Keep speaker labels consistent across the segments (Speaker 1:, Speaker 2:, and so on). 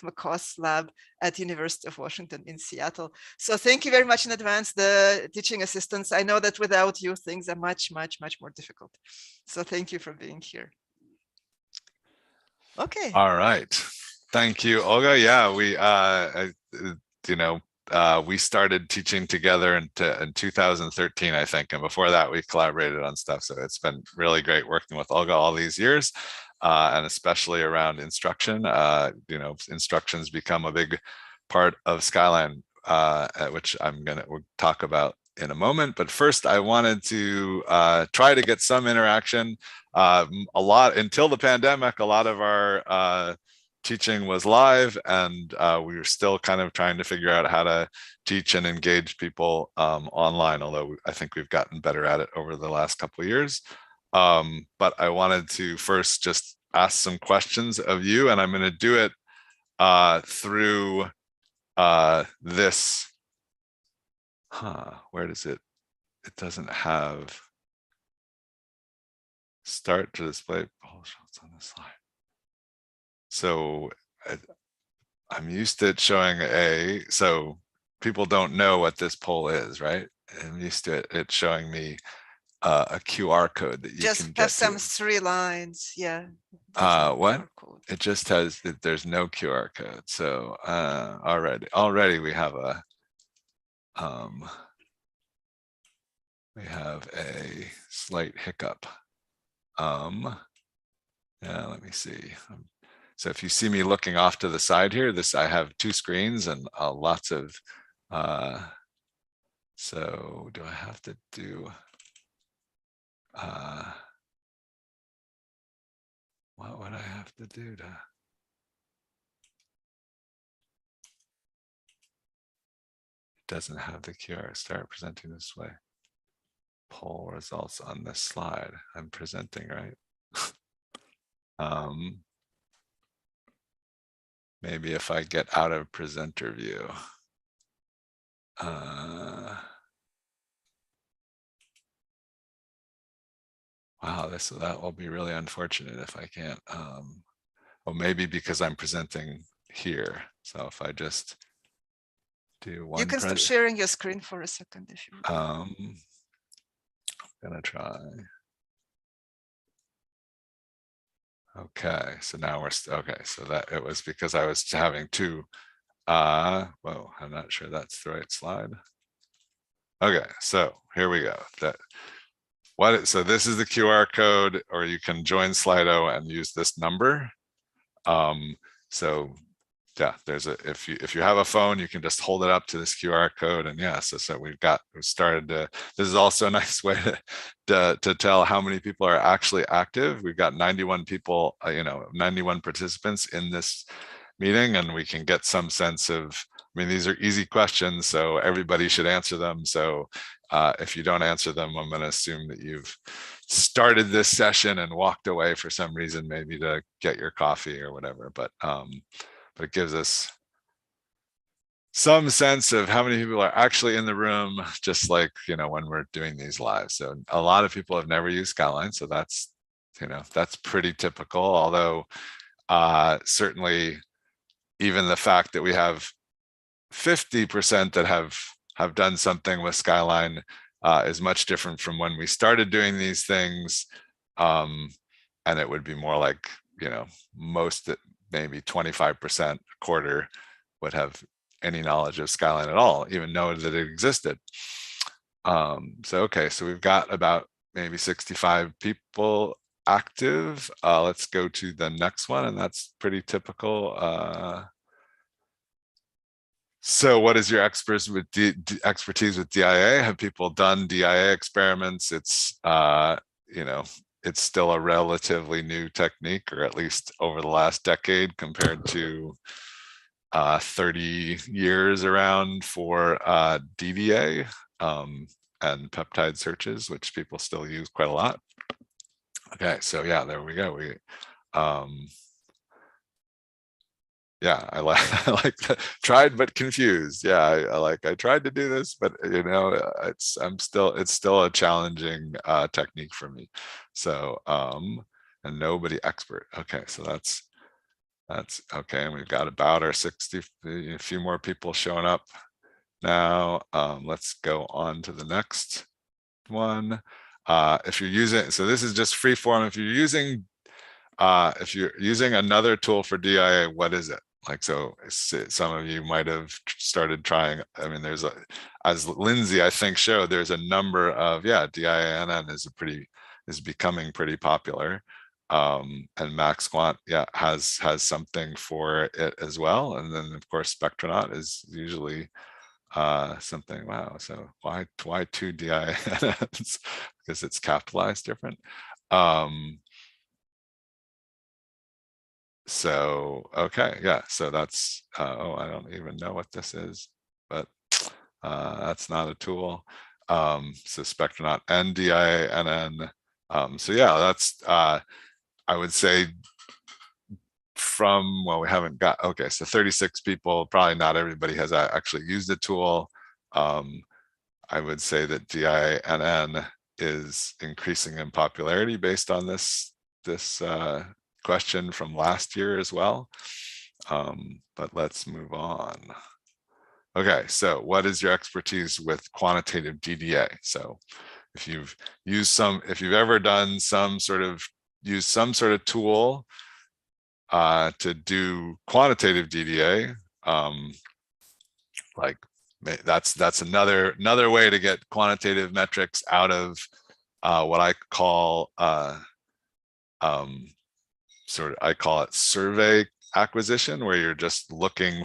Speaker 1: Mike McCaw's lab at University of Washington in Seattle. So thank you very much in advance, the teaching assistants. I know that without you, things are much, much, much more difficult. So thank you for being here. Okay.
Speaker 2: All right. Thank you, Olga. Yeah, we started teaching together in 2013, I think. And before that, we collaborated on stuff. So it's been really great working with Olga all these years, and especially around instruction. Instruction's become a big part of Skyline, which we'll talk about in a moment. But first, I wanted to try to get some interaction. Until the pandemic, a lot of our teaching was live, and we were still kind of trying to figure out how to teach and engage people online, although I think we've gotten better at it over the last couple of years. But I wanted to first just ask some questions of you, and I'm going to do it through this. Where does it? It doesn't have start to display poll shots on the slide. So I'm used to it showing so people don't know what this poll is, right? I'm used to it showing me a QR code that you
Speaker 1: just
Speaker 2: can get
Speaker 1: have some 3 lines. Yeah.
Speaker 2: What? It just has that there's no QR code. So already we have a slight hiccup. Yeah, let me see. So if you see me looking off to the side here, I have 2 screens and lots of, so do I have to do, what would I have to do to? It doesn't have the QR. Start presenting this way. Poll results on this slide. I'm presenting, right? Maybe if I get out of presenter view. Wow, that will be really unfortunate if I can't. Well, maybe because I'm presenting here. So if I just do one.
Speaker 1: You can stop sharing your screen for a second if you would.
Speaker 2: I'm gonna try. Okay, so now we're okay. So that it was because I was having 2. Well, I'm not sure that's the right slide. Okay, so here we go. So this is the QR code, or you can join Slido and use this number. So yeah, if you have a phone, you can just hold it up to this QR code, and yeah, so we've started to. This is also a nice way to tell how many people are actually active. We've got 91 people, 91 participants in this meeting, and we can get some sense of. I mean, these are easy questions, so everybody should answer them. So if you don't answer them, I'm going to assume that you've started this session and walked away for some reason, maybe to get your coffee or whatever. But it gives us some sense of how many people are actually in the room, just like, when we're doing these live. So a lot of people have never used Skyline, so that's pretty typical. Although certainly even the fact that we have 50% that have done something with Skyline is much different from when we started doing these things. And it would be more like, most, maybe 25%, a quarter would have any knowledge of Skyline at all, even know that it existed. So we've got about maybe 65 people active. Let's go to the next one, and that's pretty typical. So what is your expertise with DIA? Have people done DIA experiments? It's it's still a relatively new technique, or at least over the last decade, compared to 30 years around for DDA and peptide searches, which people still use quite a lot. Okay, so yeah, there we go. Yeah, I like that. Tried but confused. Yeah, I tried to do this, but it's still a challenging technique for me. So and nobody expert. Okay, so that's That's okay. And we've got about our 60, a few more people showing up now. Let's go on to the next one. If you're using, so this is just free form. If you're using another tool for DIA, what is it? Like, so some of you might have started trying. I mean, as Lindsay, I think, showed, there's a number of, DIANN is becoming pretty popular. And MaxQuant, has something for it as well. And then of course, Spectronaut is usually something. Wow. So why two DIANNs? Because it's capitalized different. So, okay, so that's, oh, I don't even know what this is, but that's not a tool. So Spectronaut and DIANN. So that's, I would say well, we haven't got, okay, so 36 people, probably not everybody has actually used the tool. I would say that DIANN is increasing in popularity based on this question from last year as well. But let's move on. Okay, so what is your expertise with quantitative DDA? So if you've ever done use some sort of tool to do quantitative DDA, like that's another way to get quantitative metrics out of what I call I call it survey acquisition, where you're just looking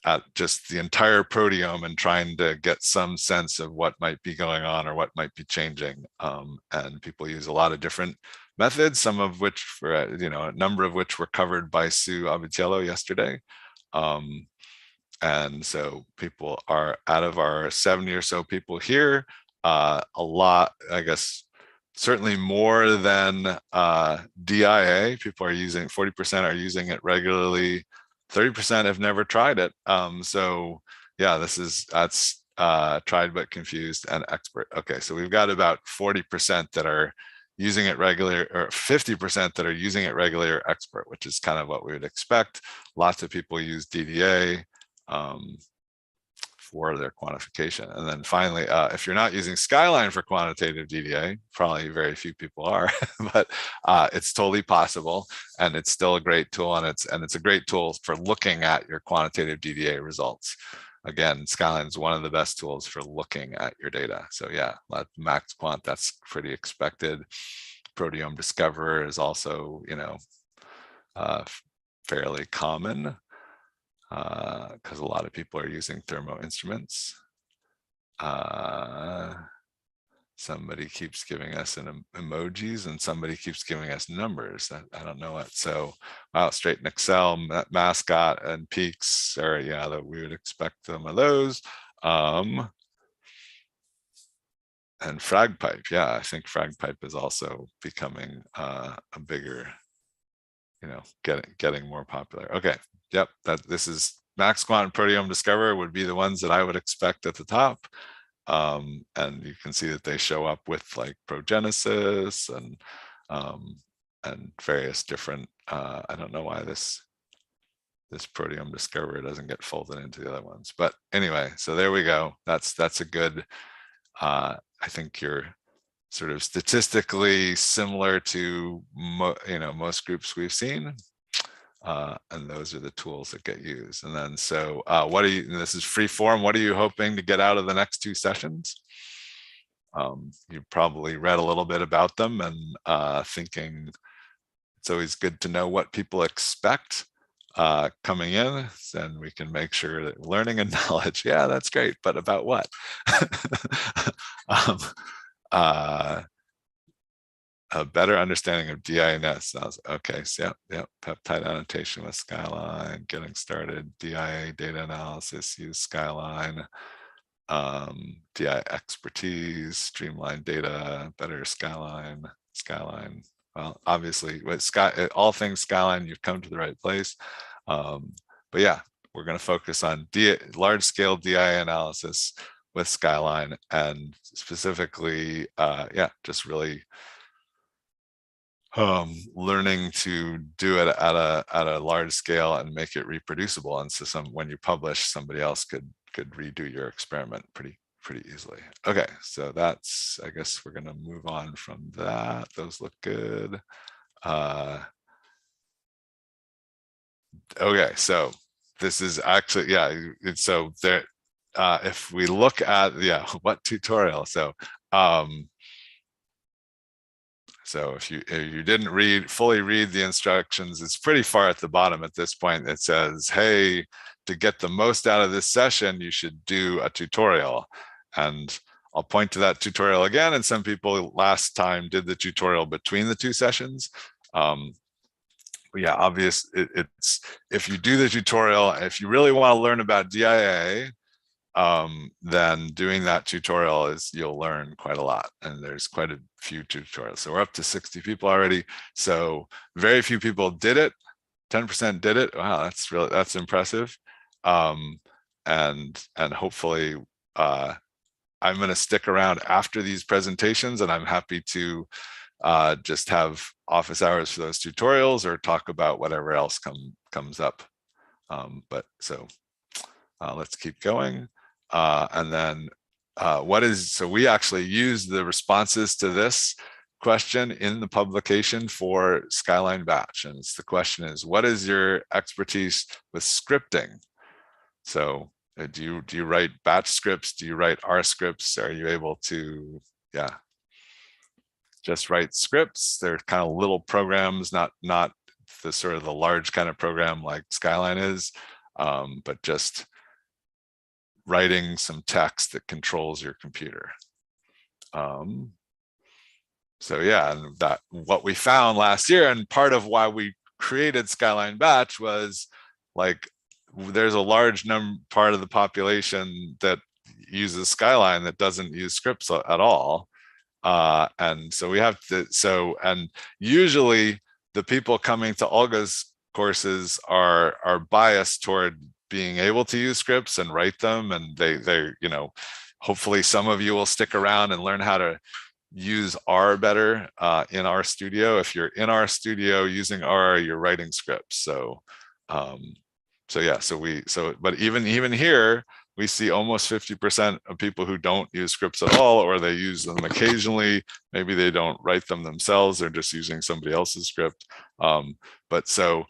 Speaker 2: at just the entire proteome and trying to get some sense of what might be going on or what might be changing. And people use a lot of different methods, some of which, a number of which were covered by Sue Abitiello yesterday. And so people are, out of our 70 or so people here, a lot, I guess, certainly more than DIA. People are using, 40% are using it regularly. 30% have never tried it. So that's tried but confused and expert. Okay, so we've got about 40% that are using it regular, or 50% that are using it regular or expert, which is kind of what we would expect. Lots of people use DDA for their quantification. And then finally, if you're not using Skyline for quantitative DDA, probably very few people are, but it's totally possible, and it's still a great tool, and it's a great tool for looking at your quantitative DDA results. Again, Skyline is one of the best tools for looking at your data. So MaxQuant, that's pretty expected. Proteome Discoverer is also, fairly common, because a lot of people are using thermo instruments. Somebody keeps giving us emojis, and somebody keeps giving us numbers. I don't know what. So, wow, straight in Excel, Mascot and Peaks, or that we would expect some of those. And FragPipe, I think FragPipe is also becoming a bigger, getting more popular. Okay, this is MaxQuant and Proteome Discoverer would be the ones that I would expect at the top. And you can see that they show up with like Progenesis and various different, I don't know why this Proteome Discoverer doesn't get folded into the other ones, but anyway, so there we go. That's a good, I think you're sort of statistically similar to most groups we've seen. And those are the tools that get used. And then, so this is free form. What are you hoping to get out of the next two sessions? You probably read a little bit about them, and thinking it's always good to know what people expect coming in, and we can make sure that learning and knowledge, that's great, but about what? A better understanding of DINS. Okay, so peptide annotation with Skyline, getting started, DIA data analysis, use Skyline, DI expertise, streamline data, better Skyline. Well, obviously, with all things Skyline, you've come to the right place. But we're going to focus on large-scale DIA analysis with Skyline, and specifically, just really learning to do it at a large scale and make it reproducible. And so when you publish, somebody else could redo your experiment pretty easily. Okay, so that's, I guess we're gonna move on from that. Those look good. Okay, so this is actually, yeah, so there, if we look at, yeah, what tutorial? So if you didn't fully read the instructions, it's pretty far at the bottom at this point. It says, hey, to get the most out of this session, you should do a tutorial. And I'll point to that tutorial again. And some people last time did the tutorial between the two sessions. But yeah, it's if you do the tutorial, if you really want to learn about DIA, then doing that tutorial you'll learn quite a lot. And there's quite a few tutorials. So we're up to 60 people already. So very few people did it. 10% did it. Wow, that's impressive. And hopefully I'm going to stick around after these presentations, and I'm happy to just have office hours for those tutorials or talk about whatever else comes up. Let's keep going. And then so we actually use the responses to this question in the publication for Skyline Batch. And the question is, what is your expertise with scripting? So do you write batch scripts? Do you write R scripts? Are you able to, just write scripts? They're kind of little programs, not the sort of the large kind of program like Skyline is, but just writing some text that controls your computer. So yeah, and that what we found last year, and part of why we created Skyline Batch was like, there's a large part of the population that uses Skyline that doesn't use scripts at all. And so we have to, and usually the people coming to Olga's courses are biased toward being able to use scripts and write them. And they hopefully some of you will stick around and learn how to use R better in RStudio. If you're in RStudio using R, you're writing scripts. But even here, we see almost 50% of people who don't use scripts at all, or they use them occasionally. Maybe they don't write them themselves. They're just using somebody else's script. But so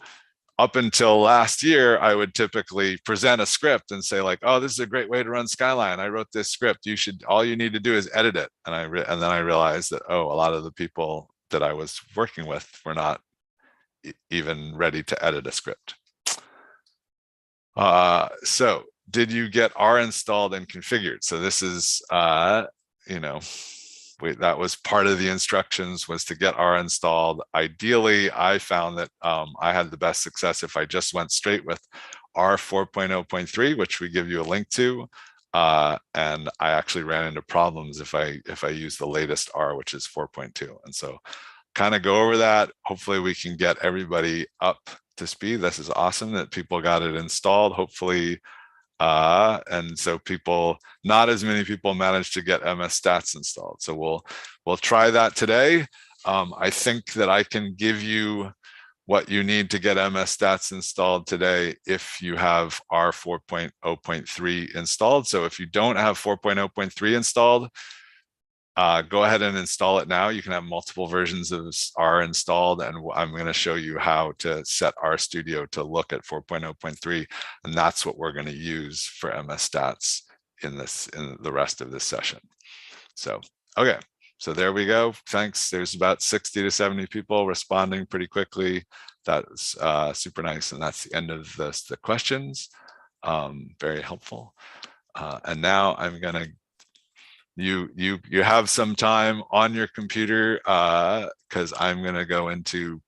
Speaker 2: up until last year, I would typically present a script and say like, oh, this is a great way to run Skyline. I wrote this script. All you need to do is edit it. And then I realized that, oh, a lot of the people that I was working with were not even ready to edit a script. So did you get R installed and configured? So this is, that was part of the instructions, was to get R installed. Ideally, I found that I had the best success if I just went straight with R 4.0.3, which we give you a link to. And I actually ran into problems if I use the latest R, which is 4.2. And so kind of go over that. Hopefully we can get everybody up to speed. This is awesome that people got it installed. Hopefully, and so not as many people managed to get MS Stats installed. So we'll try that today. I think that I can give you what you need to get MS Stats installed today if you have R 4.0.3 installed. So if you don't have 4.0.3 installed, go ahead and install it now. You can have multiple versions of R installed, and I'm going to show you how to set RStudio to look at 4.0.3, and that's what we're going to use for MS Stats in the rest of this session. So, okay, so there we go. Thanks. There's about 60 to 70 people responding pretty quickly. That's super nice, and that's the end of the questions. Very helpful. And now I'm going to you have some time on your computer because I'm going to go into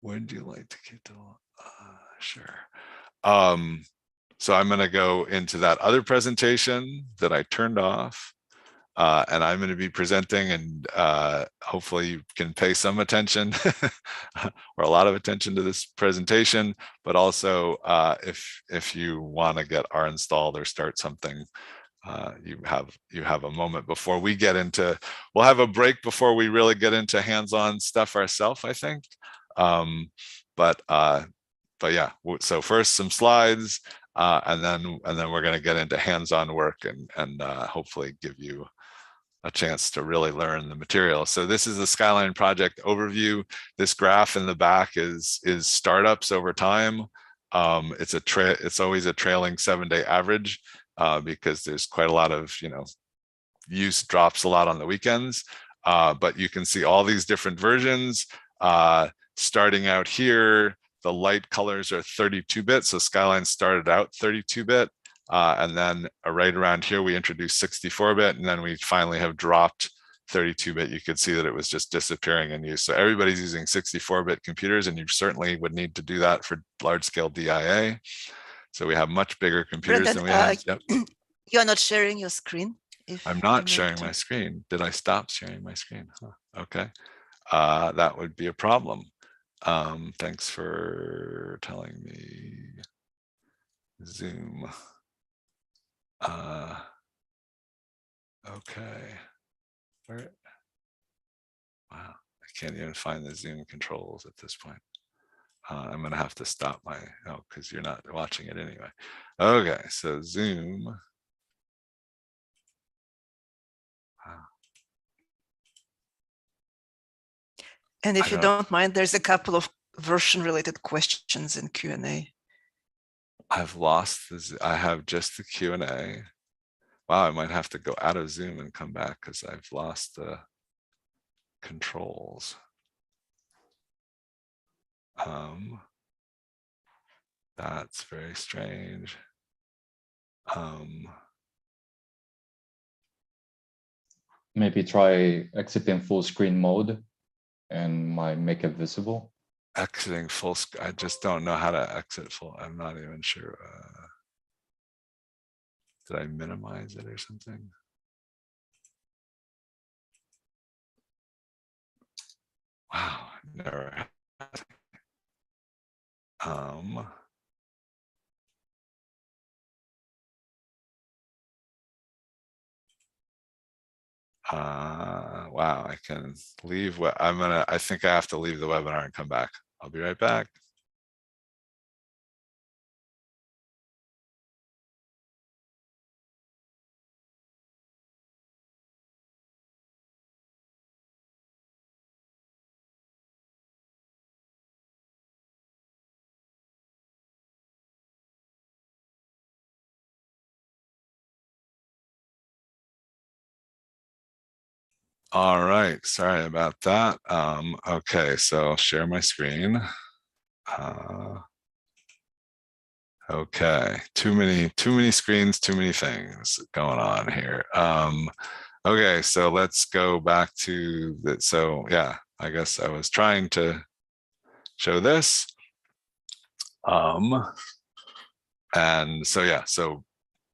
Speaker 2: would you like to get to sure. So I'm going to go into that other presentation that I turned off, and I'm going to be presenting, and hopefully you can pay some attention or a lot of attention to this presentation, but also if you want to get R installed or start something, you have a moment before we get into, we'll have a break before we really get into hands-on stuff ourselves, I think. But yeah, so first some slides, and then we're going to get into hands-on work and hopefully give you a chance to really learn the material. So this is the Skyline project overview. This graph in the back is startups over time. It's always a trailing 7-day average, because there's quite a lot of, use drops a lot on the weekends. But you can see all these different versions. Starting out here, the light colors are 32-bit. So Skyline started out 32-bit. And then right around here, we introduced 64-bit, and then we finally have dropped 32-bit. You could see that it was just disappearing in use. So everybody's using 64-bit computers, and you certainly would need to do that for large-scale DIA. So we have much bigger computers
Speaker 1: Brendan,
Speaker 2: than we have. Yep.
Speaker 1: You're not sharing your screen.
Speaker 2: I'm not sharing my screen. Did I stop sharing my screen? Huh. Okay. That would be a problem. Thanks for telling me. Zoom. Okay. Where? Wow, I can't even find the Zoom controls at this point. I'm gonna have to stop my, because you're not watching it anyway. Okay, so Zoom. Wow.
Speaker 1: And if you don't mind, there's a couple of version-related questions in Q&A.
Speaker 2: I've lost this. I have just the Q&A. Wow, I might have to go out of Zoom and come back because I've lost the controls. That's very strange.
Speaker 3: Maybe try exiting full screen mode and might make it visible.
Speaker 2: Exiting full screen. I just don't know how to exit full. I'm not even sure. Did I minimize it or something? Wow, never. Wow, I can leave. I think I have to leave the webinar and come back. I'll be right back. All right, sorry about that. Okay, so I'll share my screen. Okay, too many screens, too many things going on here. Okay, so let's go back to that. So yeah, I guess I was trying to show this. And so yeah, so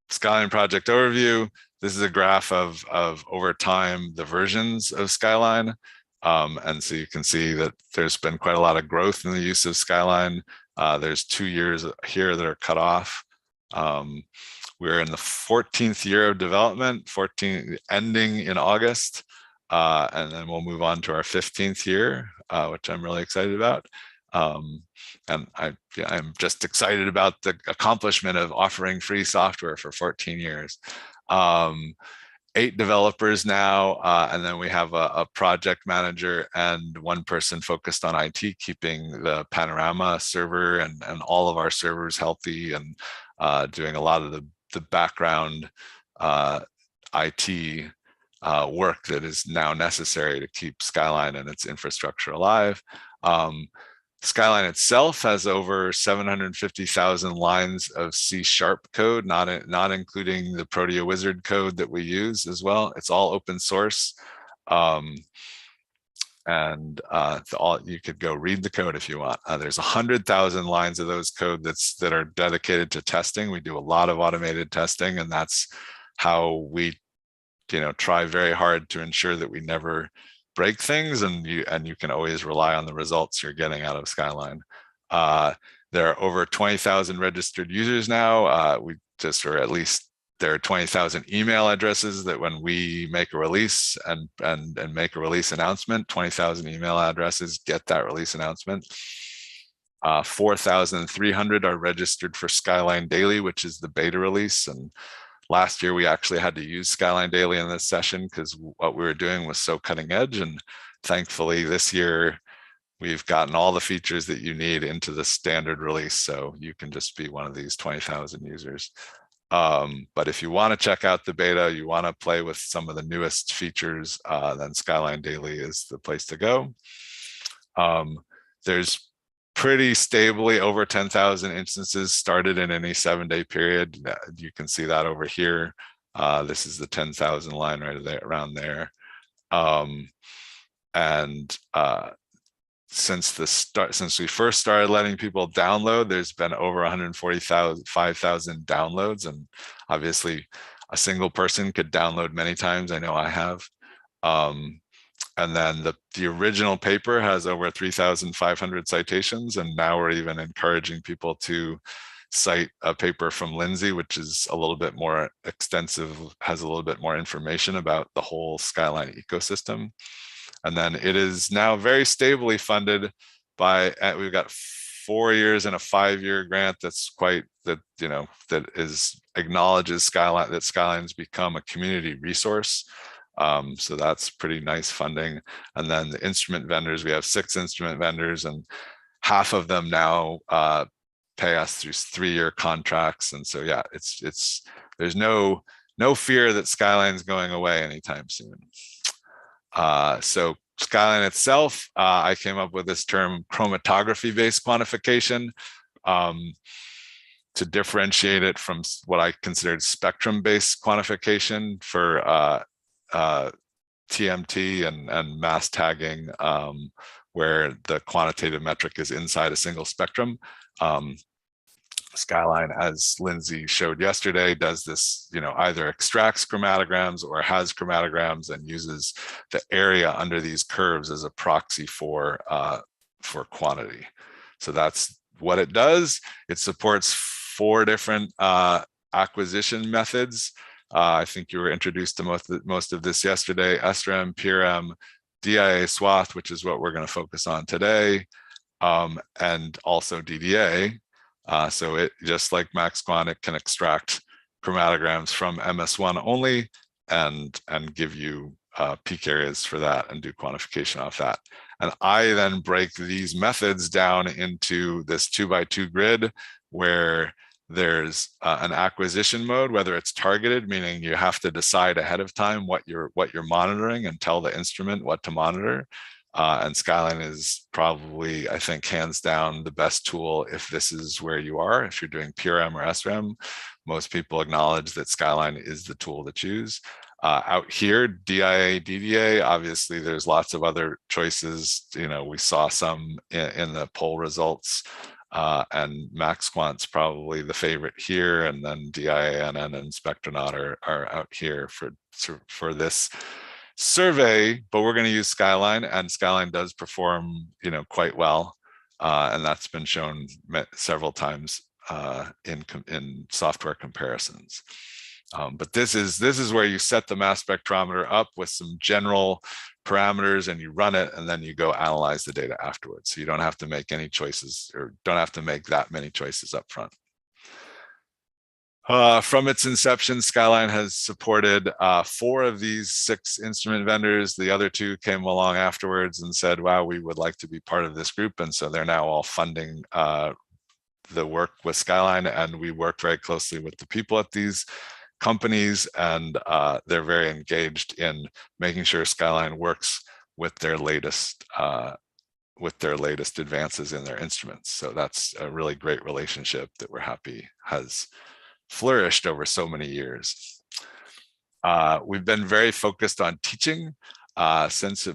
Speaker 2: Skyline project overview. This is a graph of over time the versions of Skyline. And so you can see that there's been quite a lot of growth in the use of Skyline. There's 2 years here that are cut off. We're in the 14th year of development, 14 ending in August. And then we'll move on to our 15th year, which I'm really excited about. And I'm just excited about the accomplishment of offering free software for 14 years. 8 developers now, and then we have a project manager and 1 person focused on IT, keeping the Panorama server and all of our servers healthy, and doing a lot of the background IT work that is now necessary to keep Skyline and its infrastructure alive. Skyline itself has over 750,000 lines of C# code, not including the Proteo-wizard code that we use as well. It's all open source. You could go read the code if you want. There's 100,000 lines of those code that are dedicated to testing. We do a lot of automated testing, and that's how we try very hard to ensure that we never break things, and you can always rely on the results you're getting out of Skyline. There are over 20,000 registered users now. We just, or at least there are 20,000 email addresses that when we make a release and make a release announcement, 20,000 email addresses get that release announcement. 4,300 are registered for Skyline Daily, which is the beta release. And last year we actually had to use Skyline Daily in this session because what we were doing was so cutting edge. And thankfully this year we've gotten all the features that you need into the standard release. So you can just be one of these 20,000 users. But if you want to check out the beta, you want to play with some of the newest features, then Skyline Daily is the place to go. There's pretty stably over 10,000 instances started in any 7-day period. You can see that over here. This is the 10,000 line right there, around there. Since we first started letting people download, there's been over 145,000 downloads, and obviously a single person could download many times. I know I have. And then the original paper has over 3,500 citations, and now we're even encouraging people to cite a paper from Lindsay, which is a little bit more extensive, has a little bit more information about the whole Skyline ecosystem. And then it is now very stably funded by, we've got 4 years and a 5-year grant that's that acknowledges Skyline, that Skyline's become a community resource. So that's pretty nice funding. And then the instrument vendors, we have 6 instrument vendors, and half of them now pay us through 3-year contracts. And so yeah, there's no fear that Skyline's going away anytime soon. So Skyline itself, I came up with this term chromatography-based quantification to differentiate it from what I considered spectrum-based quantification for TMT and mass tagging, where the quantitative metric is inside a single spectrum. Skyline, as Lindsay showed yesterday, does this, either extracts chromatograms or has chromatograms and uses the area under these curves as a proxy for quantity. So that's what it does. It supports 4 different acquisition methods. I think you were introduced to most of this yesterday: SRAM, PRM, DIA swath, which is what we're going to focus on today, and also DDA. So it, just like MaxQuant, it can extract chromatograms from MS1 only and give you peak areas for that and do quantification off that. And I then break these methods down into this 2x2 grid where there's an acquisition mode, whether it's targeted, meaning you have to decide ahead of time what you're monitoring and tell the instrument what to monitor. And Skyline is probably, I think, hands down the best tool if this is where you are. If you're doing PRM or SRAM, most people acknowledge that Skyline is the tool to choose. Out here, DIA, DDA, obviously there's lots of other choices. We saw some in the poll results, and MaxQuant's probably the favorite here, and then DIANN and Spectronaut are out here for this survey, but we're going to use Skyline, and Skyline does perform quite well, and that's been shown several times in software comparisons. But this is where you set the mass spectrometer up with some general parameters and you run it, and then you go analyze the data afterwards. So you don't have to make any choices, or don't have to make that many choices up front. From its inception, Skyline has supported 4 of these 6 instrument vendors. The other 2 came along afterwards and said, wow, we would like to be part of this group. And so they're now all funding the work with Skyline, and we work very closely with the people at these companies, and they're very engaged in making sure Skyline works with their latest advances in their instruments. So that's a really great relationship that we're happy has flourished over so many years. We've been very focused on teaching since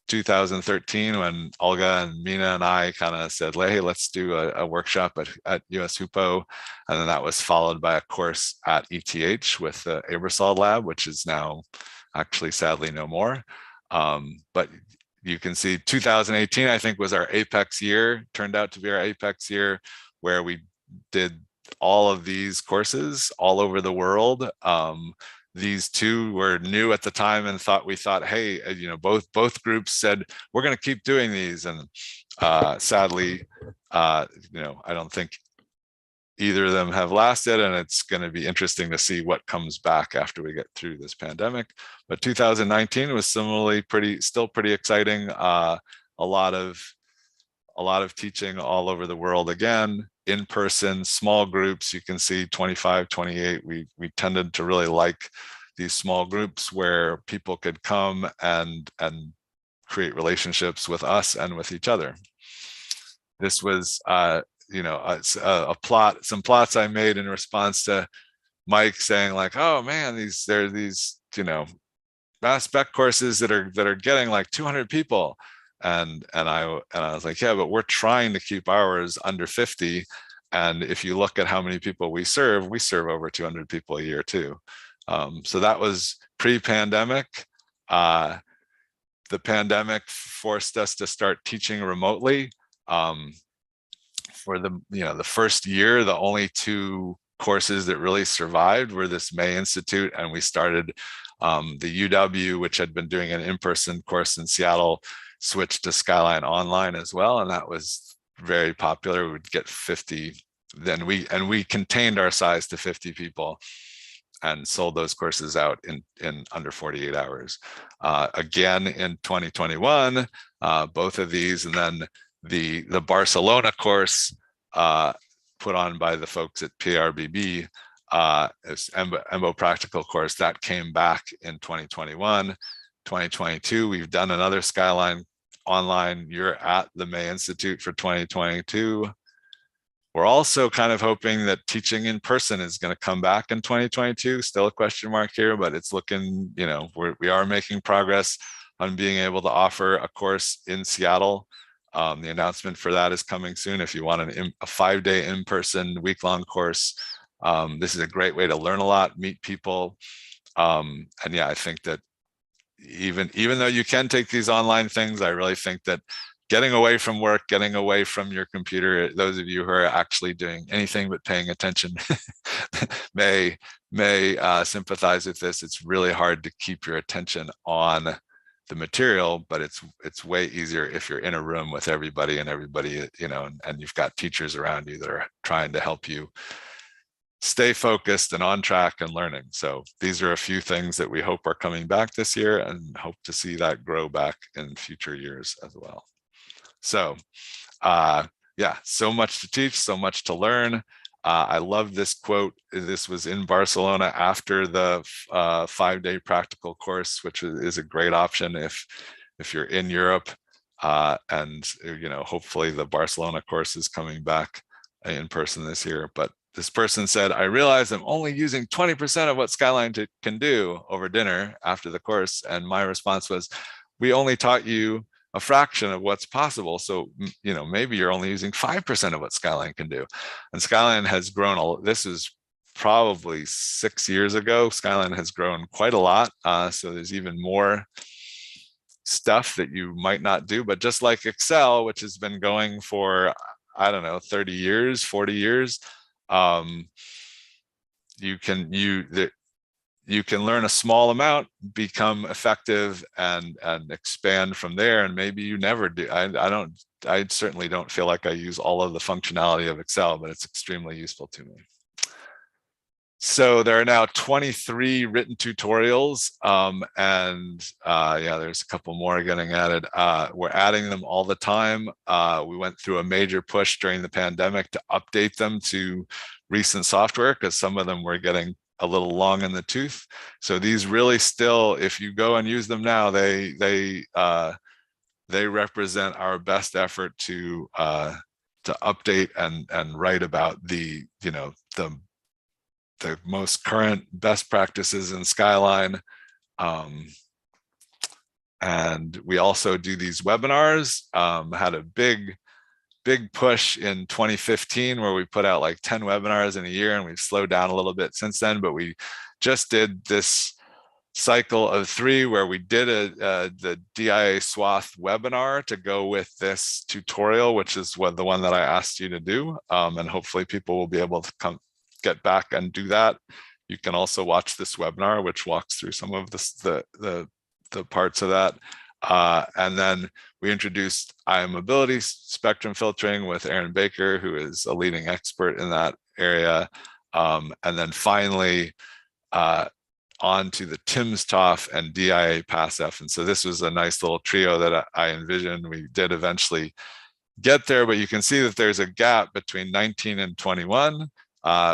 Speaker 2: 2013, when Olga and Mina and I kind of said, hey, let's do a workshop at US HUPO. And then that was followed by a course at ETH with the Aebersold lab, which is now actually sadly no more. But you can see 2018, I think, was our apex year, turned out to be our apex year, where we did all of these courses all over the world. These two were new at the time and we thought, hey, both groups said, we're going to keep doing these. And sadly, I don't think either of them have lasted, and it's going to be interesting to see what comes back after we get through this pandemic. But 2019 was similarly still pretty exciting. A lot of teaching all over the world, again, in person, small groups. You can see 25, 28. We tended to really like these small groups where people could come and create relationships with us and with each other. This was some plots I made in response to Mike saying like, oh man, there are these mass spec courses that are getting like 200 people, and I was like, yeah, but we're trying to keep ours under 50, and if you look at how many people we serve over 200 people a year too. So that was pre-pandemic. The pandemic forced us to start teaching remotely. For the first year, the only two courses that really survived were this May Institute, and we started the UW, which had been doing an in-person course in Seattle, switched to Skyline online as well, and that was very popular. We would get 50. Then we contained our size to 50 people and sold those courses out in under 48 hours. Again, in 2021, both of these, and then the Barcelona course put on by the folks at PRBB, as EMBO practical course, that came back in 2021. 2022, we've done another Skyline online. You're at the May Institute for 2022. We're also kind of hoping that teaching in person is going to come back in 2022. Still a question mark here, but it's looking, we are making progress on being able to offer a course in Seattle. The announcement for that is coming soon. If you want a 5-day in-person week-long course, this is a great way to learn a lot, meet people. And yeah, I think that even though you can take these online things, I really think that getting away from work, getting away from your computer, those of you who are actually doing anything but paying attention may sympathize with this. It's really hard to keep your attention on the material, but it's way easier if you're in a room with everybody and you've got teachers around you that are trying to help you stay focused and on track and learning. So these are a few things that we hope are coming back this year, and hope to see that grow back in future years as well. So yeah, so much to teach, so much to learn. I love this quote. This was in Barcelona after the 5-day practical course, which is a great option if you're in Europe. And hopefully the Barcelona course is coming back in person this year. But this person said, I realize I'm only using 20% of what Skyline can do over dinner after the course. And my response was, we only taught you a fraction of what's possible. So, maybe you're only using 5% of what Skyline can do. And Skyline has grown, this is probably 6 years ago. Skyline has grown quite a lot. So there's even more stuff that you might not do, but just like Excel, which has been going for, 30 years, 40 years, you can learn a small amount, become effective, and expand from there. And maybe you never do. I certainly don't feel like I use all of the functionality of Excel, but it's extremely useful to me. So there are now 23 written tutorials, yeah, there's a couple more getting added. We're adding them all the time. We went through a major push during the pandemic to update them to recent software, because some of them were getting a little long in the tooth. So these really still, if you go and use them now, they represent our best effort to update and write about the most current best practices in Skyline. And we also do these webinars. Had a big push in 2015 where we put out like 10 webinars in a year, and we've slowed down a little bit since then, but we just did this cycle of 3 where we did the DIA swath webinar to go with this tutorial, which is the one that I asked you to do. And hopefully people will be able to get back and do that. You can also watch this webinar, which walks through some of the parts of that. And then we introduced ion mobility spectrum filtering with Aaron Baker, who is a leading expert in that area. And then finally, on to the timsTOF and DIA PASF. And so this was a nice little trio that I envisioned. We did eventually get there, but you can see that there's a gap between 19 and 21,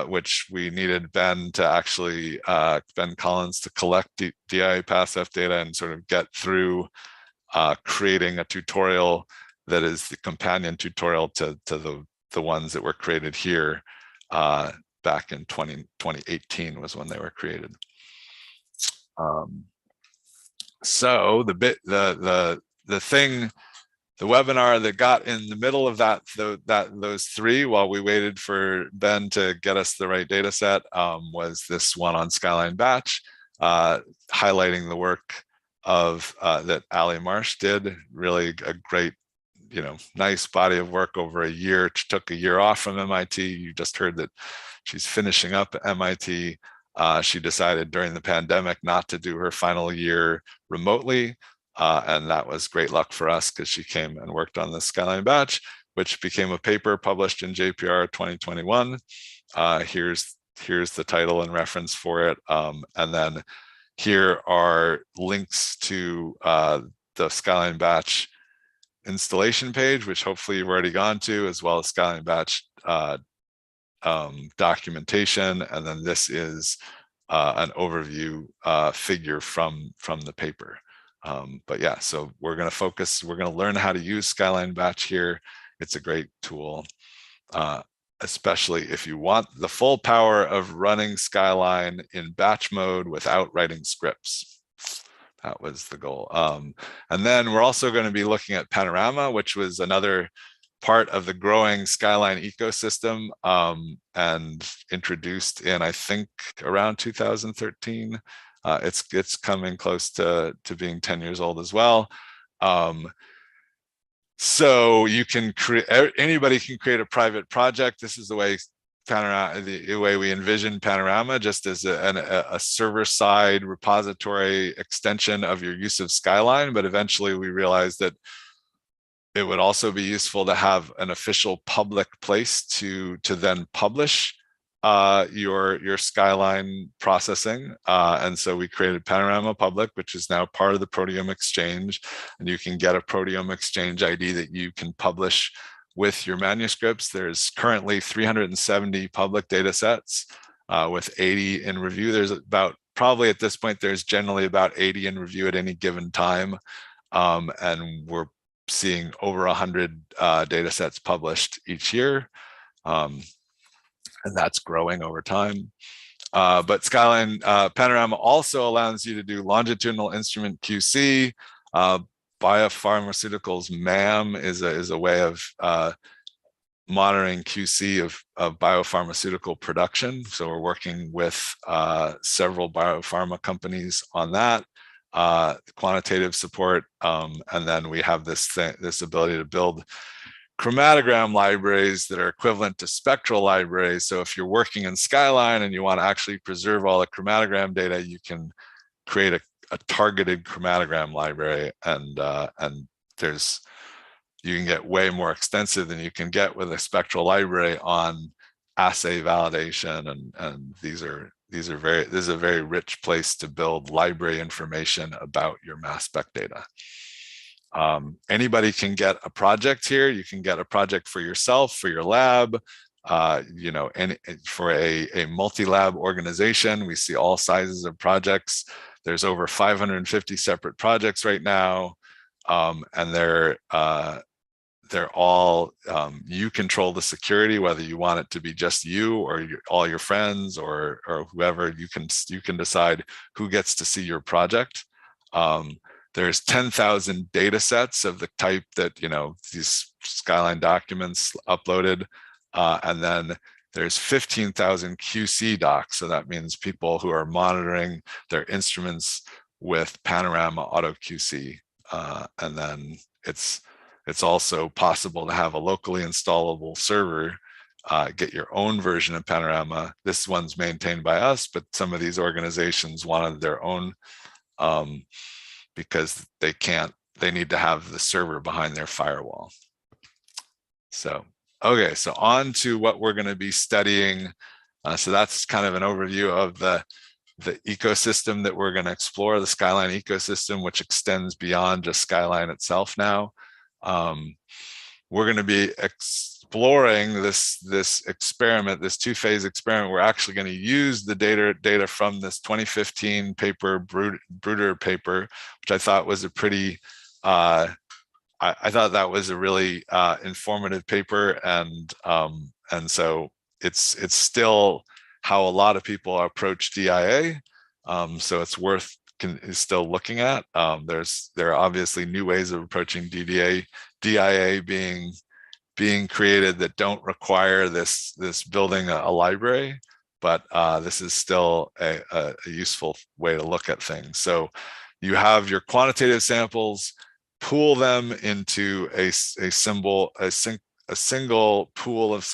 Speaker 2: which we needed Ben to actually, Ben Collins, to collect DIA PASF data and sort of get through creating a tutorial that is the companion tutorial to the ones that were created here back in 2018 was when they were created. So the webinar that got in the middle of those 3 while we waited for Ben to get us the right data set was this one on Skyline batch, highlighting the work of that Ali Marsh did. Really a great, nice body of work over a year. She took a year off from MIT. You just heard that she's finishing up at MIT. She decided during the pandemic not to do her final year remotely. And that was great luck for us because she came and worked on the Skyline batch, which became a paper published in JPR 2021. Here's the title and reference for it. And then here are links to the Skyline batch installation page, which hopefully you've already gone to, as well as Skyline batch documentation. And then this is an overview figure from the paper. But yeah, so we're going to learn how to use Skyline batch here. It's a great tool, especially if you want the full power of running Skyline in batch mode without writing scripts. That was the goal. And then we're also going to be looking at Panorama, which was another part of the growing Skyline ecosystem, and introduced in, I think, around 2013. It's coming close to being 10 years old as well. So you can anybody can create a private project. This is the way Panorama, the way we envision Panorama, just as a server-side repository extension of your use of Skyline. But eventually we realized that it would also be useful to have an official public place to then publish your Skyline processing. And so we created Panorama Public, which is now part of the Proteome Exchange. And you can get a Proteome Exchange ID that you can publish with your manuscripts. There's currently 370 public data sets with 80 in review. There's probably at this point, there's generally about 80 in review at any given time. And we're seeing over 100 data sets published each year. And that's growing over time. But Skyline Panorama also allows you to do longitudinal instrument QC. Biopharmaceuticals MAM is a way of monitoring QC of biopharmaceutical production. So we're working with several biopharma companies on that. Quantitative support, and then we have this ability to build chromatogram libraries that are equivalent to spectral libraries. So if you're working in Skyline and you want to actually preserve all the chromatogram data, you can create a targeted chromatogram library, and you can get way more extensive than you can get with a spectral library on assay validation, and this is a very rich place to build library information about your mass spec data. Anybody can get a project here. You can get a project for yourself, for your lab, and for a multi-lab organization. We see all sizes of projects. There's over 550 separate projects right now, and they're all, you control the security, whether you want it to be just you or all your friends or whoever. You can decide who gets to see your project. There's 10,000 data sets of the type that, these Skyline documents uploaded, and then there's 15,000 QC docs. So that means people who are monitoring their instruments with Panorama Auto QC. And then it's also possible to have a locally installable server, get your own version of Panorama. This one's maintained by us, but some of these organizations wanted their own because they need to have the server behind their firewall. So, okay, so on to what we're going to be studying. So that's kind of an overview of the ecosystem that we're going to explore, the Skyline ecosystem, which extends beyond just Skyline itself now. We're going to be exploring this experiment, this two-phase experiment. We're actually going to use the data from this 2015 paper, Bruder paper, which I thought was a pretty, I thought that was a really informative paper, and so it's still how a lot of people approach DIA. So it's worth still looking at. There are obviously new ways of approaching DIA being created that don't require this building a library, but this is still a useful way to look at things. So you have your quantitative samples, pool them into a single pool of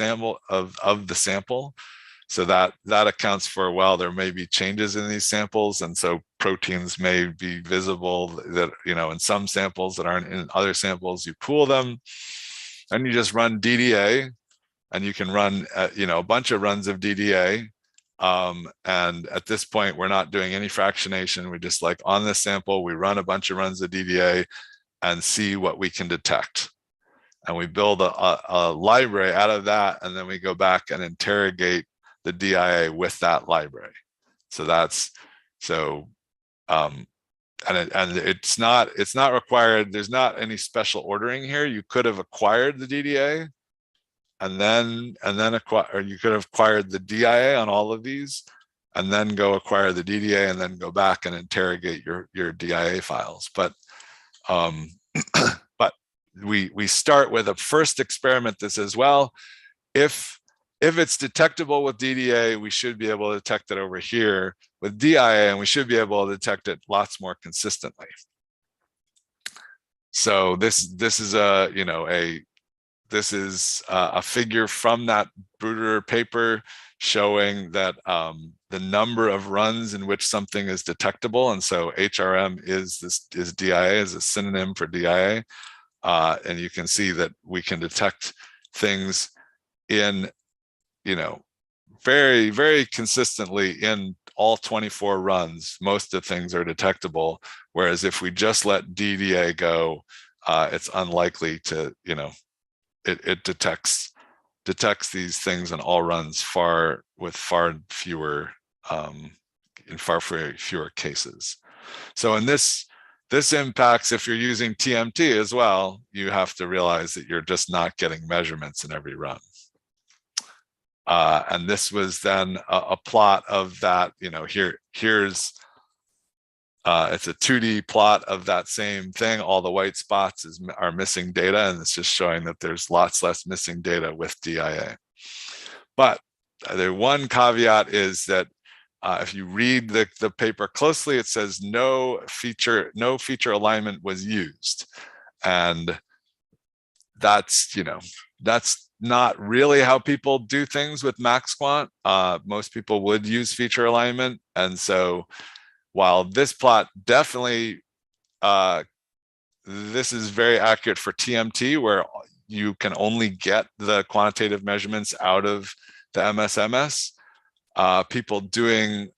Speaker 2: the sample. So that accounts for, well, there may be changes in these samples, and so proteins may be visible that, in some samples that aren't in other samples. You pool them, and you just run DDA, and you can run a bunch of runs of DDA. And at this point, we're not doing any fractionation. We just, like, on this sample, we run a bunch of runs of DDA and see what we can detect. And we build a library out of that, and then we go back and interrogate the DIA with that library. So and it's not required. There's not any special ordering here. You could have acquired the DDA and then or you could have acquired the DIA on all of these, and then go acquire the DDA, and then go back and interrogate your DIA files. But but we start with a first experiment that says, well, if it's detectable with DDA, we should be able to detect it over here with DIA, and we should be able to detect it lots more consistently. So this is a figure from that Bruder paper showing that the number of runs in which something is detectable, and so HRM is DIA, is a synonym for DIA, and you can see that we can detect things in very, very consistently in all 24 runs. Most of the things are detectable, whereas if we just let DDA go, it's unlikely to, it detects these things in all runs with far fewer cases. So in this impacts, if you're using TMT as well, you have to realize that you're just not getting measurements in every run. And this was then a plot of that. Here's it's a 2D plot of that same thing. All the white spots are missing data, and it's just showing that there's lots less missing data with DIA. But the one caveat is that if you read the paper closely, it says no feature alignment was used, and that's not really how people do things with MaxQuant. Most people would use feature alignment, and so while this plot definitely, this is very accurate for TMT, where you can only get the quantitative measurements out of the MSMS. People doing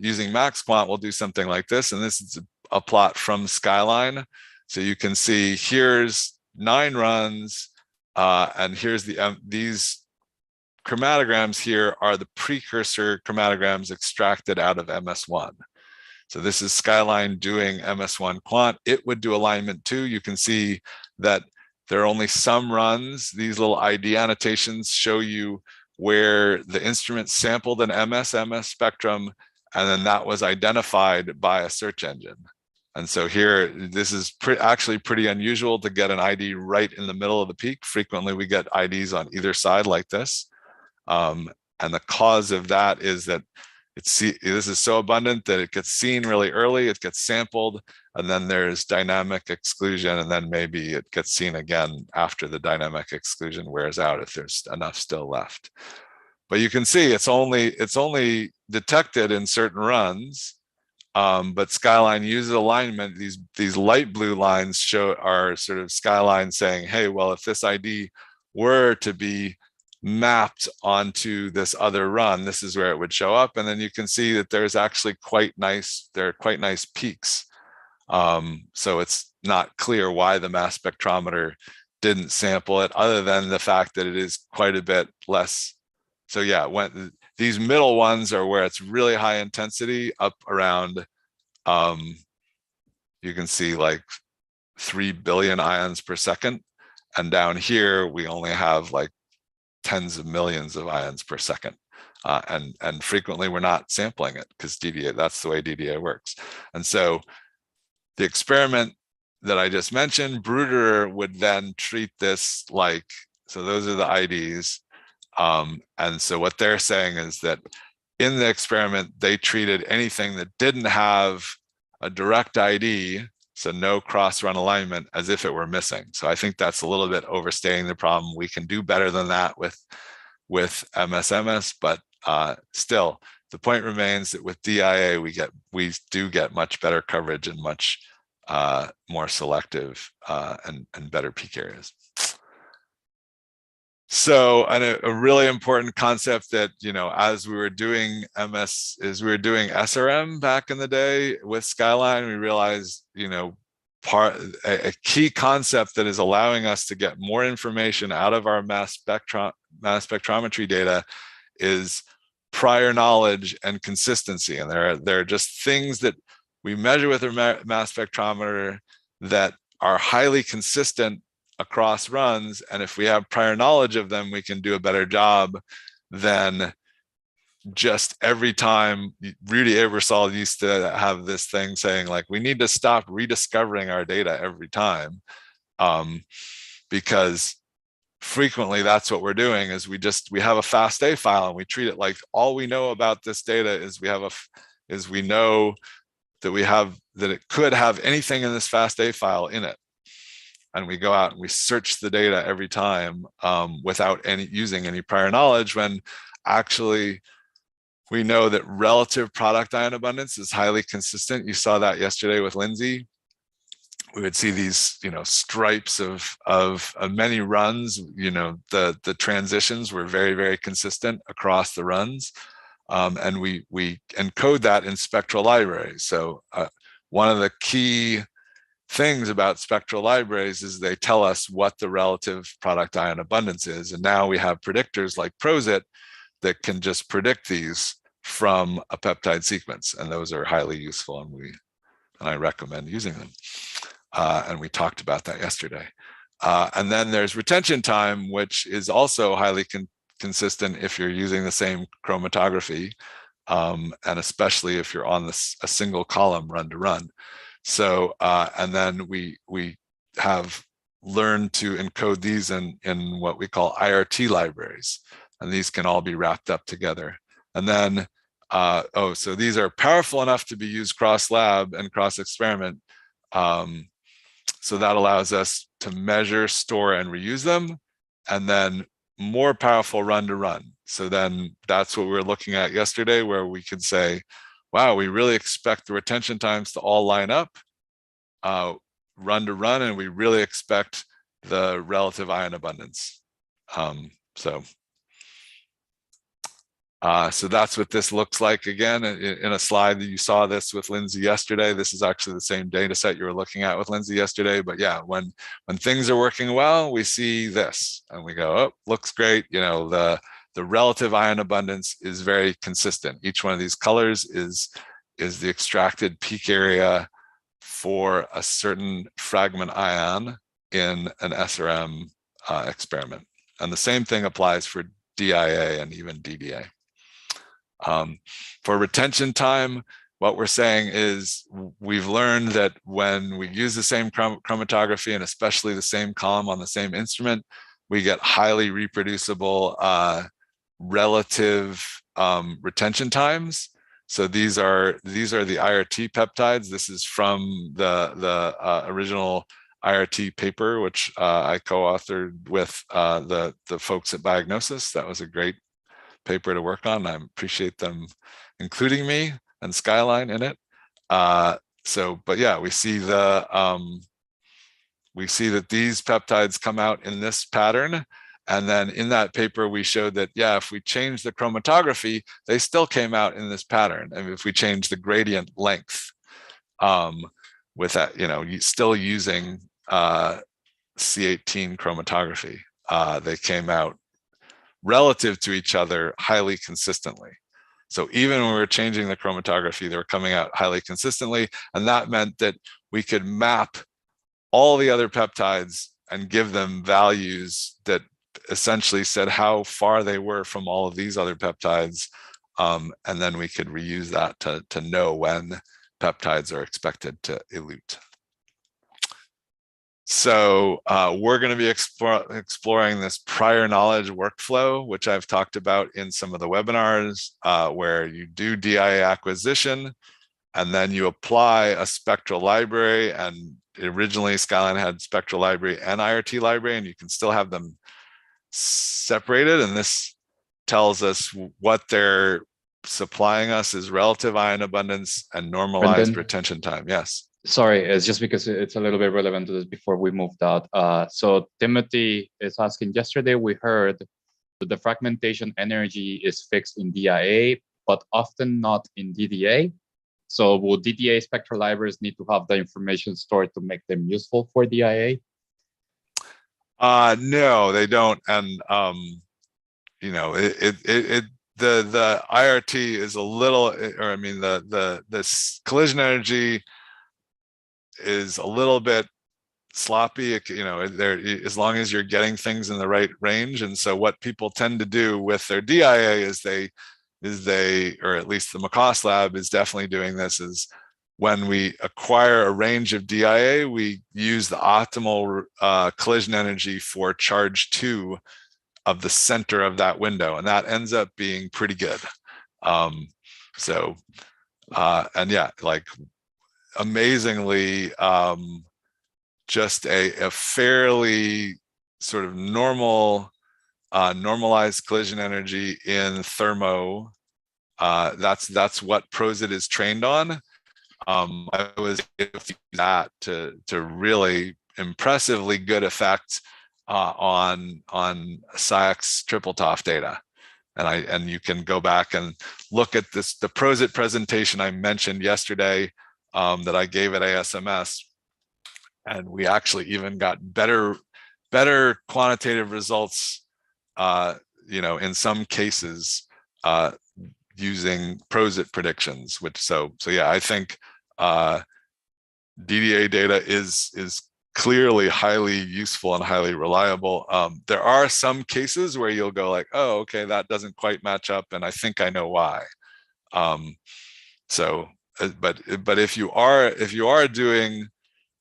Speaker 2: using MaxQuant will do something like this, and this is a plot from Skyline. So you can see here's 9 runs, and here's these chromatograms here are the precursor chromatograms extracted out of MS1. So this is Skyline doing MS1 quant. It would do alignment too. You can see that there are only some runs. These little ID annotations show you where the instrument sampled an MS spectrum, and then that was identified by a search engine. And so here, this is actually pretty unusual to get an ID right in the middle of the peak. Frequently, we get IDs on either side like this. the cause of that is that this is so abundant that it gets seen really early, it gets sampled, and then there's dynamic exclusion, and then maybe it gets seen again after the dynamic exclusion wears out if there's enough still left. But you can see it's only detected in certain runs, but Skyline uses alignment. These light blue lines are sort of Skyline saying, hey, well, if this ID were to be mapped onto this other run, this is where it would show up. And then you can see that there's actually there are quite nice peaks. So it's not clear why the mass spectrometer didn't sample it, other than the fact that it is quite a bit less. So yeah, when these middle ones are where it's really high intensity, up around, you can see like 3 billion ions per second. And down here, we only have like tens of millions of ions per second. And frequently we're not sampling it because DDA, that's the way DDA works. And so the experiment that I just mentioned, Bruder would then treat this like, so those are the IDs. And so what they're saying is that in the experiment, they treated anything that didn't have a direct ID, so no cross-run alignment, as if it were missing. So I think that's a little bit overstating the problem. We can do better than that with MSMS, but still, the point remains that with DIA, we do get much better coverage and much more selective and better peak areas. So, and a really important concept that, as we were doing SRM back in the day with Skyline, we realized, a key concept that is allowing us to get more information out of our mass spectrometry data is prior knowledge and consistency. And there are just things that we measure with our mass spectrometer that are highly consistent across runs, and if we have prior knowledge of them, we can do a better job than just every time. Rudy Aebersold used to have this thing saying, like, we need to stop rediscovering our data every time, because frequently that's what we're doing, is we have a FASTA file and we treat it like all we know about this data is we know that it could have anything in this FASTA file in it. And we go out and we search the data every time without using any prior knowledge, when actually we know that relative product ion abundance is highly consistent. You saw that yesterday with Lindsay. We would see these, stripes of many runs. The transitions were very, very consistent across the runs, and we encode that in spectral libraries. So one of the key things about spectral libraries is they tell us what the relative product ion abundance is. And now we have predictors like PROSIT that can just predict these from a peptide sequence. And those are highly useful, and I recommend using them. And we talked about that yesterday. And then there's retention time, which is also highly consistent if you're using the same chromatography, and especially if you're on a single column run to run. So, and then we have learned to encode these in what we call IRT libraries, and these can all be wrapped up together. And then, so these are powerful enough to be used cross-lab and cross-experiment. So that allows us to measure, store, and reuse them, and then more powerful run to run. So then that's what we were looking at yesterday, where we could say, wow, we really expect the retention times to all line up run to run, and we really expect the relative ion abundance. So that's what this looks like. Again, in a slide that you saw this with Lindsay yesterday. This is actually the same data set you were looking at with Lindsay yesterday. But yeah, when things are working well, we see this and we go, oh, looks great. The relative ion abundance is very consistent. Each one of these colors is the extracted peak area for a certain fragment ion in an SRM experiment. And the same thing applies for DIA and even DDA. For retention time, what we're saying is we've learned that when we use the same chromatography, and especially the same column on the same instrument, we get highly reproducible relative retention times. So these are the IRT peptides. This is from the original IRT paper, which I co-authored with the folks at Biognosis. That was a great paper to work on. I appreciate them including me and Skyline in it. But yeah, we see that these peptides come out in this pattern. And then in that paper, we showed that, yeah, if we change the chromatography, they still came out in this pattern. And if we change the gradient length with that, still using C18 chromatography, they came out relative to each other highly consistently. So even when we were changing the chromatography, they were coming out highly consistently. And that meant that we could map all the other peptides and give them values that essentially said how far they were from all of these other peptides. And then we could reuse that to know when peptides are expected to elute. So we're going to be exploring this prior knowledge workflow, which I've talked about in some of the webinars, where you do DIA acquisition, and then you apply a spectral library. And originally Skyline had spectral library and IRT library, and you can still have them separated. And this tells us what they're supplying us is relative ion abundance and normalized
Speaker 3: Brendan?
Speaker 2: retention time. Yes.
Speaker 3: Sorry, it's just because it's a little bit relevant to this before we moved out. So Timothy is asking, yesterday we heard that the fragmentation energy is fixed in DIA, but often not in DDA. So will DDA spectral libraries need to have the information stored to make them useful for DIA?
Speaker 2: No, they don't. And the IRT is a little, or I mean, the collision energy is a little bit sloppy, as long as you're getting things in the right range. And so what people tend to do with their DIA is they, or at least the McCoss lab is definitely doing this, is when we acquire a range of DIA, we use the optimal collision energy for charge 2 of the center of that window. And that ends up being pretty good. And yeah, like amazingly, just a fairly sort of normalized collision energy in thermo. That's what PROSIT is trained on. I was able to use that to really impressively good effect on SciAx triple TOF data. And you can go back and look at this, the PROSIT presentation I mentioned yesterday that I gave at ASMS. And we actually even got better quantitative results, in some cases, using PROSIT predictions. So yeah, I think DDA data is clearly highly useful and highly reliable. There are some cases where you'll go like, oh, okay, that doesn't quite match up, and I think I know why. But if you are doing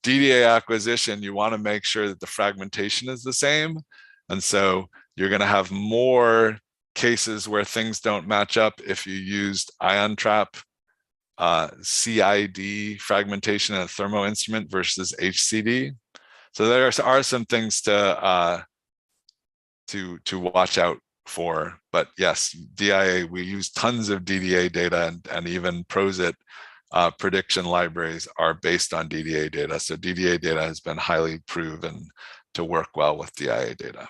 Speaker 2: DDA acquisition, you want to make sure that the fragmentation is the same. And so you're going to have more cases where things don't match up if you used ion trap CID fragmentation in a thermo instrument versus HCD. So there are some things to watch out for. But yes, DIA, we use tons of DDA data, and even PROSIT prediction libraries are based on DDA data. So DDA data has been highly proven to work well with DIA data.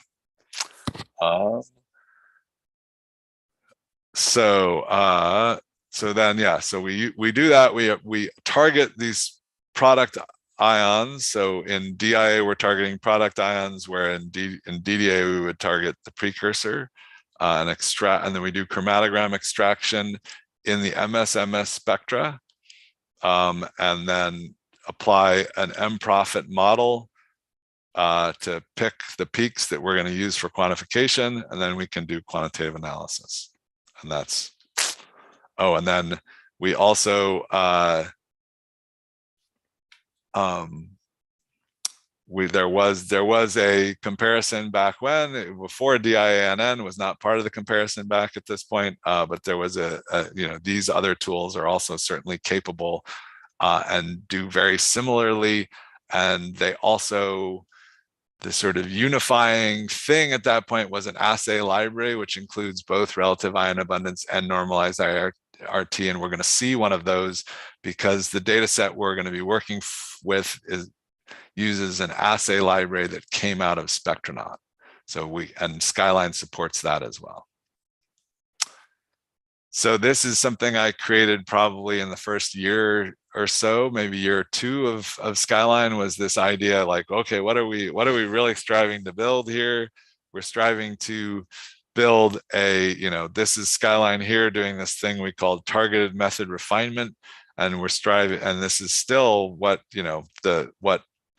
Speaker 2: So then, yeah, so we do that. We target these product ions. So in DIA, we're targeting product ions, where in DDA, we would target the precursor and extract, and then we do chromatogram extraction in the MS-MS spectra. And then apply an M-profit model to pick the peaks that we're going to use for quantification, and then we can do quantitative analysis. And that's, oh, and then we also there was a comparison back when, before DIANN was not part of the comparison back at this point, but there was these other tools are also certainly capable and do very similarly. And they also, the sort of unifying thing at that point was an assay library, which includes both relative ion abundance and normalized IRT. And we're going to see one of those because the data set we're going to be working with uses an assay library that came out of Spectronaut. And Skyline supports that as well. So this is something I created probably in the first year or so, maybe year or two of Skyline, was this idea like, okay, what are we really striving to build here? We're striving to build this is Skyline here doing this thing we call targeted method refinement. And we're striving, and this is still what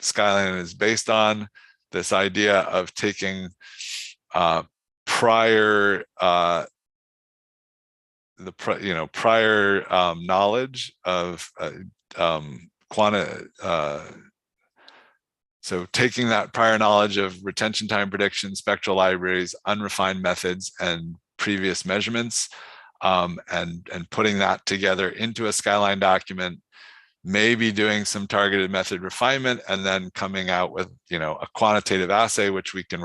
Speaker 2: Skyline is based on, this idea of taking prior knowledge of so taking that prior knowledge of retention time prediction, spectral libraries, unrefined methods, and previous measurements, and putting that together into a Skyline document, maybe doing some targeted method refinement, and then coming out with a quantitative assay which we can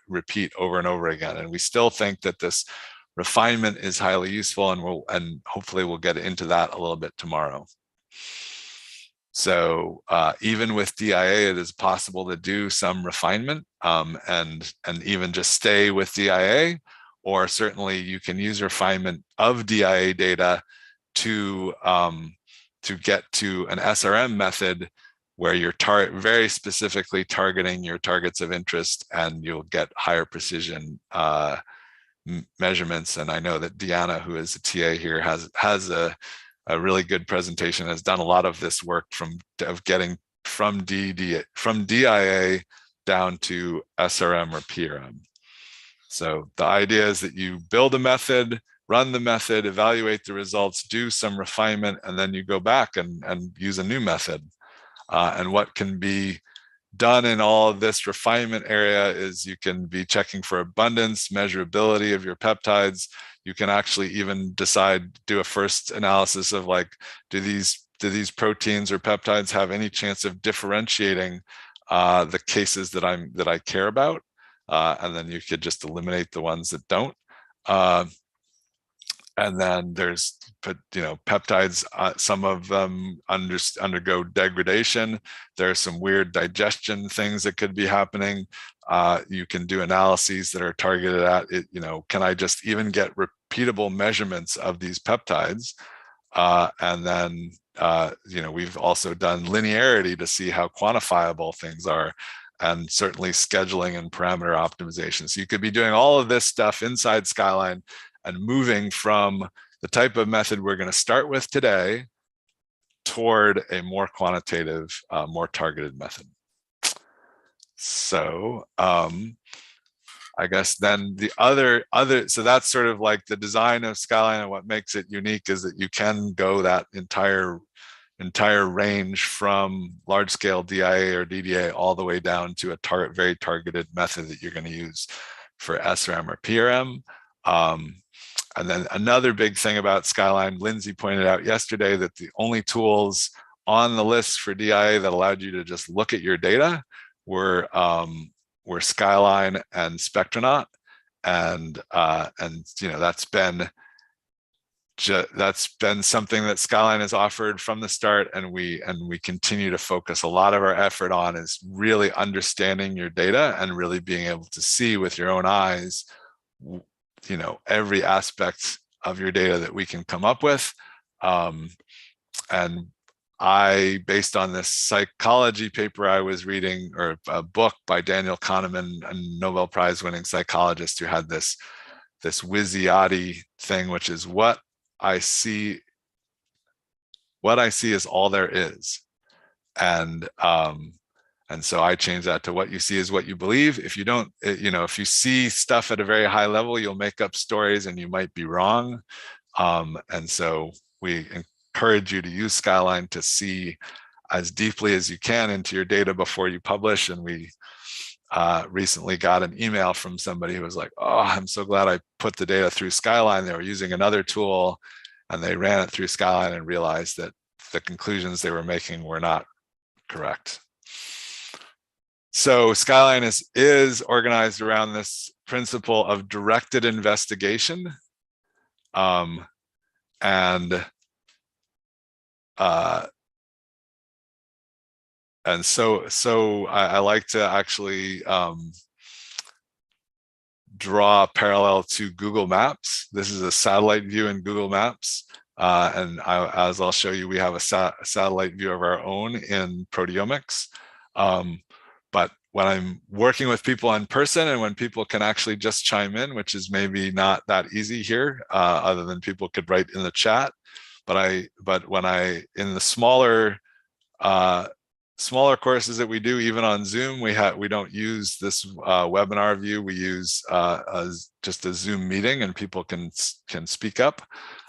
Speaker 2: repeat over and over again. And we still think that this refinement is highly useful, and hopefully we'll get into that a little bit tomorrow. So even with DIA, it is possible to do some refinement and even just stay with DIA, or certainly you can use refinement of DIA data to get to an SRM method where you're very specifically targeting your targets of interest, and you'll get higher precision measurements. And I know that Deanna, who is a TA here, has a really good presentation, has done a lot of this work of getting from DIA down to SRM or PRM. So the idea is that you build a method, run the method, evaluate the results, do some refinement, and then you go back and use a new method. And what can be done in all of this refinement area is you can be checking for abundance, measurability of your peptides. You can actually even do a first analysis of like, do these proteins or peptides have any chance of differentiating the cases that I care about? And then you could just eliminate the ones that don't. And then there's, peptides, some of them undergo degradation. There are some weird digestion things that could be happening. You can do analyses that are targeted at it. Can I just even get repeatable measurements of these peptides? And then, we've also done linearity to see how quantifiable things are, and certainly scheduling and parameter optimization. So you could be doing all of this stuff inside Skyline and moving from the type of method we're going to start with today toward a more quantitative, more targeted method. So I guess then the other, so that's sort of like the design of Skyline, and what makes it unique is that you can go that entire range from large scale DIA or DDA all the way down to a very targeted method that you're going to use for SRM or PRM. And then another big thing about Skyline, Lindsay pointed out yesterday that the only tools on the list for DIA that allowed you to just look at your data were Skyline and Spectronaut, and that's been something that Skyline has offered from the start, and we continue to focus a lot of our effort on is really understanding your data and really being able to see with your own eyes every aspect of your data that we can come up with. And I, based on this psychology paper I was reading, or a book by Daniel Kahneman, a Nobel Prize winning psychologist, who had this Wizziati thing, which is what I see is all there is. And so I changed that to what you see is what you believe. If you don't, if you see stuff at a very high level, you'll make up stories and you might be wrong. And so we encourage you to use Skyline to see as deeply as you can into your data before you publish. And we recently got an email from somebody who was like, oh, I'm so glad I put the data through Skyline. They were using another tool and they ran it through Skyline and realized that the conclusions they were making were not correct. So Skyline is organized around this principle of directed investigation. And so I like to actually draw a parallel to Google Maps. This is a satellite view in Google Maps. And as I'll show you, we have a satellite view of our own in proteomics. But when I'm working with people in person and when people can actually just chime in, which is maybe not that easy here, other than people could write in the chat. But when in the smaller courses that we do, even on Zoom, we don't use this webinar view. We use just a Zoom meeting, and people can speak up.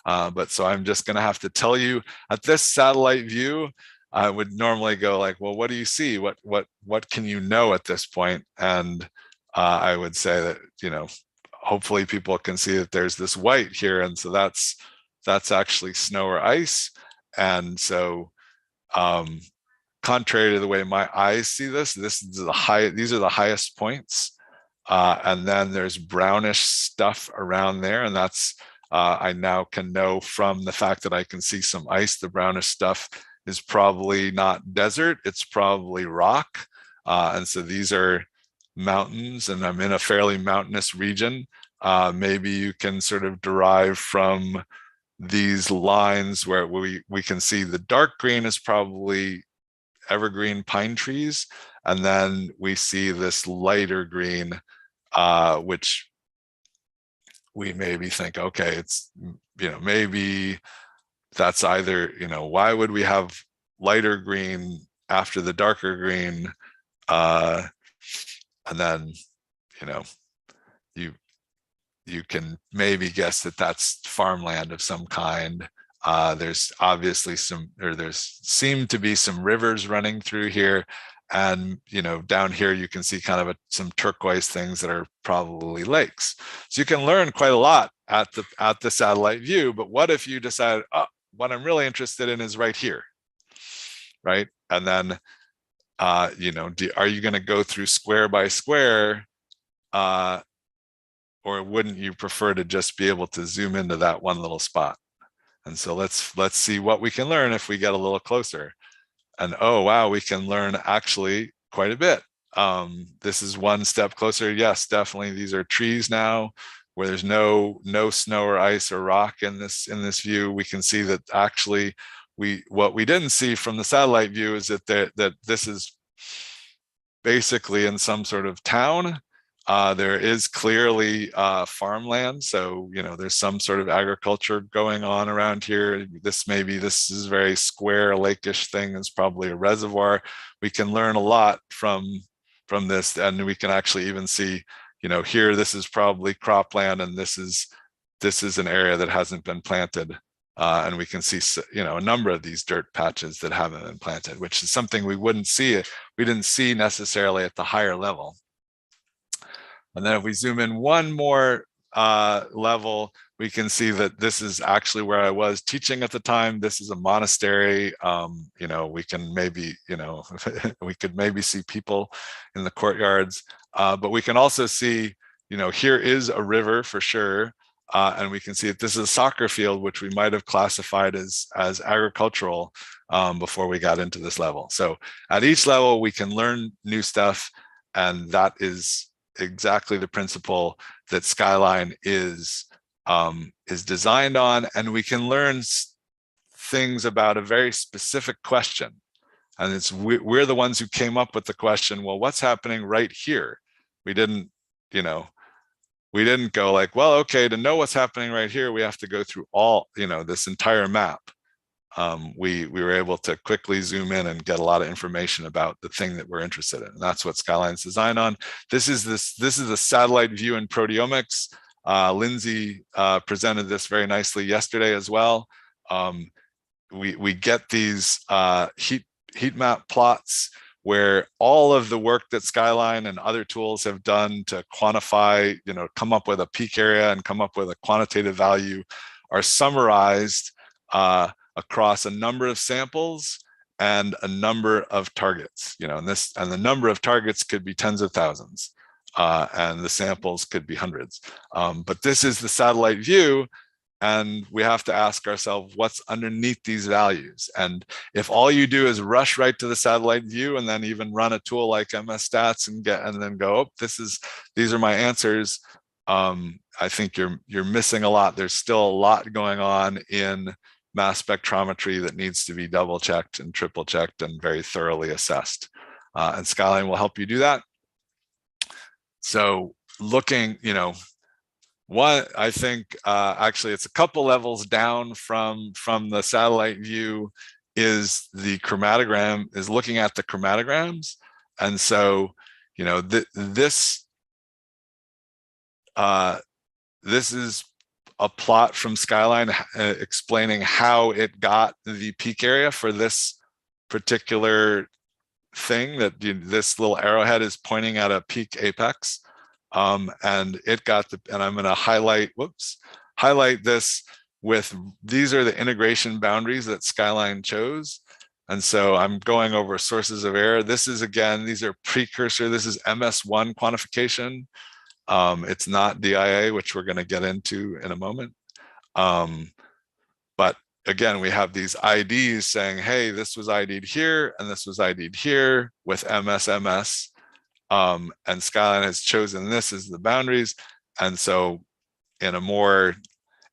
Speaker 2: But so I'm just going to have to tell you, at this satellite view, I would normally go like, well, what do you see? What can you know at this point? And I would say that, you know, hopefully people can see that there's this white here, and so that's actually snow or ice. And so contrary to the way my eyes see this, these are the highest points. And then there's brownish stuff around there. And that's, I now can know from the fact that I can see some ice, the brownish stuff is probably not desert, it's probably rock. And so these are mountains, and I'm in a fairly mountainous region. Maybe you can sort of derive from these lines where we can see the dark green is probably evergreen pine trees, and then we see this lighter green, which we maybe think, okay, it's, you know, maybe that's either, you know, why would we have lighter green after the darker green? And then, you know, you can maybe guess that that's farmland of some kind. There's obviously there's seem to be some rivers running through here. And, you know, down here, you can see kind of some turquoise things that are probably lakes. So you can learn quite a lot at the satellite view. But what if you decide, oh, what I'm really interested in is right here, right? And then, you know, are you going to go through square by square, or wouldn't you prefer to just be able to zoom into that one little spot? And so let's see what we can learn if we get a little closer. And oh wow, we can learn actually quite a bit. This is one step closer. Yes, definitely. These are trees now, where there's no snow or ice or rock in this view. We can see that actually what we didn't see from the satellite view is that this is basically in some sort of town. There is clearly farmland, so, you know, there's some sort of agriculture going on around here. This is a very square lakeish thing. It's probably a reservoir. We can learn a lot from this, and we can actually even see, you know, here this is probably cropland, and this is an area that hasn't been planted, and we can see, you know, a number of these dirt patches that haven't been planted, which is something we didn't see necessarily at the higher level. And then if we zoom in one more level, we can see that this is actually where I was teaching at the time. This is a monastery. You know, we can maybe, you know, we could maybe see people in the courtyards, but we can also see, you know, here is a river for sure. And we can see that this is a soccer field, which we might have classified as agricultural before we got into this level. So at each level, we can learn new stuff, and that is exactly the principle that Skyline is designed on. And we can learn things about a very specific question. And we're the ones who came up with the question, well, what's happening right here? We didn't, you know, we didn't go like, well, okay, to know what's happening right here, we have to go through all, you know, this entire map. We were able to quickly zoom in and get a lot of information about the thing that we're interested in. And that's what Skyline's designed on. This is the satellite view in proteomics. Lindsay presented this very nicely yesterday as well. We get these heat map plots where all of the work that Skyline and other tools have done to quantify, come up with a peak area and come up with a quantitative value are summarized across a number of samples and a number of targets, and the number of targets could be tens of thousands, and the samples could be hundreds. But this is the satellite view, and we have to ask ourselves what's underneath these values. And if all you do is rush right to the satellite view and then even run a tool like MS Stats and then go, oh, these are my answers, I think you're missing a lot. There's still a lot going on in mass spectrometry that needs to be double checked and triple checked and very thoroughly assessed. And Skyline will help you do that. So looking, one, I think actually it's a couple levels down from the satellite view is the chromatogram, is looking at the chromatograms. And so, this is a plot from Skyline explaining how it got the peak area for this particular thing, that this little arrowhead is pointing at a peak apex. And it got and I'm going to highlight this with, these are the integration boundaries that Skyline chose. And so I'm going over sources of error. This is, again, these are precursor. This is MS1 quantification. It's not DIA, which we're going to get into in a moment. But again, we have these IDs saying, hey, this was ID'd here, and this was ID'd here with MS. And Skyline has chosen this as the boundaries. And so in a more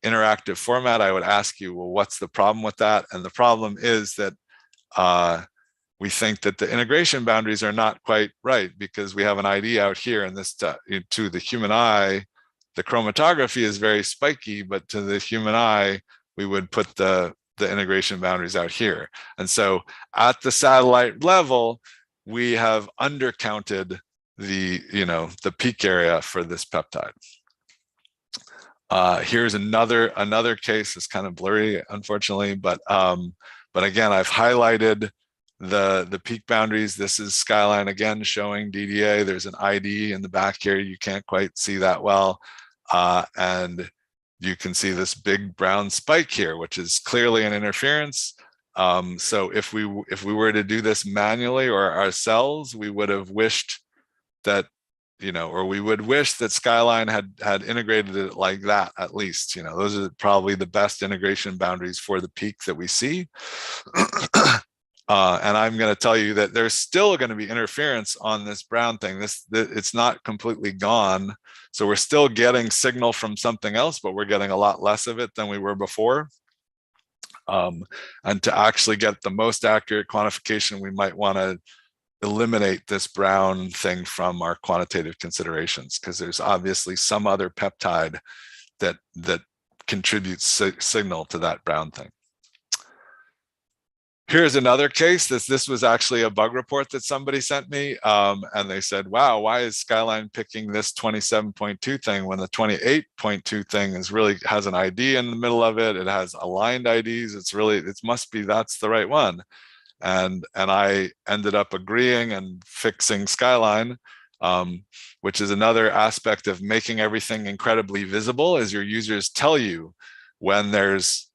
Speaker 2: interactive format, I would ask you, well, what's the problem with that? And the problem is that we think that the integration boundaries are not quite right, because we have an ID out here, and this to the human eye, the chromatography is very spiky, but to the human eye, we would put the integration boundaries out here. And so at the satellite level, we have undercounted the peak area for this peptide. Here's another case. It's kind of blurry, unfortunately, but again, I've highlighted the peak boundaries. This is Skyline again showing DDA. There's an ID in the back here. You can't quite see that well, and you can see this big brown spike here, which is clearly an interference. So if we were to do this manually or ourselves, we would have wished that, or we would wish that Skyline had integrated it like that, at least. Those are probably the best integration boundaries for the peak that we see. And I'm going to tell you that there's still going to be interference on this brown thing. It's not completely gone. So we're still getting signal from something else, but we're getting a lot less of it than we were before. And to actually get the most accurate quantification, we might want to eliminate this brown thing from our quantitative considerations, because there's obviously some other peptide that contributes signal to that brown thing. Here's another case. This was actually a bug report that somebody sent me, and they said, wow, why is Skyline picking this 27.2 thing when the 28.2 thing has an ID in the middle of it? It has aligned IDs. It must be that's the right one. And I ended up agreeing and fixing Skyline, which is another aspect of making everything incredibly visible, is your users tell you when there's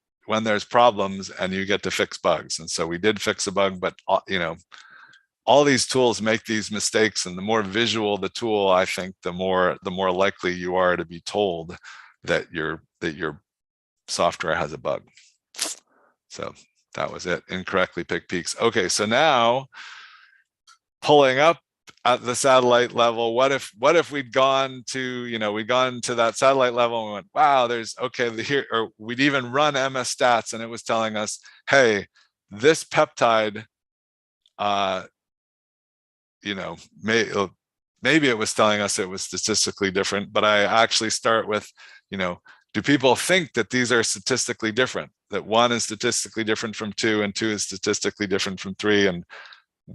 Speaker 2: problems and you get to fix bugs. And so we did fix a bug, but all these tools make these mistakes, and the more visual the tool, I think the more likely you are to be told that your software has a bug. So that was it. Incorrectly picked peaks. Okay, so now pulling up at the satellite level, what if we'd gone to that satellite level and we went, wow, or we'd even run MS Stats and it was telling us, hey, this peptide, maybe it was telling us it was statistically different, but I actually start with, do people think that these are statistically different? That 1 is statistically different from 2 and 2 is statistically different from 3? And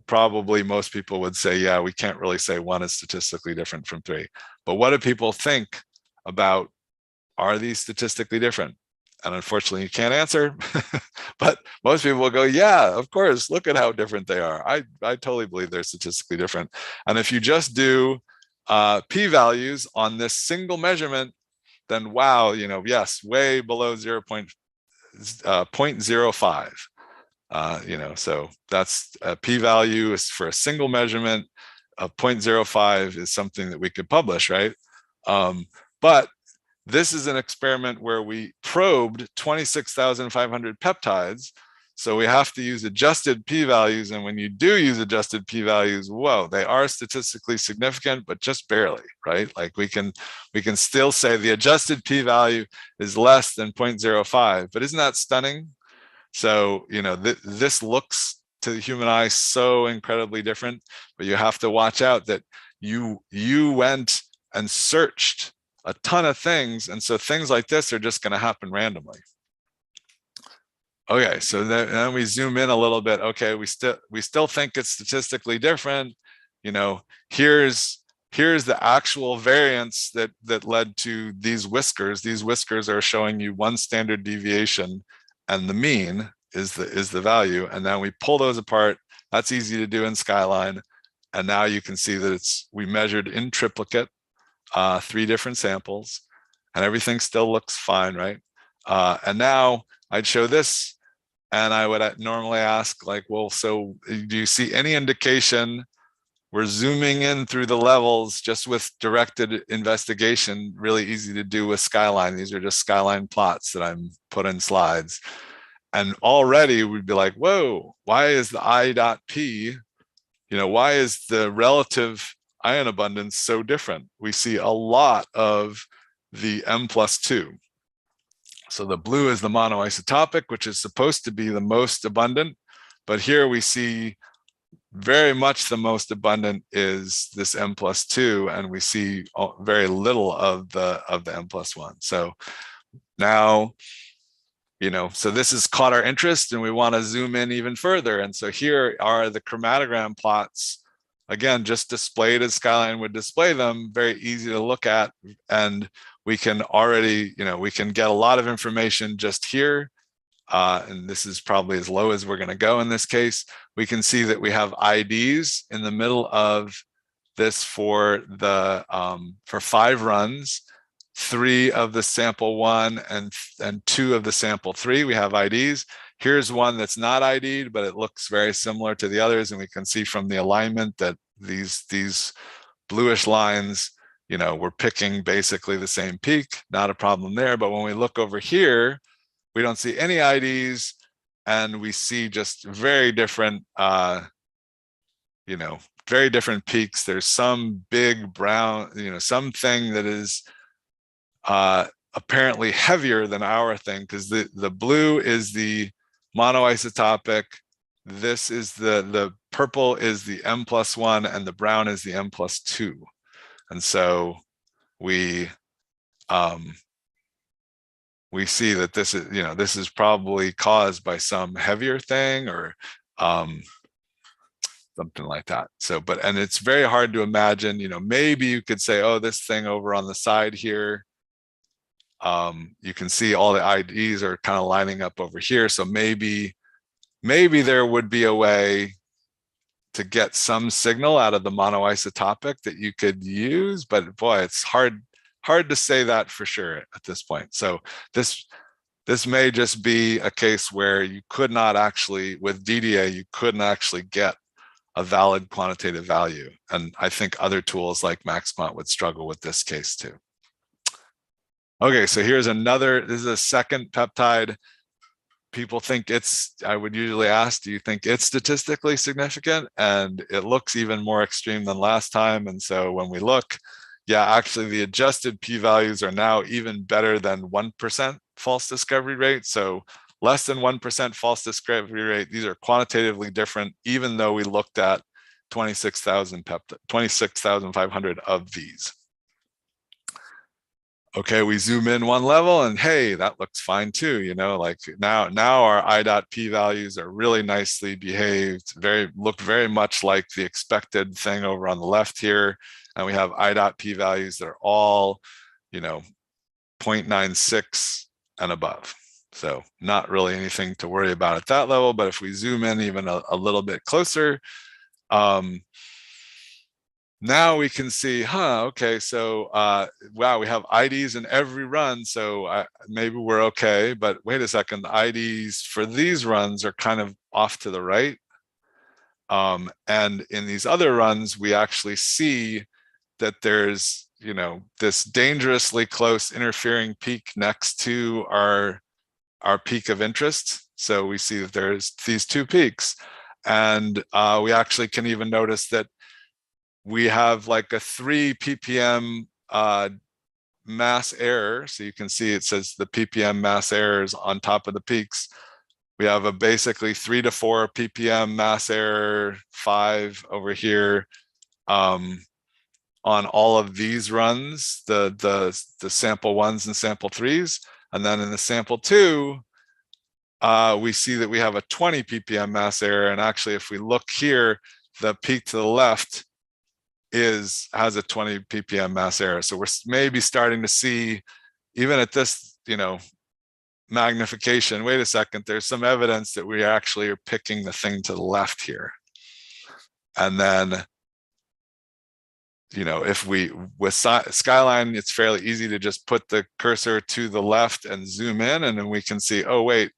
Speaker 2: probably most people would say, yeah, we can't really say 1 is statistically different from 3. But what do people think about, are these statistically different? And unfortunately, you can't answer, but most people will go, yeah, of course, look at how different they are. I totally believe they're statistically different. And if you just do p-values on this single measurement, then wow, yes, way below 0.05. So that's a p-value is for a single measurement of 0.05 is something that we could publish, right? But this is an experiment where we probed 26,500 peptides. So we have to use adjusted p-values. And when you do use adjusted p-values, whoa, they are statistically significant, but just barely, right? Like we can still say the adjusted p-value is less than 0.05, but isn't that stunning? So, this looks to the human eye so incredibly different, but you have to watch out that you went and searched a ton of things. And so things like this are just going to happen randomly. Okay, so then we zoom in a little bit. Okay, we still think it's statistically different. Here's the actual variance that led to these whiskers. These whiskers are showing you one standard deviation, and the mean is the value. And then we pull those apart. That's easy to do in Skyline. And now you can see that we measured in triplicate 3 different samples, and everything still looks fine, right? And now I'd show this, and I would normally ask, like, well, so do you see any indication? We're zooming in through the levels just with directed investigation, really easy to do with Skyline. These are just Skyline plots that I'm put in slides. And already we'd be like, whoa, why is the I dot P, why is the relative ion abundance so different? We see a lot of the M+2. So the blue is the monoisotopic, which is supposed to be the most abundant, but here we see very much the most abundant is this M+2, and we see very little of the M+1. So now, so this has caught our interest, and we want to zoom in even further. And so here are the chromatogram plots, again, just displayed as Skyline would display them, very easy to look at. And we can already, we can get a lot of information just here. And this is probably as low as we're going to go in this case. We can see that we have IDs in the middle of this for 5 runs. 3 of the sample 1 and 2 of the sample 3, we have IDs. Here's one that's not ID'd, but it looks very similar to the others. And we can see from the alignment that these bluish lines, we're picking basically the same peak, not a problem there. But when we look over here, we don't see any IDs, and we see just very different, very different peaks. There's some big brown, something that is apparently heavier than our thing, because the blue is the monoisotopic. This is the purple is the M+1, and the brown is the M+2. And so we see that this is, this is probably caused by some heavier thing or something like that. So, and it's very hard to imagine, maybe you could say, oh, this thing over on the side here, you can see all the IDs are kind of lining up over here. So maybe there would be a way to get some signal out of the monoisotopic that you could use, but boy, it's hard to say that for sure at this point. So this may just be a case where you could not actually, with DDA, you couldn't actually get a valid quantitative value. And I think other tools like MaxQuant would struggle with this case too. Okay, so here's this is a second peptide. People think I would usually ask, do you think it's statistically significant? And it looks even more extreme than last time. And so when we look, yeah, actually the adjusted p-values are now even better than 1% false discovery rate. So less than 1% false discovery rate. These are quantitatively different, even though we looked at 26,500 of these. Okay, we zoom in one level and hey, that looks fine too. Like now our I.P values are really nicely behaved, look very much like the expected thing over on the left here. And we have I.P values that are all, 0.96 and above. So not really anything to worry about at that level, but if we zoom in even a little bit closer, now we can see, okay, so wow, we have IDs in every run, so maybe we're okay, but wait a second, the IDs for these runs are kind of off to the right. And in these other runs, we actually see that there's, this dangerously close interfering peak next to our peak of interest. So we see that there's these two peaks, and we actually can even notice that we have like a 3 ppm mass error. So you can see it says the ppm mass errors on top of the peaks. We have a basically 3 to 4 ppm mass error, 5 over here on all of these runs, the sample 1s and sample 3s. And then in the sample 2, we see that we have a 20 ppm mass error. And actually, if we look here, the peak to the left has a 20 ppm mass error. So we're maybe starting to see, even at this, magnification, wait a second, there's some evidence that we actually are picking the thing to the left here. And then, if with Skyline, it's fairly easy to just put the cursor to the left and zoom in, and then we can see, oh wait,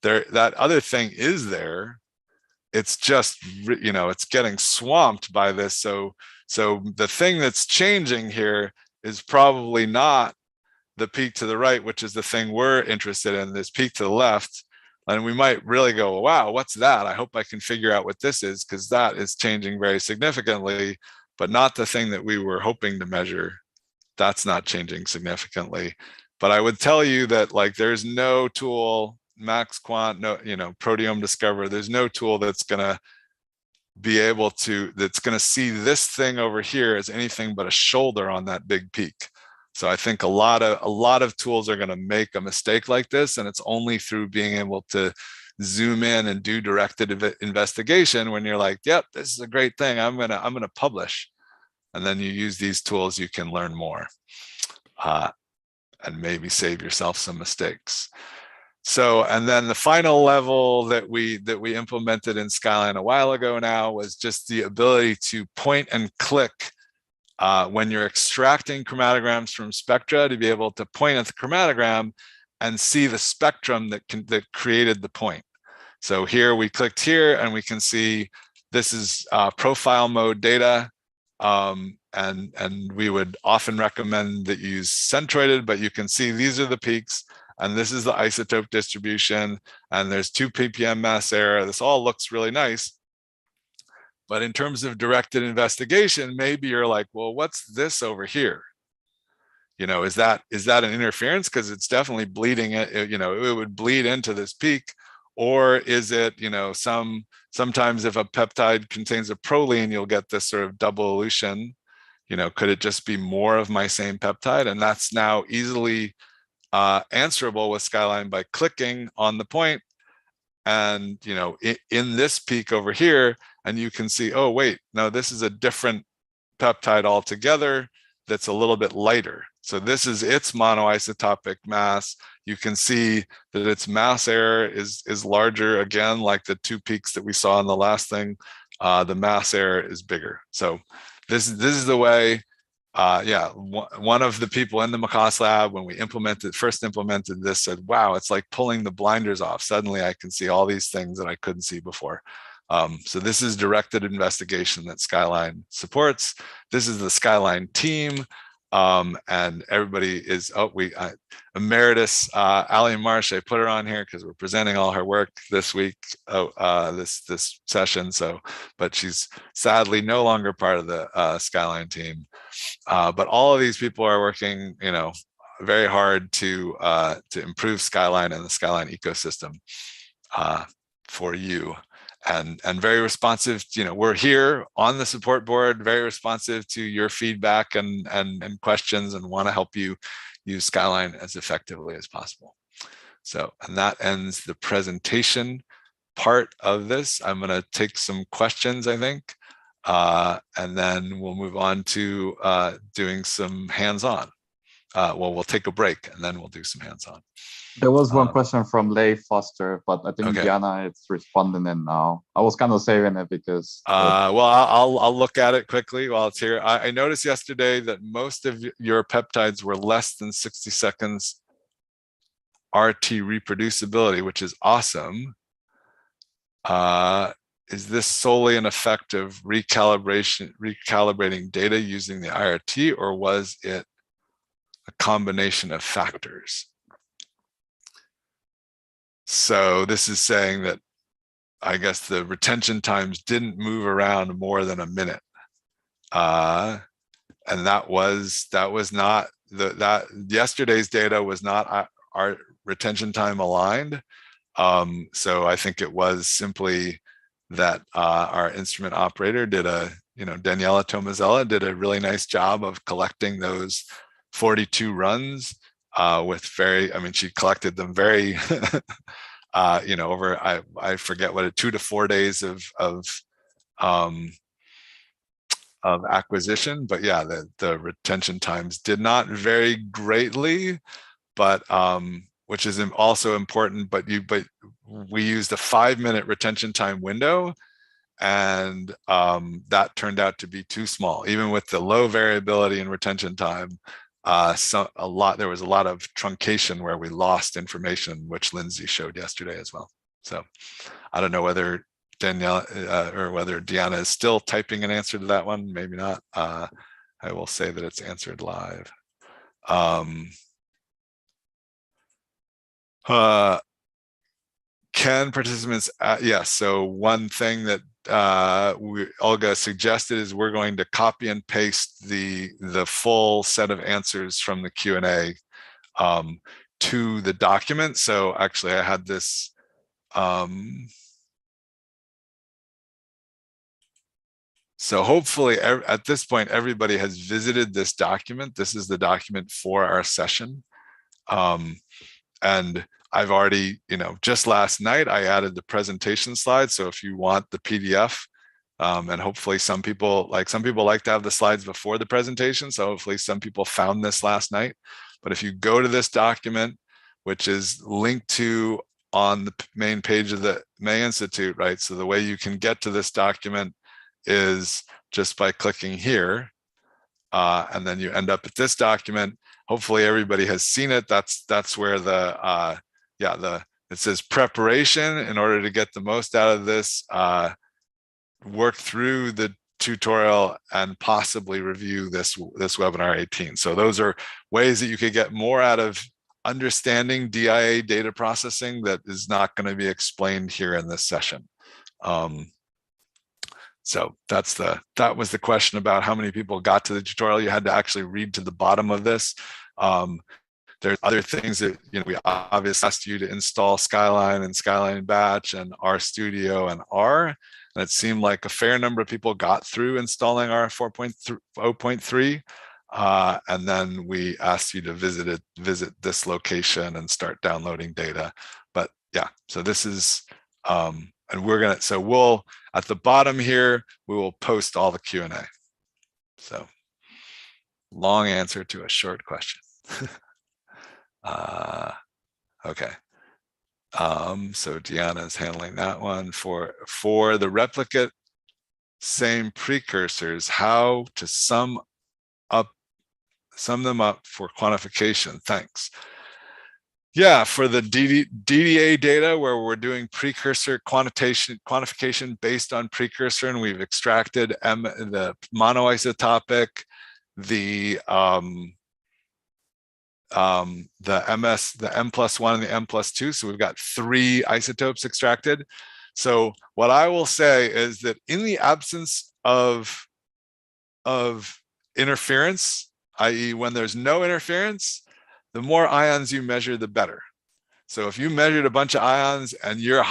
Speaker 2: that other thing is there. It's just, it's getting swamped by this. So the thing that's changing here is probably not the peak to the right, which is the thing we're interested in, this peak to the left. And we might really go, wow, what's that? I hope I can figure out what this is, because that is changing very significantly, but not the thing that we were hoping to measure. That's not changing significantly. But I would tell you that, like, there's no tool, Max Quant, no, Proteome Discover, there's no tool that's going to be able to, that's going to see this thing over here as anything but a shoulder on that big peak. So I think a lot of tools are going to make a mistake like this, and it's only through being able to zoom in and do directed investigation when you're like, yep, this is a great thing, I'm gonna publish, and then you use these tools, you can learn more and maybe save yourself some mistakes. So, and then the final level that we implemented in Skyline a while ago now was just the ability to point and click when you're extracting chromatograms from spectra, to be able to point at the chromatogram and see the spectrum that created the point. So here we clicked here, and we can see this is profile mode data, and we would often recommend that you use centroided, but you can see these are the peaks, and this is the isotope distribution, and there's 2 ppm mass error. This all looks really nice. But in terms of directed investigation, maybe you're like, well, what's this over here? Is that an interference? Because it's definitely bleeding. It would bleed into this peak. Or is it, sometimes if a peptide contains a proline, you'll get this sort of double elution. Could it just be more of my same peptide? And that's now easily answerable with Skyline by clicking on the point, and in this peak over here, and you can see, oh wait, no, this is a different peptide altogether that's a little bit lighter. So this is its monoisotopic mass. You can see that its mass error is larger, again, like the 2 peaks that we saw in the last thing. The mass error is bigger. So this is the way. One of the people in the McCoss lab, when we first implemented this, said, wow, it's like pulling the blinders off. Suddenly I can see all these things that I couldn't see before. So this is directed investigation that Skyline supports. This is the Skyline team. And everybody is, Emeritus Ali Marsh, I put her on here because we're presenting all her work this week, this session. So, but she's sadly no longer part of the Skyline team. But all of these people are working, very hard to improve Skyline and the Skyline ecosystem for you. And very responsive. We're here on the support board, very responsive to your feedback and questions, and want to help you use Skyline as effectively as possible. So, and that ends the presentation part of this. I'm going to take some questions, I think, and then we'll move on to doing some hands-on. We'll take a break, and then we'll do some hands-on.
Speaker 3: There was one question from Leigh Foster, but I think
Speaker 2: Okay.
Speaker 3: Diana is responding it now. I was kind of saving it because.
Speaker 2: Well, I'll look at it quickly while it's here. I noticed yesterday that most of your peptides were less than 60 seconds RT reproducibility, which is awesome. Is this solely an effect of recalibrating data using the IRT, or was it a combination of factors? So this is saying that I guess the retention times didn't move around more than a minute. And that was not that yesterday's data was not our retention time aligned. So I think it was simply that our instrument operator did Daniela Tomazella did a really nice job of collecting those 42 runs with she collected them very, over, I forget what, 2 to 4 days of acquisition, but yeah, the retention times did not vary greatly, but which is also important, but we used a 5-minute retention time window, and that turned out to be too small. Even with the low variability in retention time, there was a lot of truncation where we lost information, which Lindsay showed yesterday as well. So I don't know whether Danielle or whether Deanna is still typing an answer to that one. Maybe not. I will say that it's answered live. Can participants, yes. So one thing that Olga suggested is we're going to copy and paste the full set of answers from the Q&A to the document. So actually I had this, so hopefully at this point, everybody has visited this document. This is the document for our session. And I've already, just last night, I added the presentation slides. So if you want the PDF, and hopefully some people like to have the slides before the presentation. So hopefully some people found this last night. But if you go to this document, which is linked to on the main page of the May Institute, right? So the way you can get to this document is just by clicking here. And then you end up at this document. Hopefully everybody has seen it. That's where it says preparation. In order to get the most out of this, work through the tutorial and possibly review this webinar 18. So those are ways that you could get more out of understanding DIA data processing that is not going to be explained here in this session. So that was the question about how many people got to the tutorial. You had to actually read to the bottom of this. There's other things that, we obviously asked you to install Skyline and Skyline Batch and RStudio and R. And it seemed like a fair number of people got through installing R 4.0.3. And then we asked you to visit this location and start downloading data. But yeah, so this is, and we'll, at the bottom here, we will post all the Q&A. So long answer to a short question. Okay. So Deanna is handling that one. For the replicate same precursors, how to sum them up for quantification. Thanks. Yeah, for the DDA data where we're doing precursor quantification based on precursor, and we've extracted the monoisotopic, the M+1 and the M+2. So we've got 3 isotopes extracted. So what I will say is that in the absence of interference, i.e. when there's no interference, the more ions you measure, the better. So if you measured a bunch of ions and you're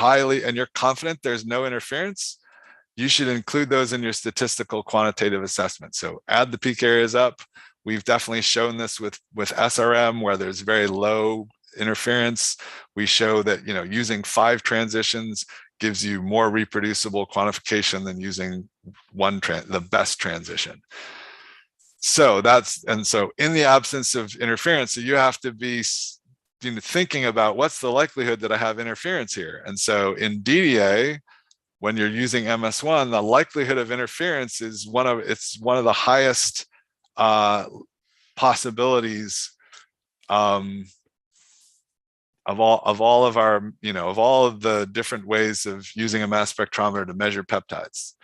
Speaker 2: confident there's no interference, you should include those in your statistical quantitative assessment. So add the peak areas up. We've definitely shown this with SRM where there's very low interference. We show that using 5 transitions gives you more reproducible quantification than using the best transition. So so in the absence of interference, so you have to be thinking about what's the likelihood that I have interference here. And so in DDA, when you're using MS1, the likelihood of interference is one of the highest possibilities of all of our, of all of the different ways of using a mass spectrometer to measure peptides.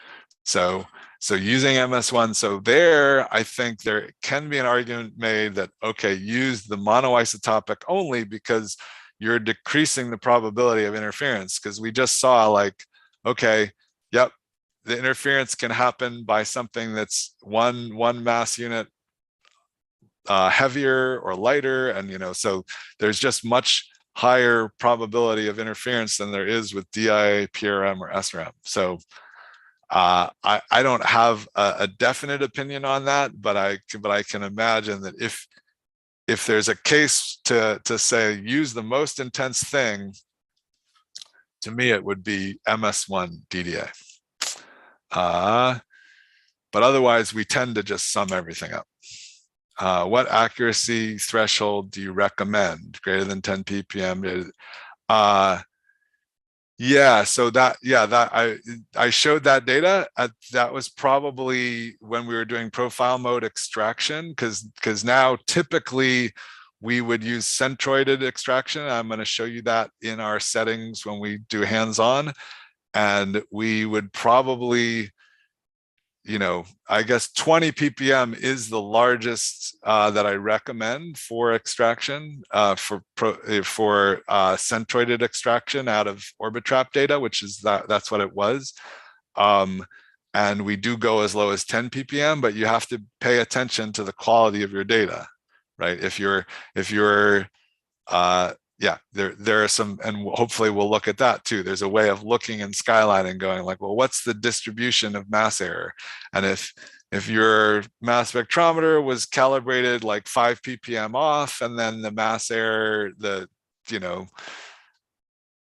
Speaker 2: So using MS1, so there, I think there can be an argument made that, okay, use the monoisotopic only because you're decreasing the probability of interference, because we just saw like, okay, yep, the interference can happen by something that's one mass unit heavier or lighter, and so there's just much higher probability of interference than there is with DIA, PRM, or SRM. So I don't have a definite opinion on that, but I can imagine that if there's a case to say use the most intense thing, to me it would be MS1 DDA. But otherwise, we tend to just sum everything up. What accuracy threshold do you recommend? Greater than 10 ppm? Yeah, so I showed that data. That was probably when we were doing profile mode extraction, because now typically we would use centroided extraction. I'm going to show you that in our settings when we do hands-on, and we would probably, I guess 20 ppm is the largest that I recommend for extraction, for centroided extraction out of Orbitrap data, which is that's what it was. And we do go as low as 10 ppm, but you have to pay attention to the quality of your data, right? If you're yeah, there are some, and hopefully we'll look at that too. There's a way of looking in Skyline and going like, well, what's the distribution of mass error? And if your mass spectrometer was calibrated like 5 ppm off, and then the mass error, the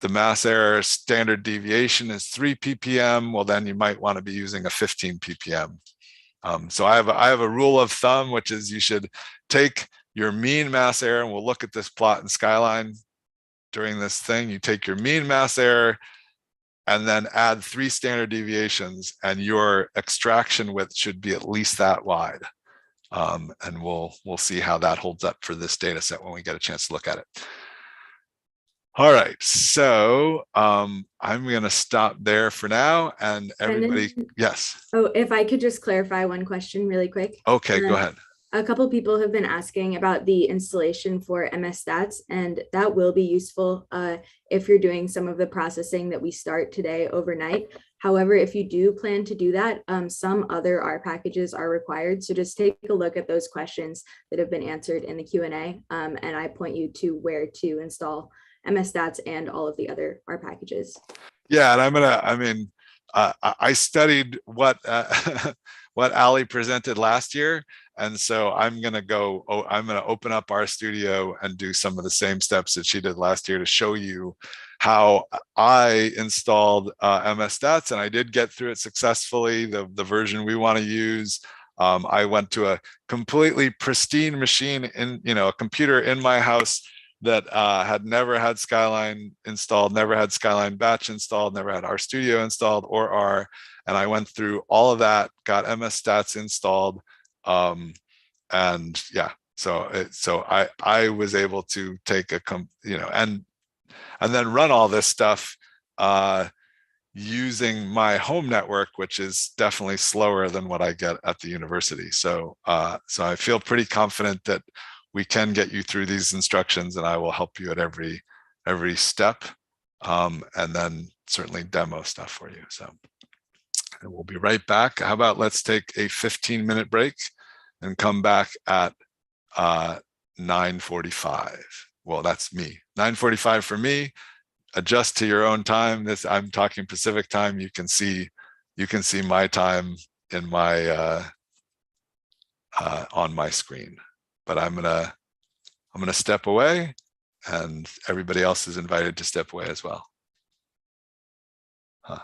Speaker 2: mass error standard deviation is 3 ppm, well, then you might want to be using a 15 ppm. So I have a rule of thumb, which is you should take your mean mass error, and we'll look at this plot in Skyline during this thing. You take your mean mass error and then add 3 standard deviations, and your extraction width should be at least that wide. And we'll see how that holds up for this data set when we get a chance to look at it. All right, so I'm going to stop there for now, and everybody,
Speaker 4: Brendan?
Speaker 2: yes.
Speaker 4: Oh, if I could just clarify one question really quick.
Speaker 2: Okay, go ahead.
Speaker 4: A couple people have been asking about the installation for MS Stats, and that will be useful if you're doing some of the processing that we start today overnight. However, if you do plan to do that, some other R packages are required. So just take a look at those questions that have been answered in the Q&A, and I point you to where to install MS Stats and all of the other R packages.
Speaker 2: Yeah, and I studied what what Ali presented last year, and so I'm going to open up RStudio and do some of the same steps that she did last year to show you how I installed MS Stats, and I did get through it successfully. The version we want to use. I went to a completely pristine machine in a computer in my house that had never had Skyline installed, never had Skyline Batch installed, never had RStudio installed or R. And I went through all of that, got MS Stats installed. And yeah, so I was able to take and then run all this stuff using my home network, which is definitely slower than what I get at the university. So I feel pretty confident that we can get you through these instructions, and I will help you at every step, and then certainly demo stuff for you. So, and we'll be right back. How about let's take a 15-minute break and come back at 9:45. Well, that's me. 9:45 for me. Adjust to your own time. I'm talking Pacific time. You can see my time in my on my screen. But I'm gonna step away, and everybody else is invited to step away as well. Huh.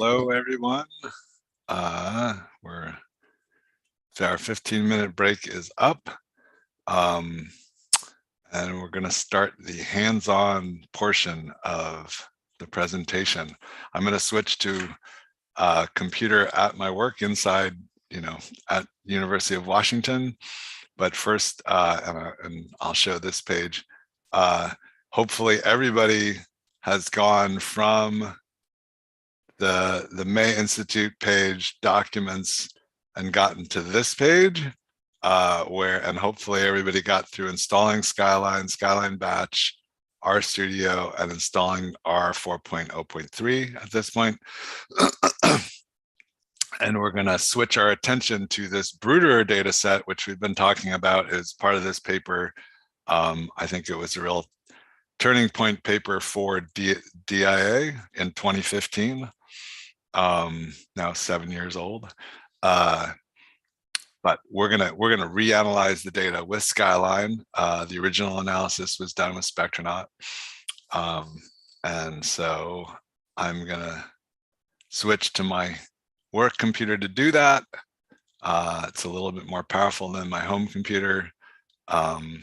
Speaker 2: Hello, everyone. Our 15-minute break is up. And we're going to start the hands-on portion of the presentation. I'm going to switch to a computer at my work inside, at University of Washington. But first, and I'll show this page. Hopefully everybody has gone from the May Institute page, documents, and gotten to this page, and hopefully everybody got through installing Skyline, Skyline Batch, RStudio, and installing R 4.0.3 at this point. And we're going to switch our attention to this Brooder data set, which we've been talking about as part of this paper. I think it was a real turning point paper for DIA in 2015. Now 7 years old. But we're gonna reanalyze the data with Skyline. The original analysis was done with Spectronaut. And so I'm gonna switch to my work computer to do that. It's a little bit more powerful than my home computer. And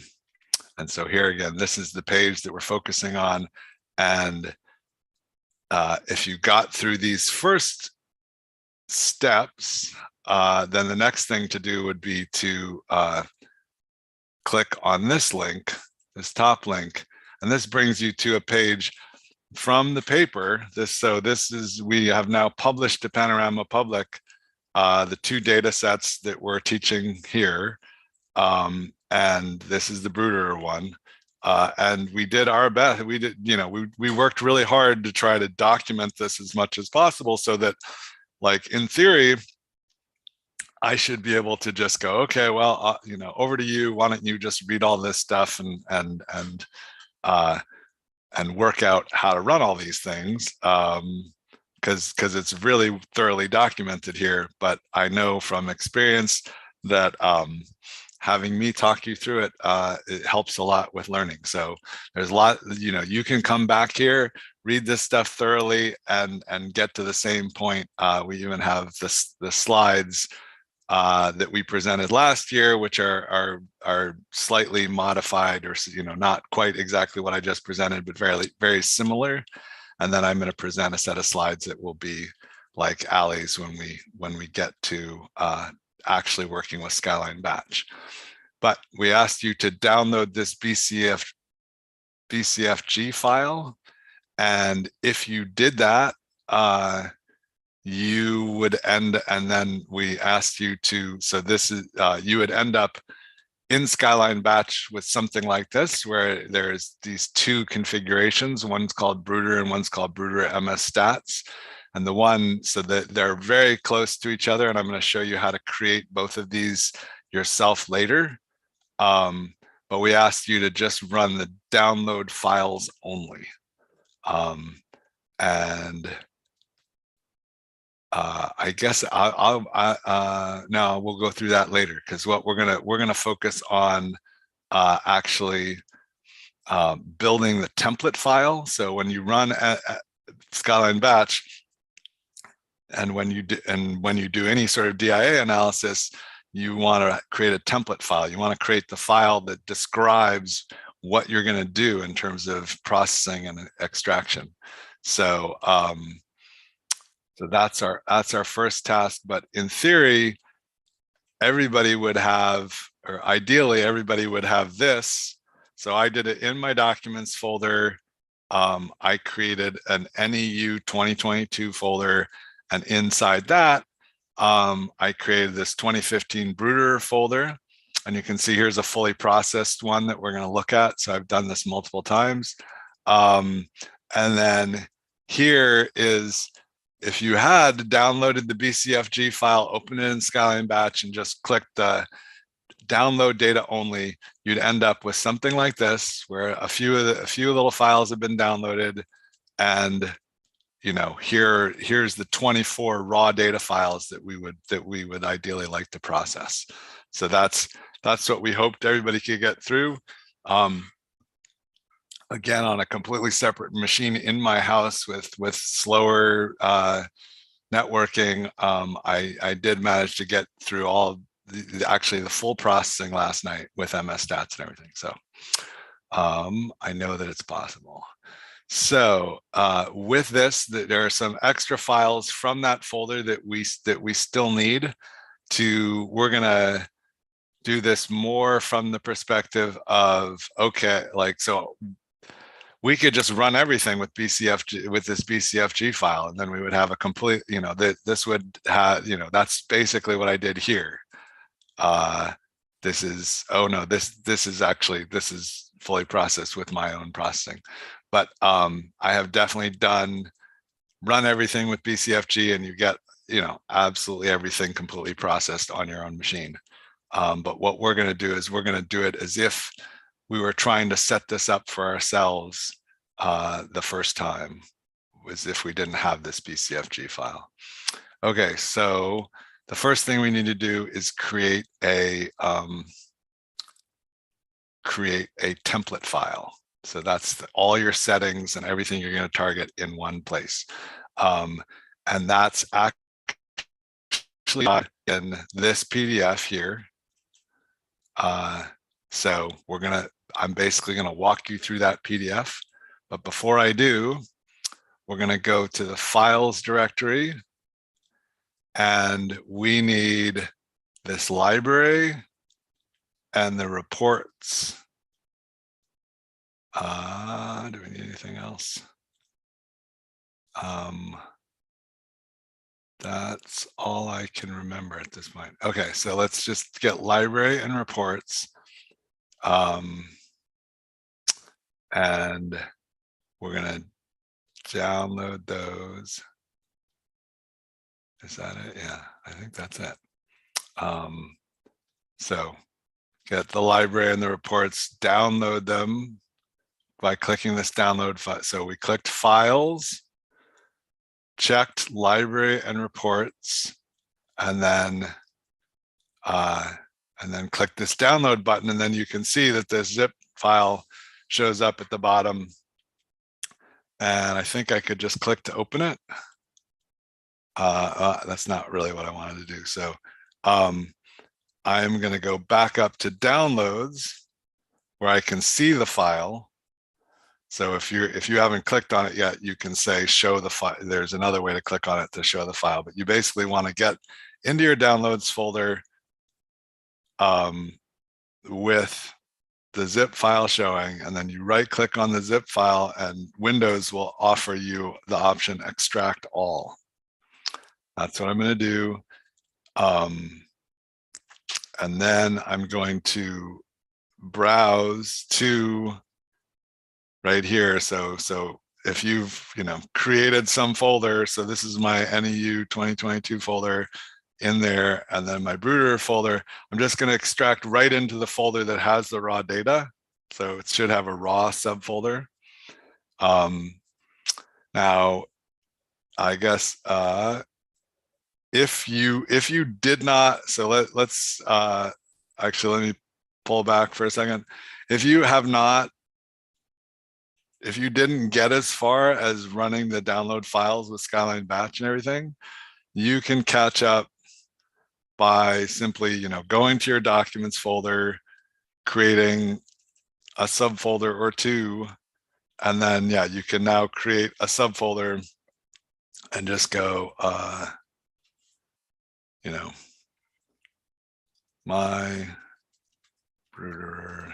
Speaker 2: so here again, this is the page that we're focusing on. And if you got through these first steps, then the next thing to do would be to click on this link, this top link, and this brings you to a page from the paper. We have now published to Panorama Public the two data sets that we're teaching here. And this is the Brooder one. And we did our best. We worked really hard to try to document this as much as possible so that, like, in theory, I should be able to just go, okay, well, over to you. Why don't you just read all this stuff and work out how to run all these things? Because it's really thoroughly documented here. But I know from experience that having me talk you through it, it helps a lot with learning. So there's a lot, you can come back here, read this stuff thoroughly, and get to the same point. We even have the slides that we presented last year, which are slightly modified, or not quite exactly what I just presented, but very, very similar. And then I'm going to present a set of slides that will be like Ali's when we get to actually working with Skyline Batch. But we asked you to download this BCFG file, and if you did that, you would end, and then we asked you to, so this is, you would end up in Skyline Batch with something like this, where there's these two configurations. One's called Brooder and one's called Brooder MS Stats. And the one, so that they're very close to each other. And I'm going to show you how to create both of these yourself later. But we asked you to just run the download files only. I guess now we'll go through that later, because what we're gonna focus on actually building the template file. So when you run a Skyline Batch, and when you do any sort of DIA analysis, you want to create a template file. You want to create the file that describes what you're going to do in terms of processing and extraction. So so that's our first task. But in theory, everybody would have, or ideally everybody would have this. So I did it in my documents folder. I created an NEU 2022 folder, and inside that, I created this 2015 Brooder folder. And you can see here's a fully processed one that we're going to look at. So I've done this multiple times. And then here is, if you had downloaded the BCFG file, open it in Skyline Batch, and just click the download data only, you'd end up with something like this, where a few little files have been downloaded, and here's the 24 raw data files that we would ideally like to process. So that's what we hoped everybody could get through. Again, on a completely separate machine in my house with slower networking. I did manage to get through all actually the full processing last night with MS Stats and everything. So I know that it's possible. So with this, there are some extra files from that folder that we still need to. We're gonna do this more from the perspective of, okay, like, so we could just run everything with BCFG, with this BCFG file, and then we would have a complete, you know, that this would have, you know, that's basically what I did here. This is, oh no, this is fully processed with my own processing. But I have definitely run everything with BCFG, and you get, you know, absolutely everything completely processed on your own machine. But what we're going to do is we're going to do it as if we were trying to set this up for ourselves the first time, as if we didn't have this BCFG file. Okay, so the first thing we need to do is create a template file. So that's all your settings and everything you're going to target in one place. And that's actually in this PDF here. So I'm basically going to walk you through that PDF. But before I do, we're going to go to the files directory, and we need this library and the reports. Do we need anything else? That's all I can remember at this point. Okay, so let's just get library and reports. And we're gonna download those. Is that it? Yeah, I think that's it. So get the library and the reports, download them by clicking this download file. So we clicked files, checked library and reports, and then click this download button, and then you can see that this zip file shows up at the bottom. And I think I could just click to open it. That's not really what I wanted to do. So I'm going to go back up to downloads, where I can see the file. So if you haven't clicked on it yet, you can say show the file. There's another way to click on it to show the file, but you basically want to get into your downloads folder with the zip file showing, and then you right click on the zip file, and Windows will offer you the option extract all. That's what I'm going to do. And then I'm going to browse to right here. So if you've, you know, created some folder, so this is my NEU 2022 folder in there, and then my Brooder folder, I'm just going to extract right into the folder that has the raw data. So it should have a raw subfolder. Now, I guess if you did not, so let's actually, let me pull back for a second. If you didn't get as far as running the download files with Skyline Batch and everything, you can catch up by simply, you know, going to your documents folder, creating a subfolder or two, and then, yeah, you can now create a subfolder and just go, you know, my Brooder.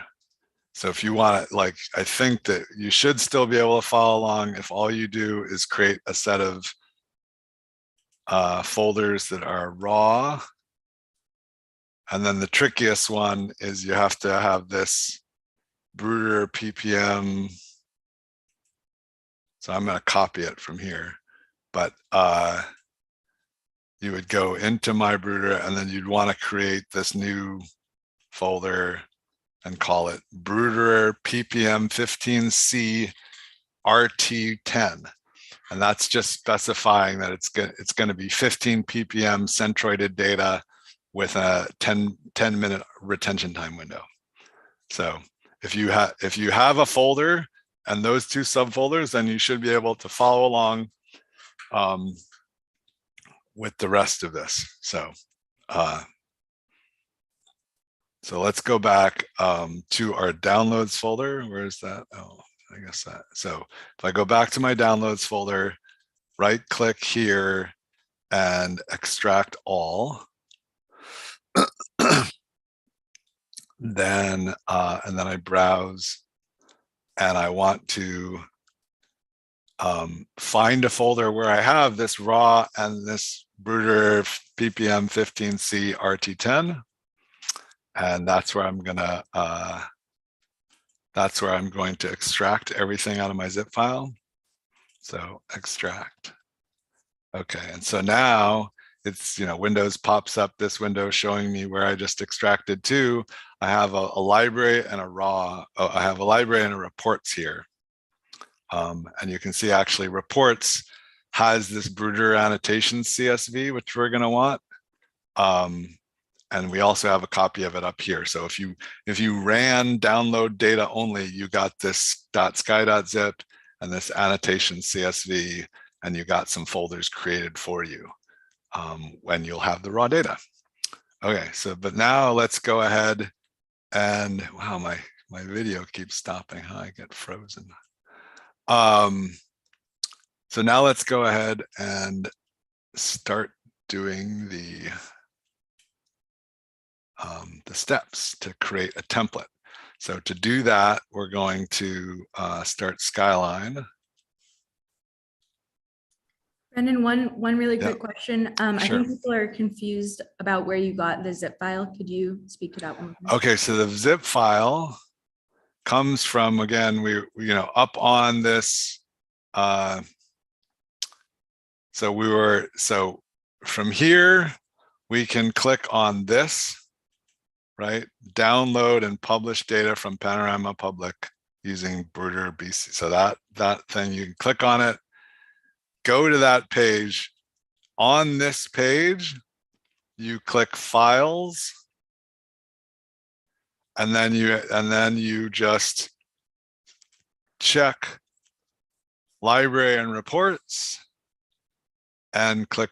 Speaker 2: So if you want to, like, I think that you should still be able to follow along if all you do is create a set of folders that are raw. And then the trickiest one is you have to have this Brooder ppm. So I'm going to copy it from here, but you would go into my Brooder, and then you'd want to create this new folder and call it Brooder ppm 15C RT10. And that's just specifying that it's going to be 15 ppm centroided data with a 10-minute retention time window. So if you have a folder and those two subfolders, then you should be able to follow along with the rest of this. So so let's go back to our downloads folder. Where is that? Oh, I guess that. So if I go back to my downloads folder, right click here and extract all. Then and then I browse and I want to find a folder where I have this raw and this Bruder ppm 15C RT10. And that's where I'm gonna extract everything out of my zip file. So extract. Okay, and so now it's, Windows pops up this window showing me where I just extracted to. I have a library and a raw. Oh, I have a library and a reports here. And you can see actually reports has this Bruder annotation CSV, which we're gonna want. And we also have a copy of it up here. So if you ran download data only, you got this .sky.zip and this annotation CSV, and you got some folders created for you when you'll have the raw data. Okay, so but now let's go ahead and wow, my video keeps stopping. Huh? I get frozen. So now let's go ahead and start doing the steps to create a template. So to do that, we're going to start Skyline.
Speaker 4: Brendan, one really quick question. I
Speaker 2: Sure.
Speaker 4: think people are confused about where you got the zip file. Could you speak to that one?
Speaker 2: Okay, so the zip file comes from, again, we up on this. So from here, we can click on this, right? Download and publish data from Panorama Public using Bruder BC. So that thing, you can click on it, go to that page. On this page, you click Files, and then you just check Library and Reports and click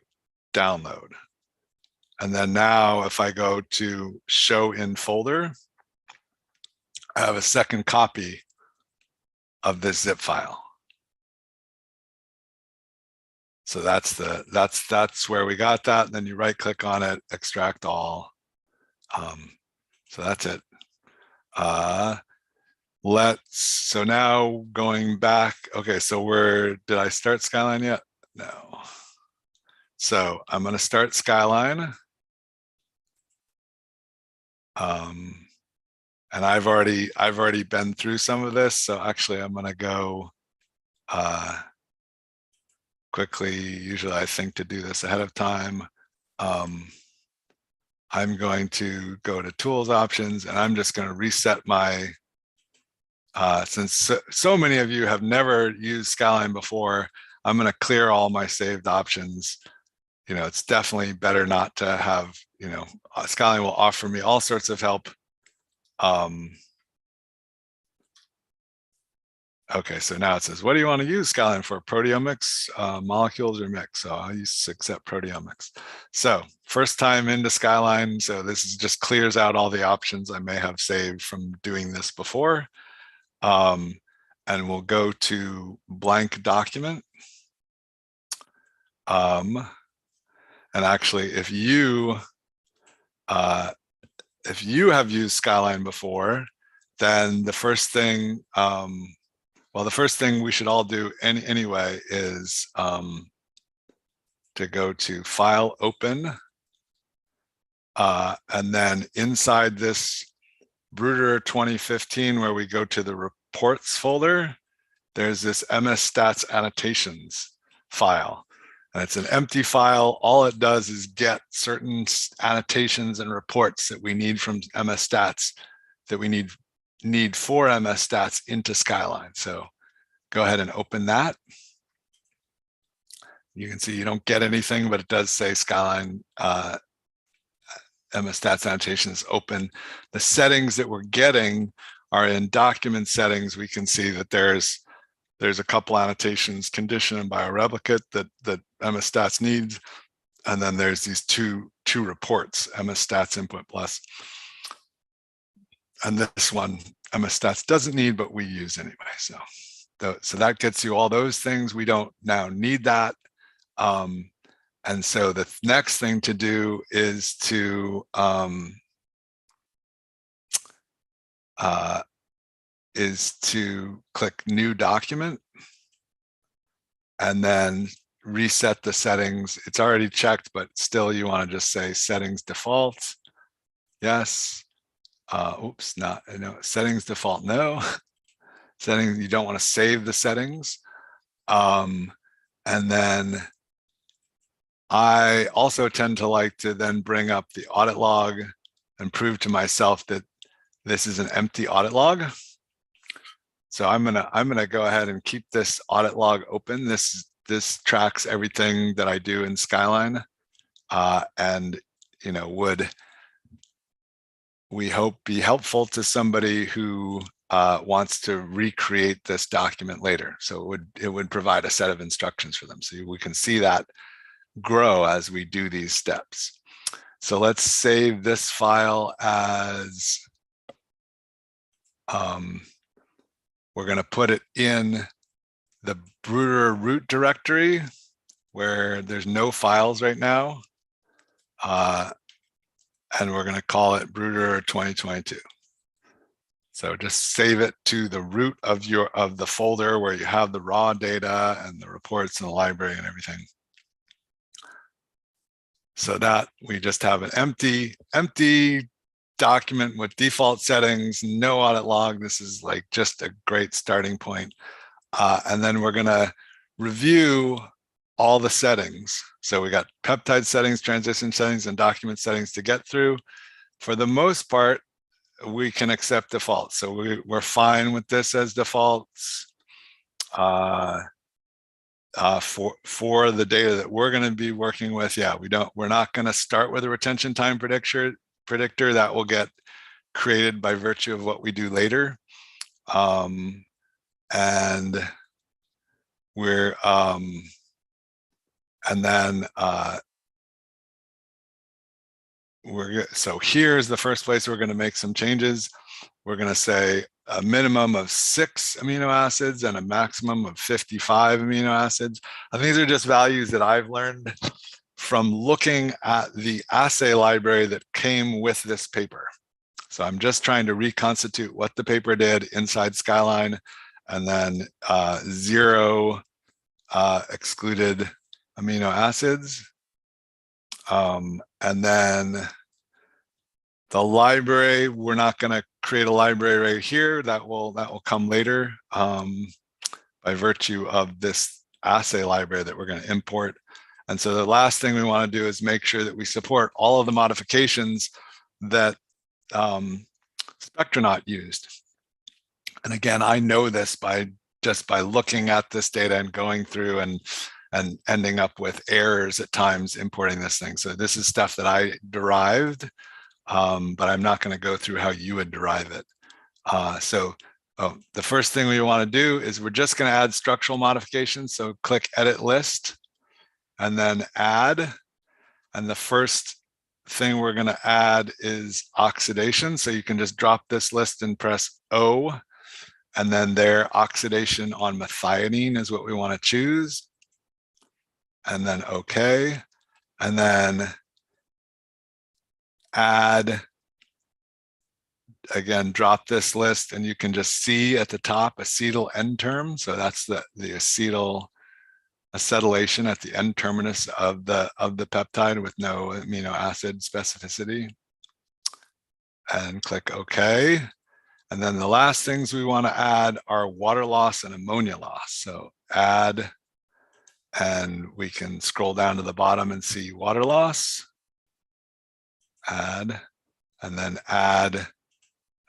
Speaker 2: Download. And then now if I go to Show in Folder, I have a second copy of this zip file. So that's where we got that. And then you right click on it, extract all. So that's it. So now going back. Okay, so did I start Skyline yet? No. So I'm going to start Skyline. And I've already been through some of this. So actually I'm going to go quickly. Usually I think to do this ahead of time. I'm going to go to Tools Options, and I'm just going to reset my, since so many of you have never used Skyline before, I'm going to clear all my saved options. It's definitely better not to have, Skyline will offer me all sorts of help. Okay, so now it says, what do you want to use Skyline for? Proteomics, molecules, or mix? So I'll accept proteomics. So first time into Skyline, so this just clears out all the options I may have saved from doing this before. And we'll go to blank document. And actually, if you have used Skyline before, then the first thing, the first thing we should all do anyway is to go to File, Open, and then inside this Bruder 2015, where we go to the Reports folder, there's this MS Stats Annotations file. And it's an empty file. All it does is get certain annotations and reports that we need from MS Stats, that we need for MS Stats into Skyline. So go ahead and open that. You can see you don't get anything, but it does say Skyline MS Stats Annotations open. The settings that we're getting are in document settings. We can see that there's a couple annotations, condition and bioreplicate, that MS Stats needs. and then there's these two reports, MS Stats Input Plus. And this one, MS Stats doesn't need, but we use anyway. So that gets you all those things. We don't now need that. And so the next thing to do is to click New Document and then reset the settings. It's already checked, but still you want to just say Settings Default. Yes. Oops, settings default, no. Settings, you don't want to save the settings. And then I also tend to like to then bring up the audit log and prove to myself that this is an empty audit log. So I'm gonna go ahead and keep this audit log open. This tracks everything that I do in Skyline, and would, we hope, be helpful to somebody who wants to recreate this document later. So it would provide a set of instructions for them. So we can see that grow as we do these steps. So let's save this file as, we're going to put it in the Bruder root directory where there's no files right now. And we're going to call it Bruder 2022. So just save it to the root of the folder where you have the raw data and the reports and the library and everything. So that we just have an empty document with default settings, no audit log. This is like just a great starting point. And then we're going to review all the settings. So we got peptide settings, transition settings, and document settings to get through. For the most part, we can accept defaults. So we're fine with this as defaults. For the data that we're going to be working with, yeah, we're not going to start with a retention time predictor that will get created by virtue of what we do later. And we're so here's the first place we're going to make some changes. We're going to say a minimum of 6 amino acids and a maximum of 55 amino acids. And these are just values that I've learned from looking at the assay library that came with this paper. So I'm just trying to reconstitute what the paper did inside Skyline, and then 0 excluded amino acids. And then the library, we're not going to create a library right here. That will come later by virtue of this assay library that we're going to import. And so the last thing we want to do is make sure that we support all of the modifications that Spectronaut used. And again, I know this just by looking at this data and going through and ending up with errors at times importing this thing. So this is stuff that I derived, but I'm not going to go through how you would derive it. The first thing we want to do is we're just going to add structural modifications. So click Edit List and then Add. And the first thing we're going to add is oxidation. So you can just drop this list and press O. And then there, oxidation on methionine is what we want to choose. And then OK. And then add, again, drop this list, and you can just see at the top acetyl end term. So that's the acetylation at the end terminus of the peptide with no amino acid specificity. And click OK. And then the last things we want to add are water loss and ammonia loss. So add, and we can scroll down to the bottom and see water loss. Add, and then add,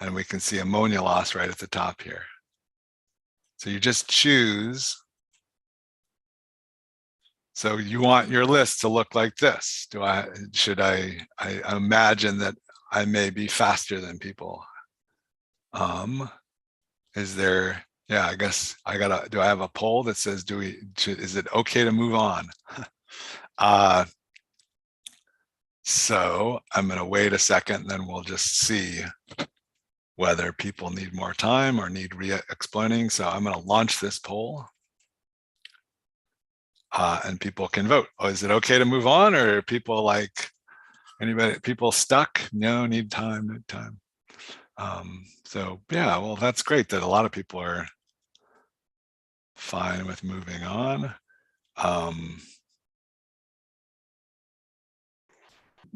Speaker 2: and we can see ammonia loss right at the top here. So you just choose. So you want your list to look like this. Should I imagine that I may be faster than people? Is there, yeah, I guess do I have a poll that says, is it okay to move on? So I'm going to wait a second, then we'll just see whether people need more time or need re-explaining. So I'm going to launch this poll. And people can vote. Oh, is it okay to move on, or are people like, people stuck? No, need time, need time. So yeah, well, that's great that a lot of people are fine with moving on.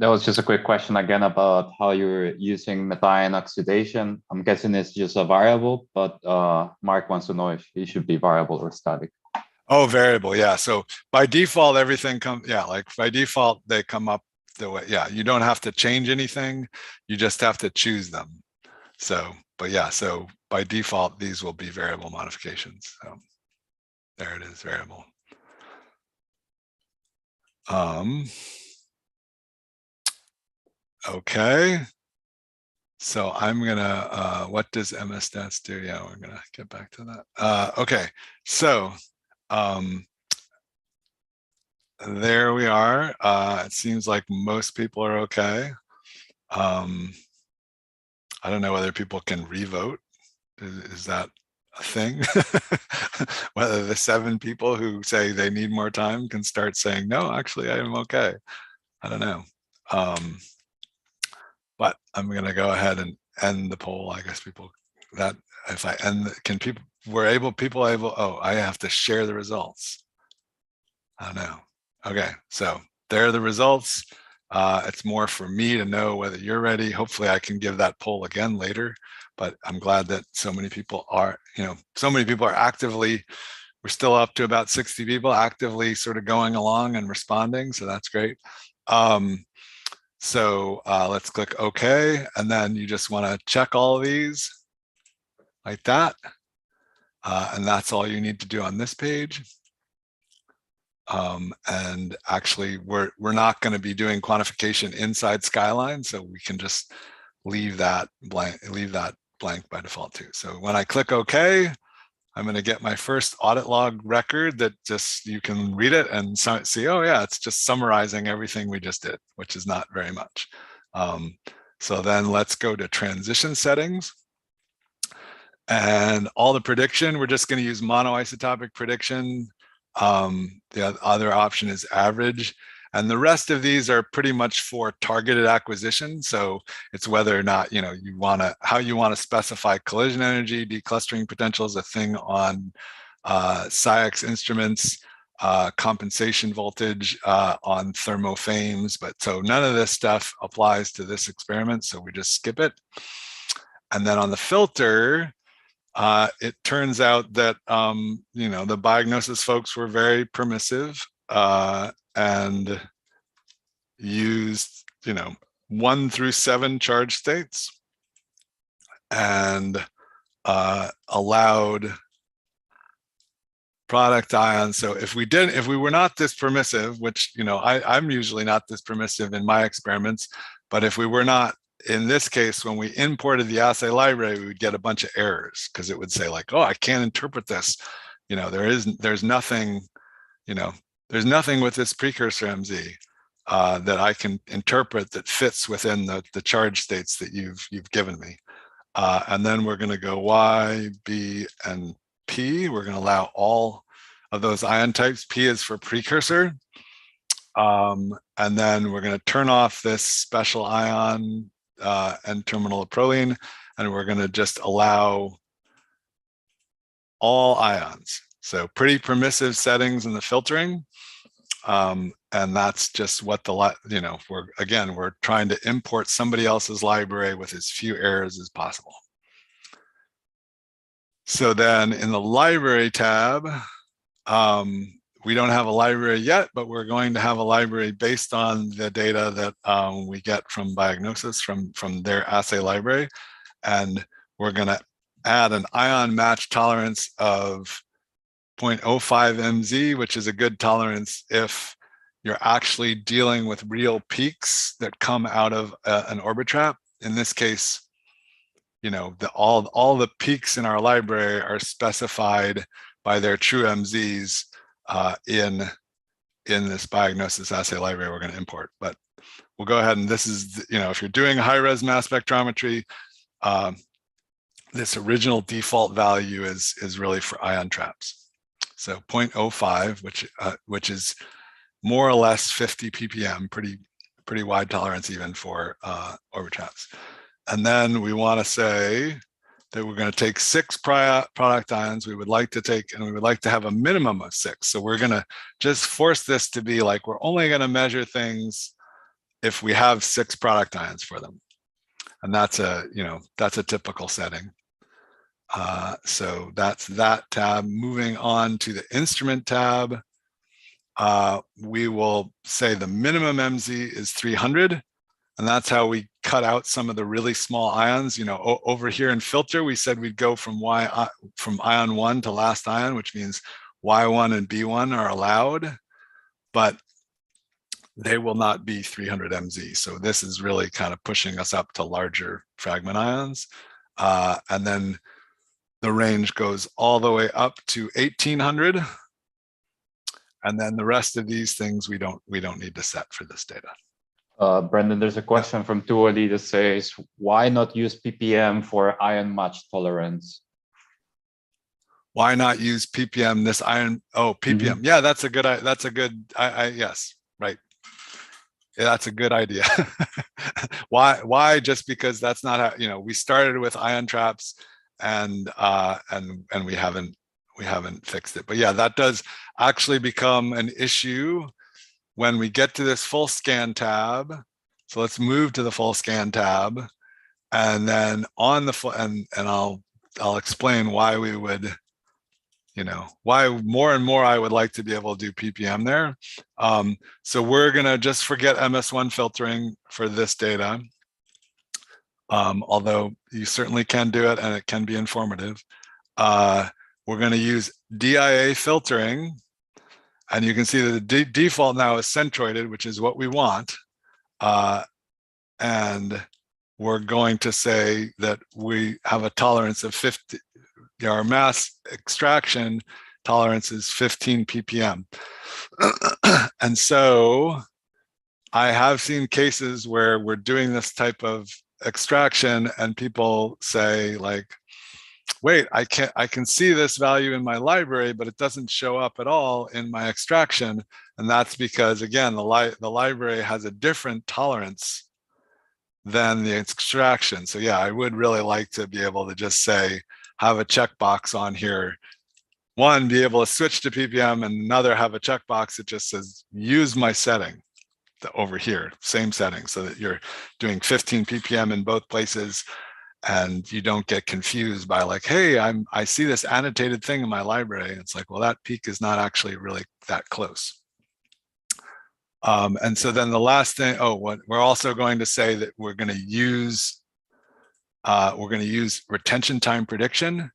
Speaker 3: That was just a quick question again about how you're using methionine oxidation. I'm guessing it's just a variable, but Mark wants to know if it should be variable or static.
Speaker 2: Oh, variable, yeah. So by default, everything comes, yeah, like by default, they come up the way, yeah, you don't have to change anything. You just have to choose them. So, but yeah, so by default, these will be variable modifications. So there it is, variable. Okay. So I'm gonna, what does MStats do? Yeah, we're gonna get back to that. Okay, so there we are. It seems like most people are okay. I don't know whether people can revote. Is that a thing? Whether the 7 people who say they need more time can start saying, no, actually, I am okay. I don't know. But I'm going to go ahead and end the poll. I guess people that if I end, can people, people able, oh, I have to share the results. I don't know. Okay, so there are the results. It's more for me to know whether you're ready. Hopefully I can give that poll again later, but I'm glad that so many people are, so many people are actively, we're still up to about 60 people actively sort of going along and responding. So that's great. So let's click OK. And then you just want to check all of these like that. And that's all you need to do on this page. And actually, we're not going to be doing quantification inside Skyline, so we can just leave that blank by default too. So when I click OK, I'm going to get my first audit log record that just, you can read it and see, oh yeah, it's just summarizing everything we just did, which is not very much. So then let's go to transition settings. And all the prediction, we're just going to use monoisotopic prediction. The other option is average. And the rest of these are pretty much for targeted acquisition. So it's whether or not, you want to, how you want to specify collision energy. Declustering potential is a thing on SciEx instruments, compensation voltage on thermophanes. But so none of this stuff applies to this experiment. So we just skip it. And then on the filter, it turns out that, the Biognosis folks were very permissive and used, 1 through 7 charge states and allowed product ions. So if we were not this permissive, which, I'm usually not this permissive in my experiments, but if we were not, in this case, when we imported the assay library, we would get a bunch of errors because it would say like, oh, I can't interpret this. There's nothing, there's nothing with this precursor MZ that I can interpret that fits within the charge states that you've given me. And then we're going to go Y, B, and P. We're going to allow all of those ion types. P is for precursor. And then we're going to turn off this special ion N-terminal of proline, and we're going to just allow all ions. So pretty permissive settings in the filtering. And that's just what we're trying to import somebody else's library with as few errors as possible. So then in the library tab, we don't have a library yet, but we're going to have a library based on the data that we get from Biognosis from their assay library. And we're going to add an ion match tolerance of 0.05 MZ, which is a good tolerance if you're actually dealing with real peaks that come out of an orbit trap. In this case, all the peaks in our library are specified by their true MZs in in this diagnosis assay library we're going to import. But we'll go ahead, and this is, if you're doing high-res mass spectrometry, this original default value is really for ion traps. So 0.05, which is more or less 50 ppm, pretty wide tolerance even for orbit traps. And then we want to say that we're going to take 6 product ions. We would like to have a minimum of 6. So we're going to just force this to be like, we're only going to measure things if we have 6 product ions for them. And that's a typical setting. So that's that tab. Moving on to the instrument tab, we will say the minimum MZ is 300. And that's how we cut out some of the really small ions. Over here in filter, we said we'd go from ion 1 to last ion, which means Y1 and B1 are allowed, but they will not be 300 MZ. So this is really kind of pushing us up to larger fragment ions. And then the range goes all the way up to 1800. And then the rest of these things we don't need to set for this data.
Speaker 3: Brendan, there's a question from Tuoli that says, why not use ppm for ion match tolerance?
Speaker 2: Why not use ppm, this ion? Oh, ppm. Mm-hmm. Yeah, that's a good, yes, right. Yeah, that's a good idea. Why? Just because that's not how, we started with ion traps and we haven't fixed it. But yeah, that does actually become an issue when we get to this full scan tab. So let's move to the full scan tab, and then on the full, and I'll explain why we would, why more and more I would like to be able to do ppm there. So we're gonna just forget MS1 filtering for this data, although you certainly can do it and it can be informative. We're gonna use DIA filtering. And you can see that the default now is centroided, which is what we want. And we're going to say that we have a tolerance of 50, our mass extraction tolerance is 15 ppm. And so I have seen cases where we're doing this type of extraction and people say like, wait, I can see this value in my library, but it doesn't show up at all in my extraction. And that's because, again, the library has a different tolerance than the extraction. So yeah, I would really like to be able to just say, have a checkbox on here. One, be able to switch to ppm, and another have a checkbox that just says, use my setting over here, same setting, so that you're doing 15 ppm in both places. And you don't get confused by like, hey, I see this annotated thing in my library. It's like, well, that peak is not actually really that close. And so then the last thing, what we're also going to say that we're going to use retention time prediction. And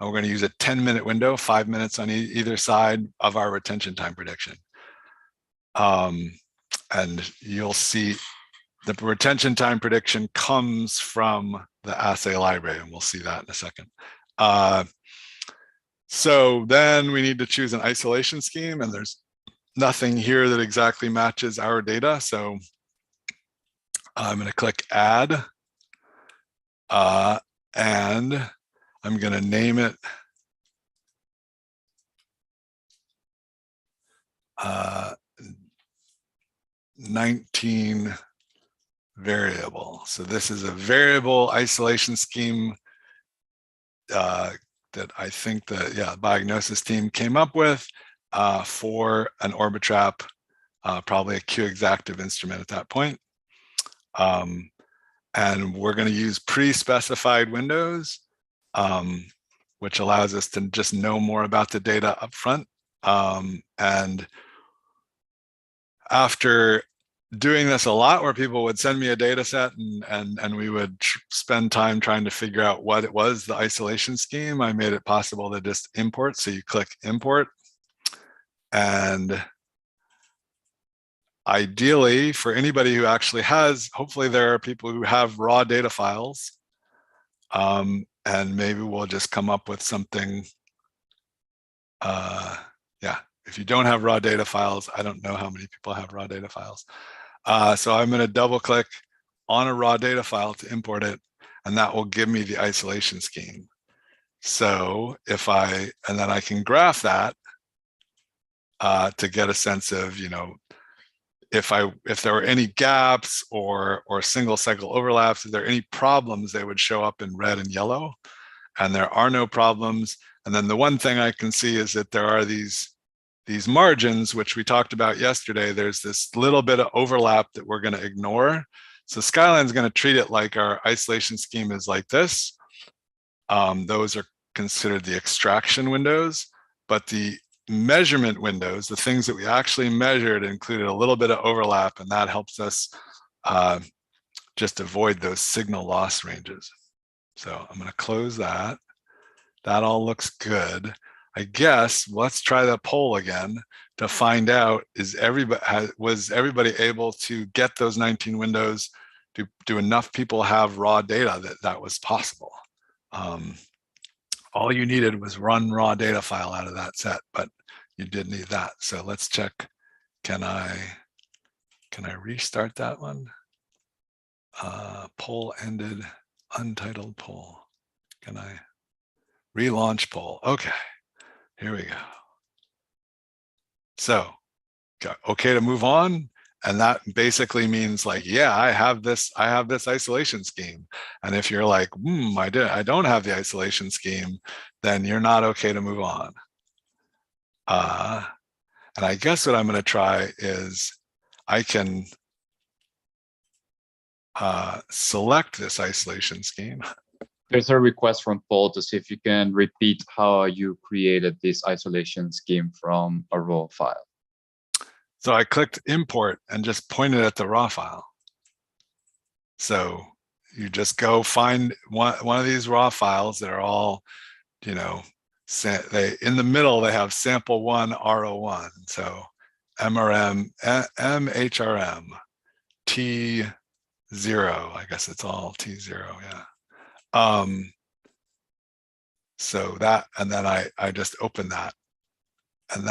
Speaker 2: we're going to use a 10-minute window, 5 minutes on either side of our retention time prediction. And you'll see the retention time prediction comes from the assay library, and we'll see that in a second. So then we need to choose an isolation scheme, and there's nothing here that exactly matches our data. So I'm going to click add, and I'm going to name it 19 variable. So this is a variable isolation scheme that I think the diagnosis team came up with for an Orbitrap, probably a Q-exactive instrument at that point. And we're going to use pre-specified windows, which allows us to just know more about the data up front. And after doing this a lot, where people would send me a data set and we would spend time trying to figure out what it was, the isolation scheme, I made it possible to just import. So you click import, and ideally for anybody who actually has, hopefully there are people who have raw data files, and maybe we'll just come up with something. Yeah, if you don't have raw data files, I don't know how many people have raw data files. So I'm going to double click on a raw data file to import it, and that will give me the isolation scheme. So and then I can graph that to get a sense of, if there were any gaps or single cycle overlaps, if there are any problems, they would show up in red and yellow, and there are no problems. And then the one thing I can see is that there are these margins, which we talked about yesterday. There's this little bit of overlap that we're going to ignore. So Skyline's going to treat it like our isolation scheme is like this. Those are considered the extraction windows, but the measurement windows, the things that we actually measured, included a little bit of overlap, and that helps us just avoid those signal loss ranges. So I'm going to close that. That all looks good. I guess let's try the poll again to find out, was everybody able to get those 19 windows? Do enough people have raw data that was possible? All you needed was one raw data file out of that set, but you did need that. So let's check. Can I restart that one? Poll ended, untitled poll. Can I relaunch poll? Okay, here we go. So, okay to move on. And that basically means like, yeah, I have this isolation scheme. And if you're like, I don't have the isolation scheme, then you're not okay to move on. And I guess what I'm going to try is I can select this isolation scheme.
Speaker 3: There's a request from Paul to see if you can repeat how you created this isolation scheme from a raw file.
Speaker 2: So I clicked import and just pointed at the raw file. So you just go find one of these raw files that are all, in the middle, they have sample 1 RO1. So MRM, MHRM, T0, I guess it's all T0, yeah. So that, and then I just opened that. And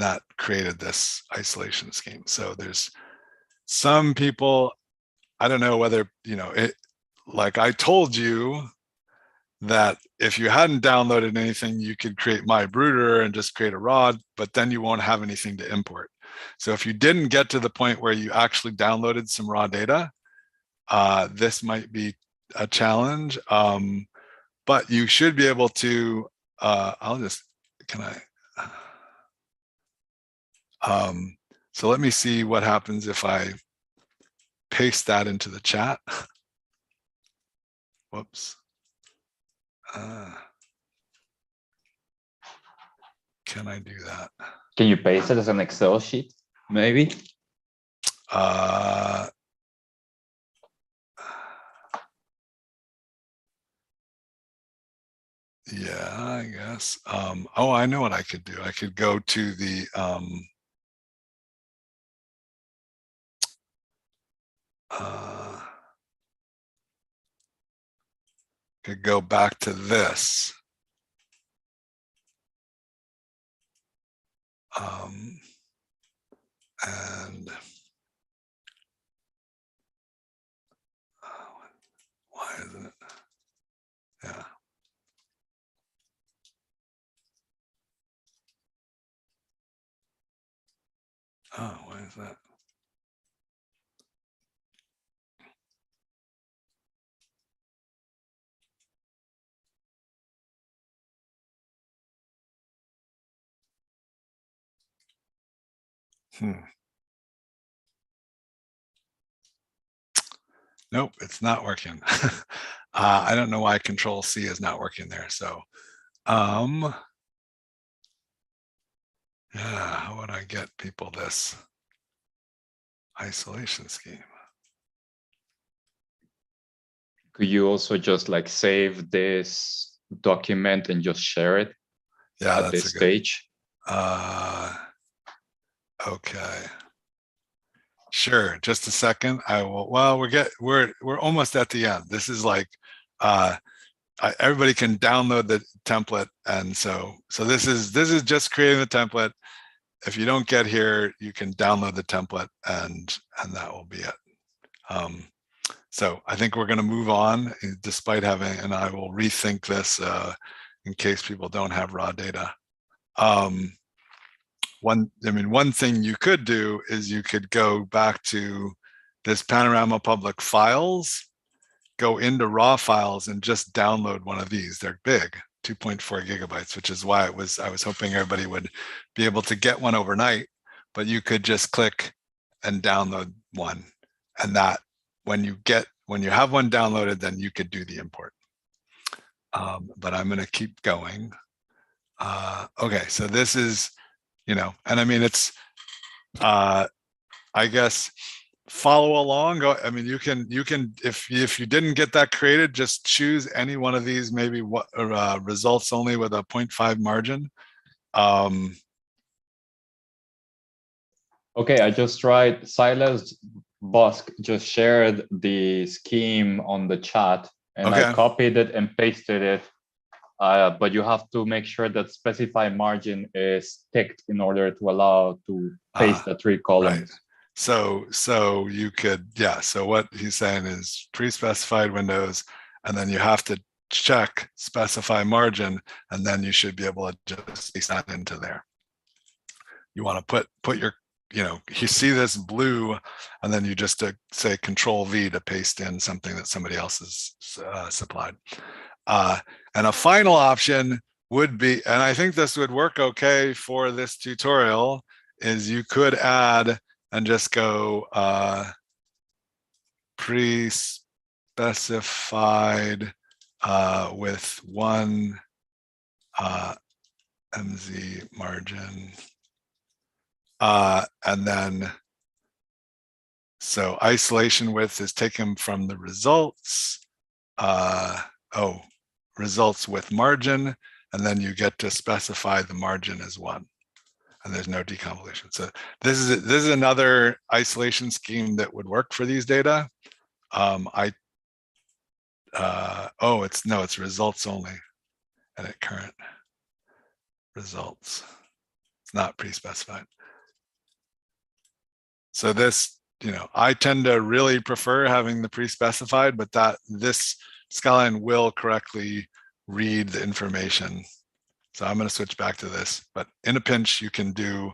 Speaker 2: that created this isolation scheme. So there's some people, I don't know whether, like I told you that if you hadn't downloaded anything, you could create MyBrooder and just create a raw, but then you won't have anything to import. So if you didn't get to the point where you actually downloaded some raw data, this might be a challenge, but you should be able to, so let me see what happens if I paste that into the chat. Whoops. Can I do that?
Speaker 3: Can you paste it as an Excel sheet, maybe?
Speaker 2: Yeah, I guess. Oh, I know what I could do. I could go to the could go back to this. And why isn't it? Yeah. Oh, why is that? Nope, it's not working. I don't know why Control C is not working there. So, yeah, how would I get people this isolation scheme?
Speaker 3: Could you also just like save this document and just share it?
Speaker 2: Yeah,
Speaker 3: at this stage.
Speaker 2: Okay. Sure, just a second. I will. Well, we're almost at the end. This is like everybody can download the template, and so this is just creating the template. if you don't get here, you can download the template and that will be it. So I think we're going to move on, despite having, and I will rethink this in case people don't have raw data. One thing you could do is you could go back to this Panorama Public Files, go into raw files and just download one of these. They're big, 2.4 gigabytes, which is why I was hoping everybody would be able to get one overnight, but you could just click and download one. And that when you have one downloaded, then you could do the import. But I'm going to keep going. Okay, so this is, and I mean, it's, I guess, follow along. I mean, you can, if you didn't get that created, just choose any one of these, maybe what results only with a 0.5 margin.
Speaker 3: Okay, I just tried. Silas Bosk just shared the scheme on the chat, and
Speaker 2: Okay.
Speaker 3: I copied it and pasted it. But you have to make sure that specify margin is ticked in order to allow to paste the 3 columns.
Speaker 2: Right. So you could, yeah. So what he's saying is pre-specified windows, and then you have to check specify margin, and then you should be able to just paste that into there. You want to put your, you see this blue, and then you just say Control V to paste in something that somebody else has supplied. And a final option would be, and I think this would work okay for this tutorial, is you could add and just go pre-specified with 1 MZ margin. And then, so isolation width is taken from the results. Results with margin, and then you get to specify the margin as 1. And there's no deconvolution. So this is another isolation scheme that would work for these data. It's results only. Edit current results. It's not pre-specified. So this, I tend to really prefer having the pre-specified, but this Skyline will correctly read the information. So I'm going to switch back to this, but in a pinch, you can do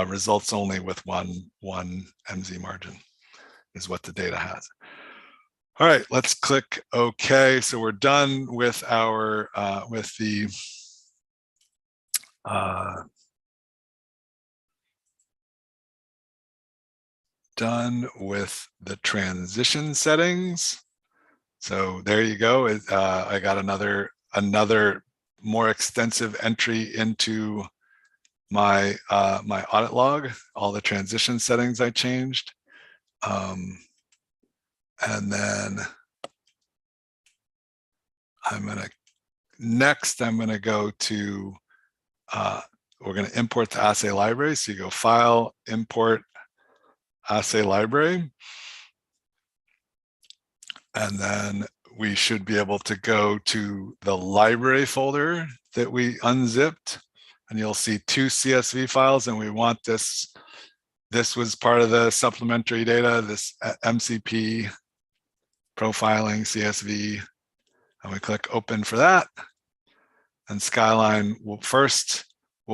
Speaker 2: results only with one MZ margin is what the data has. All right, let's click OK. So we're done with our done with the transition settings. So there you go. I got another more extensive entry into my my audit log, all the transition settings I changed. And then I'm going to go to, we're going to import the assay library. So you go File, Import, Assay Library. And then we should be able to go to the library folder that we unzipped, and you'll see 2 CSV files, and we want this. This was part of the supplementary data, this MCP profiling CSV, and we click open for that. And Skyline will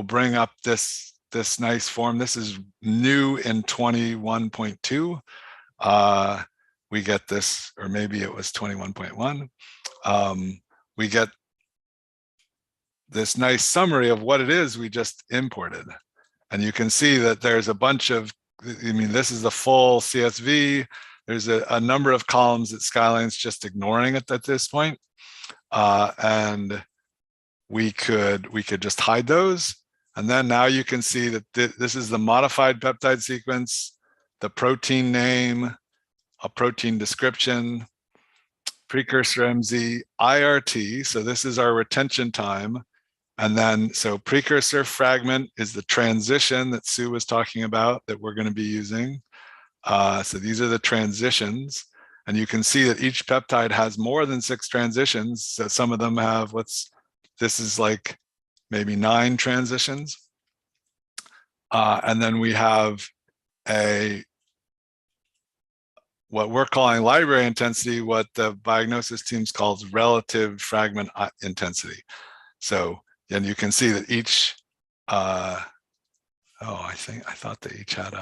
Speaker 2: bring up this nice form. This is new in 21.2. We get this, or maybe it was 21.1. We get this nice summary of what it is we just imported. And you can see that there's a bunch of, this is the full CSV. There's a number of columns that Skyline's just ignoring it at this point. And we could just hide those. And then now you can see that this is the modified peptide sequence, the protein name, a protein description, precursor MZ, IRT. So this is our retention time. And then, so precursor fragment is the transition that Sue was talking about that we're going to be using. So these are the transitions. And you can see that each peptide has more than 6 transitions. So some of them have, this is like maybe 9 transitions. And then we have what we're calling library intensity, what the diagnosis teams calls relative fragment intensity. So, and you can see that each, I thought they each had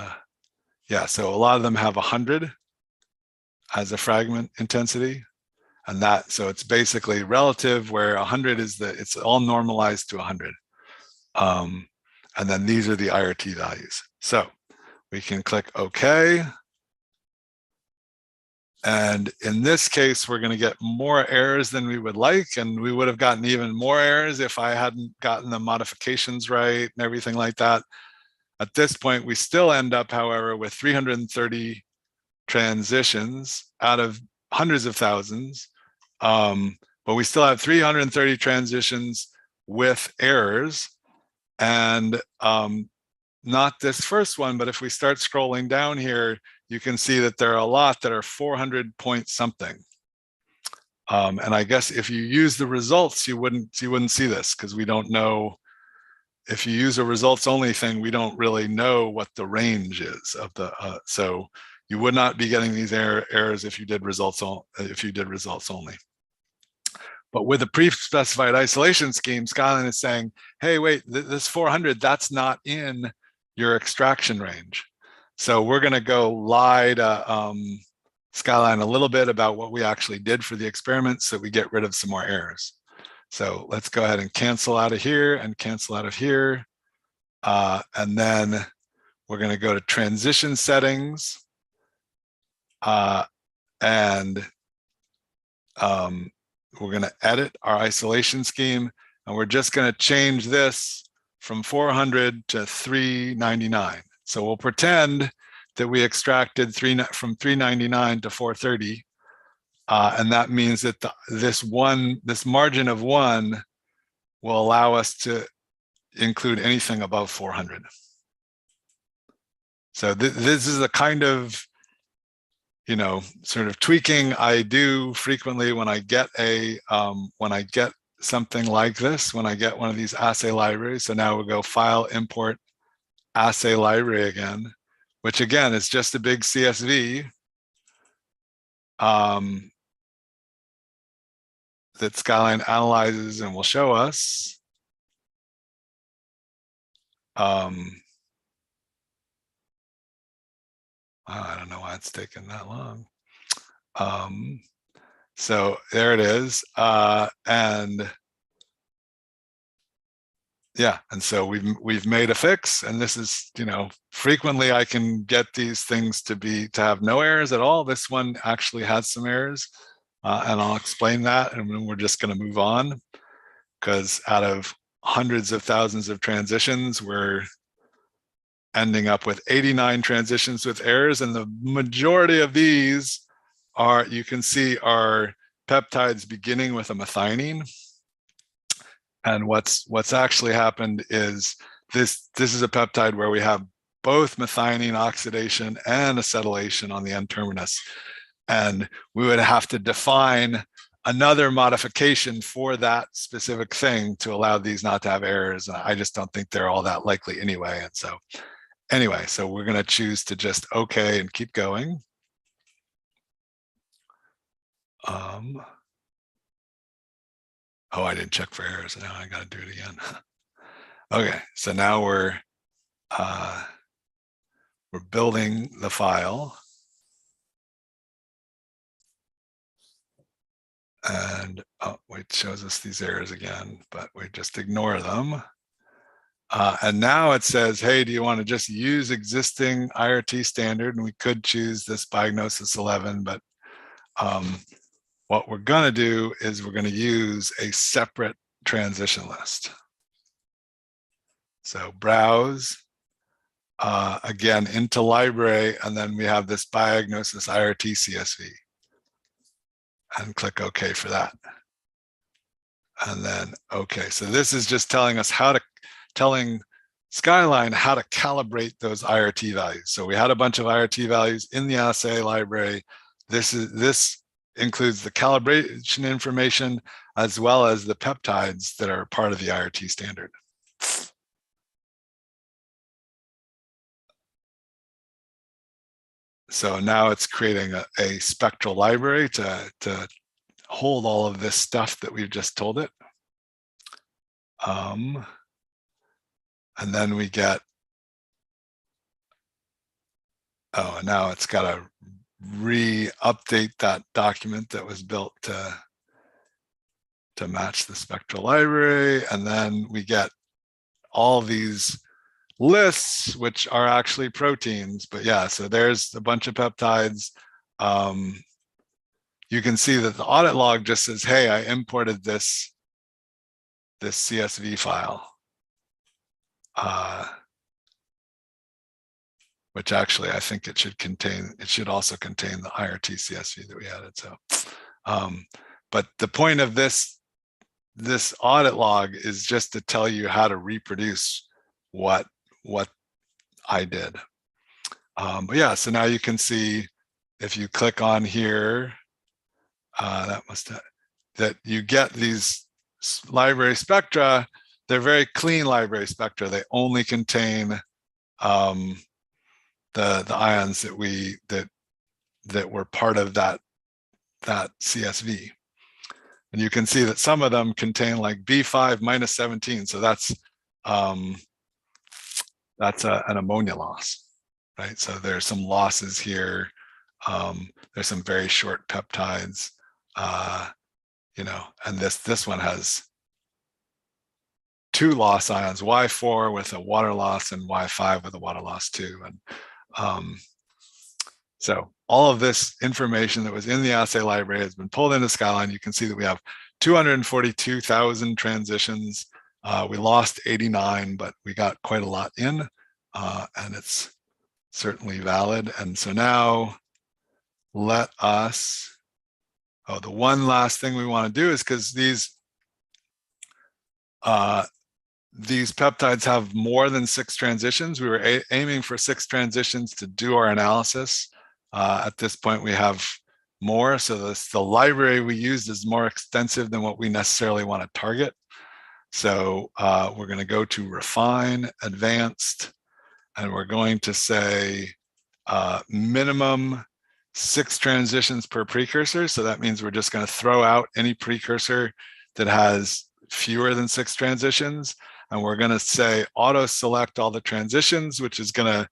Speaker 2: so a lot of them have 100 as a fragment intensity. And so it's basically relative, where 100 is it's all normalized to 100. And then these are the IRT values. So we can click OK. And in this case, we're going to get more errors than we would like. And we would have gotten even more errors if I hadn't gotten the modifications right and everything like that. At this point, we still end up, however, with 330 transitions out of hundreds of thousands. But we still have 330 transitions with errors. And not this first one, but if we start scrolling down here, you can see that there are a lot that are 400 point something. And I guess if you use the results, you wouldn't see this, because we don't know. If you use a results only thing, we don't really know what the range is of the. So you would not be getting these errors if you did results only. But with a pre-specified isolation scheme, Skyline is saying, hey, wait, this 400, that's not in your extraction range. So we're going to go lie to Skyline a little bit about what we actually did for the experiment, so we get rid of some more errors. So let's go ahead and cancel out of here and cancel out of here. And then we're going to go to transition settings. And we're going to edit our isolation scheme. And we're just going to change this from 400 to 399. So we'll pretend that we extracted from 399 to 430. And that means that this margin of 1 will allow us to include anything above 400. So this is a kind of, sort of tweaking I do frequently when I get something like this, when I get one of these assay libraries. So now we'll go File, Import, Assay Library again, which again is just a big CSV that Skyline analyzes and will show us. I don't know why it's taken that long. So there it is. And so we've made a fix, and this is, frequently I can get these things to have no errors at all. This one actually has some errors, and I'll explain that, and then we're just going to move on, because out of hundreds of thousands of transitions, we're ending up with 89 transitions with errors, and the majority of these you can see, are peptides beginning with a methionine. And what's actually happened is this is a peptide where we have both methionine oxidation and acetylation on the N-terminus. And we would have to define another modification for that specific thing to allow these not to have errors. And I just don't think they're all that likely anyway. And so anyway, so we're going to choose to just OK and keep going. Oh, I didn't check for errors. Now I got to do it again. Okay, so now we're building the file. And it shows us these errors again, but we just ignore them. And now it says, hey, do you want to just use existing IRT standard? And we could choose this Diagnosis 11, but what we're going to do is we're going to use a separate transition list. So browse, again, into library, and then we have this Diagnosis IRT CSV. And click OK for that. And then OK. So this is just telling us telling Skyline how to calibrate those IRT values. So we had a bunch of IRT values in the assay library. This includes the calibration information as well as the peptides that are part of the IRT standard. so now it's creating a spectral library to hold all of this stuff that we've just told it. And then we get, oh, and now it's got to re-update that document that was built to match the spectral library. And then we get all these lists, which are actually proteins. But yeah, so there's a bunch of peptides. You can see that the audit log just says, hey, I imported this CSV file, which actually I think it should also contain the IRT CSV that we added. So, but the point of this audit log is just to tell you how to reproduce what I did. But yeah, so now you can see if you click on here, that you get these library spectra. They're very clean library spectra. They only contain the ions that were part of that CSV. And you can see that some of them contain like B5 minus 17. So that's an ammonia loss, right? So there's some losses here. There's some very short peptides, you know, and this one has 2 loss ions, Y4 with a water loss and Y5 with a water loss too. And so all of this information that was in the assay library has been pulled into Skyline. You can see that we have 242,000 transitions. We lost 89, but we got quite a lot in, and it's certainly valid. And so now let us, the one last thing we want to do is, because these peptides have more than 6 transitions. We were aiming for 6 transitions to do our analysis. At this point, we have more. So the library we used is more extensive than what we necessarily want to target. So we're going to go to Refine, Advanced, and we're going to say minimum 6 transitions per precursor. So that means we're just going to throw out any precursor that has fewer than 6 transitions. And we're going to say auto select all the transitions, which is going to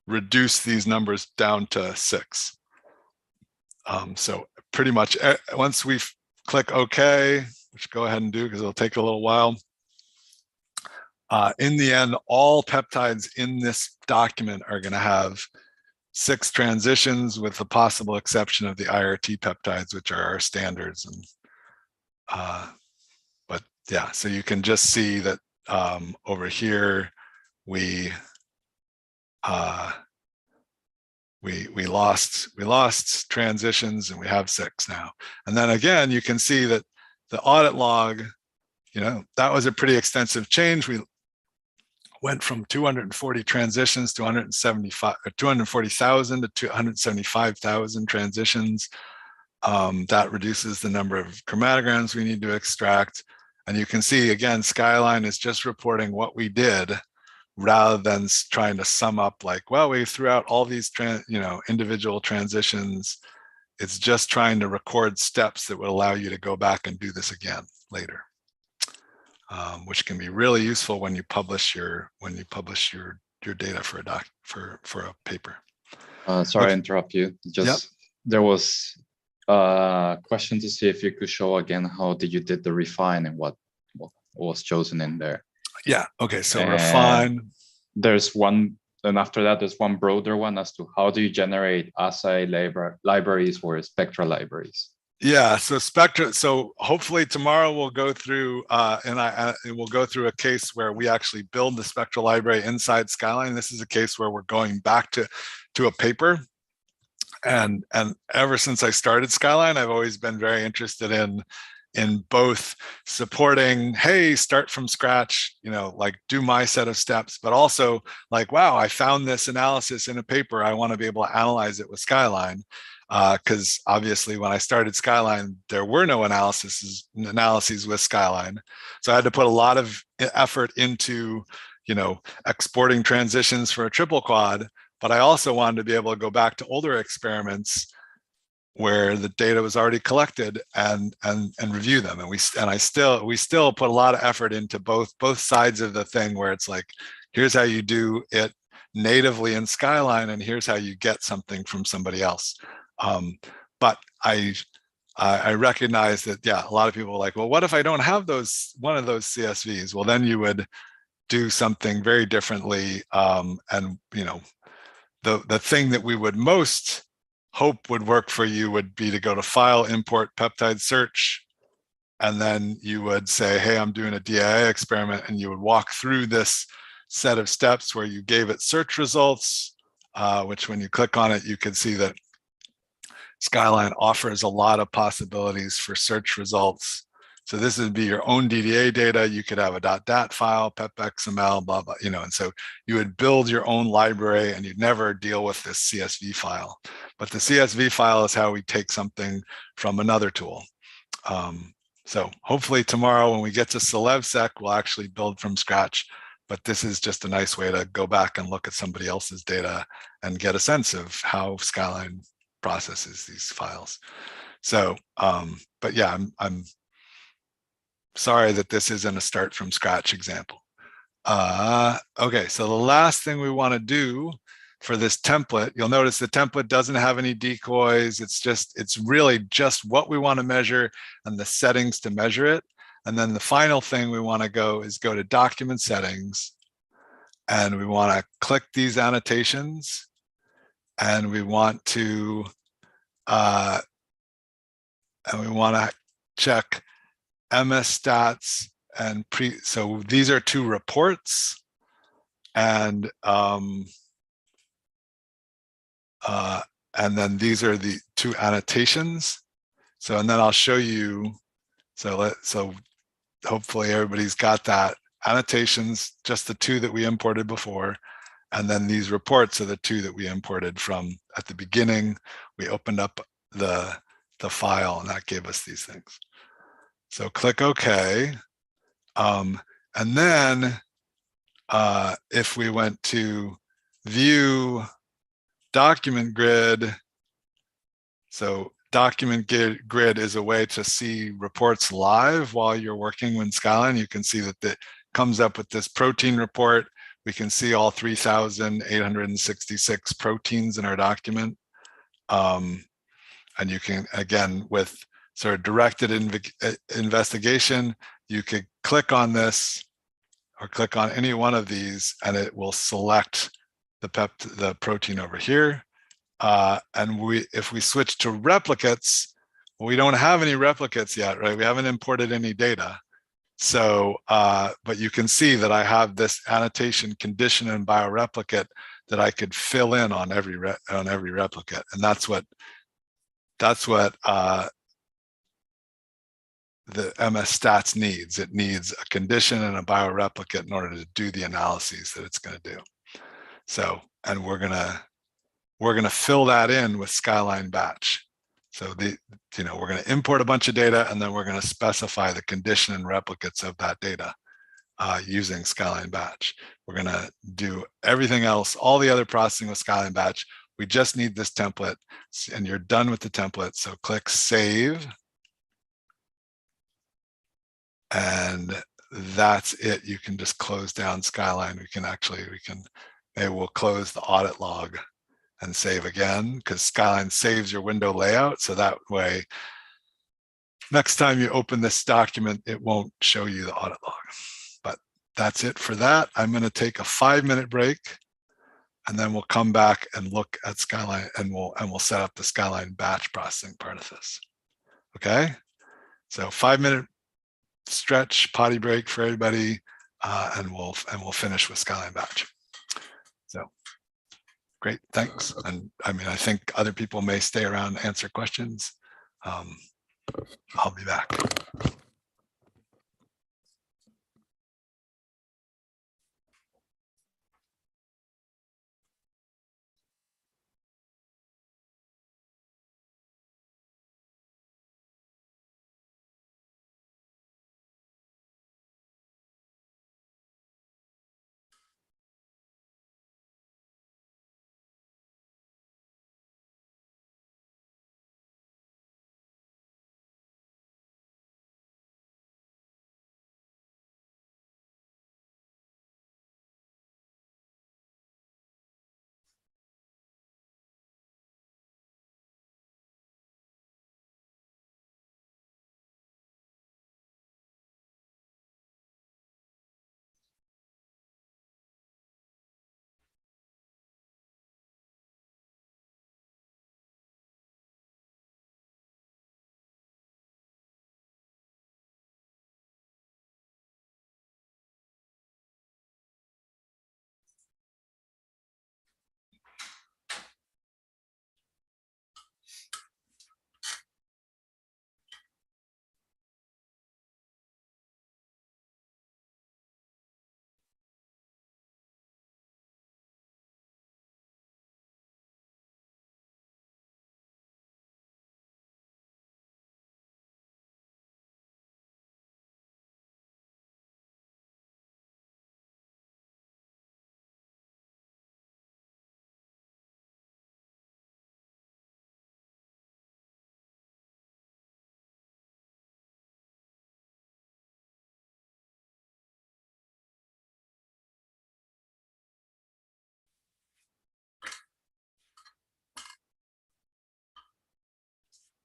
Speaker 2: reduce these numbers down to 6. So pretty much once we click OK, which go ahead and do because it'll take a little while. In the end, all peptides in this document are going to have 6 transitions, with the possible exception of the IRT peptides, which are our standards. And but yeah, so you can just see that over here we lost transitions, and we have 6 now. And then again, you can see that the audit log, you know, that was a pretty extensive change. We went from 240 transitions to 240,000 to 275,000 transitions. That reduces the number of chromatograms we need to extract. And you can see again, Skyline is just reporting what we did, rather than trying to sum up like, well, we threw out all these individual transitions. It's just trying to record steps that would allow you to go back and do this again later, which can be really useful when you publish your data for a paper.
Speaker 3: Sorry to interrupt you. Just there was a question to see if you could show again how you did the refine and what was chosen in there.
Speaker 2: Yeah. Okay. So refine.
Speaker 3: There's one, and after that, there's one broader one as to how do you generate assay libraries or spectral libraries.
Speaker 2: Yeah. So spectra. So hopefully tomorrow we'll go through, we'll go through a case where we actually build the spectral library inside Skyline. This is a case where we're going back to a paper. And ever since I started Skyline, I've always been very interested in both supporting, hey, start from scratch, like do my set of steps, but also like, wow, I found this analysis in a paper. I want to be able to analyze it with Skyline. Because obviously when I started Skyline, there were no analyses with Skyline. So I had to put a lot of effort into, exporting transitions for a triple quad, but I also wanted to be able to go back to older experiments where the data was already collected and review them. And we still put a lot of effort into both sides of the thing, where it's like, here's how you do it natively in Skyline, and here's how you get something from somebody else. But I recognize that, yeah, a lot of people are like, well, what if I don't have one of those CSVs? Well, then you would do something very differently. And the thing that we would most hope would work for you would be to go to File, Import Peptide Search, and then you would say, hey, I'm doing a DIA experiment, and you would walk through this set of steps where you gave it search results, which when you click on it, you can see that Skyline offers a lot of possibilities for search results. So this would be your own DDA data. You could have a .dat file, pepxml, blah, blah, and so you would build your own library, and you'd never deal with this CSV file. But the CSV file is how we take something from another tool. So hopefully tomorrow when we get to CelebSec, we'll actually build from scratch. But this is just a nice way to go back and look at somebody else's data and get a sense of how Skyline processes these files. So, but yeah, I'm sorry that this isn't a start from scratch example. Okay, so the last thing we want to do for this template, you'll notice the template doesn't have any decoys. It's really just what we want to measure and the settings to measure it. And then the final thing we want to go to document settings, and we want to click these annotations, and we want to check MS stats and so these are two reports, and then these are the two annotations. So, and then I'll show you. So hopefully everybody's got that. Annotations, just the two that we imported before, and then these reports are the two that we imported from at the beginning. We opened up the file, and that gave us these things. So click OK. And then if we went to view document grid, so document grid is a way to see reports live while you're working with Skyline. You can see that it comes up with this protein report. We can see all 3,866 proteins in our document. And you can, again, with sort of directed investigation, you could click on this or click on any one of these, and it will select the protein over here. And if we switch to replicates, well, we don't have any replicates yet, right? We haven't imported any data. So, but you can see that I have this annotation condition and bioreplicate that I could fill in on every replicate, and that's what the MS Stats needs. It needs a condition and a bioreplicate in order to do the analyses that it's going to do. So, and we're gonna fill that in with Skyline batch. So we're going to import a bunch of data, and then we're going to specify the condition and replicates of that data using Skyline batch. We're going to do everything else, all the other processing with Skyline batch. We just need this template, and you're done with the template. So click Save. And that's it. You can just close down Skyline. Maybe we'll close the audit log and save again, because Skyline saves your window layout. So that way, next time you open this document, it won't show you the audit log. But that's it for that. I'm going to take a 5-minute break, and then we'll come back and look at Skyline, and we'll set up the Skyline batch processing part of this. Okay, so 5-minute stretch, potty break for everybody, and we'll finish with Skyline batch. So great, thanks. And I mean, I think other people may stay around and answer questions. I'll be back.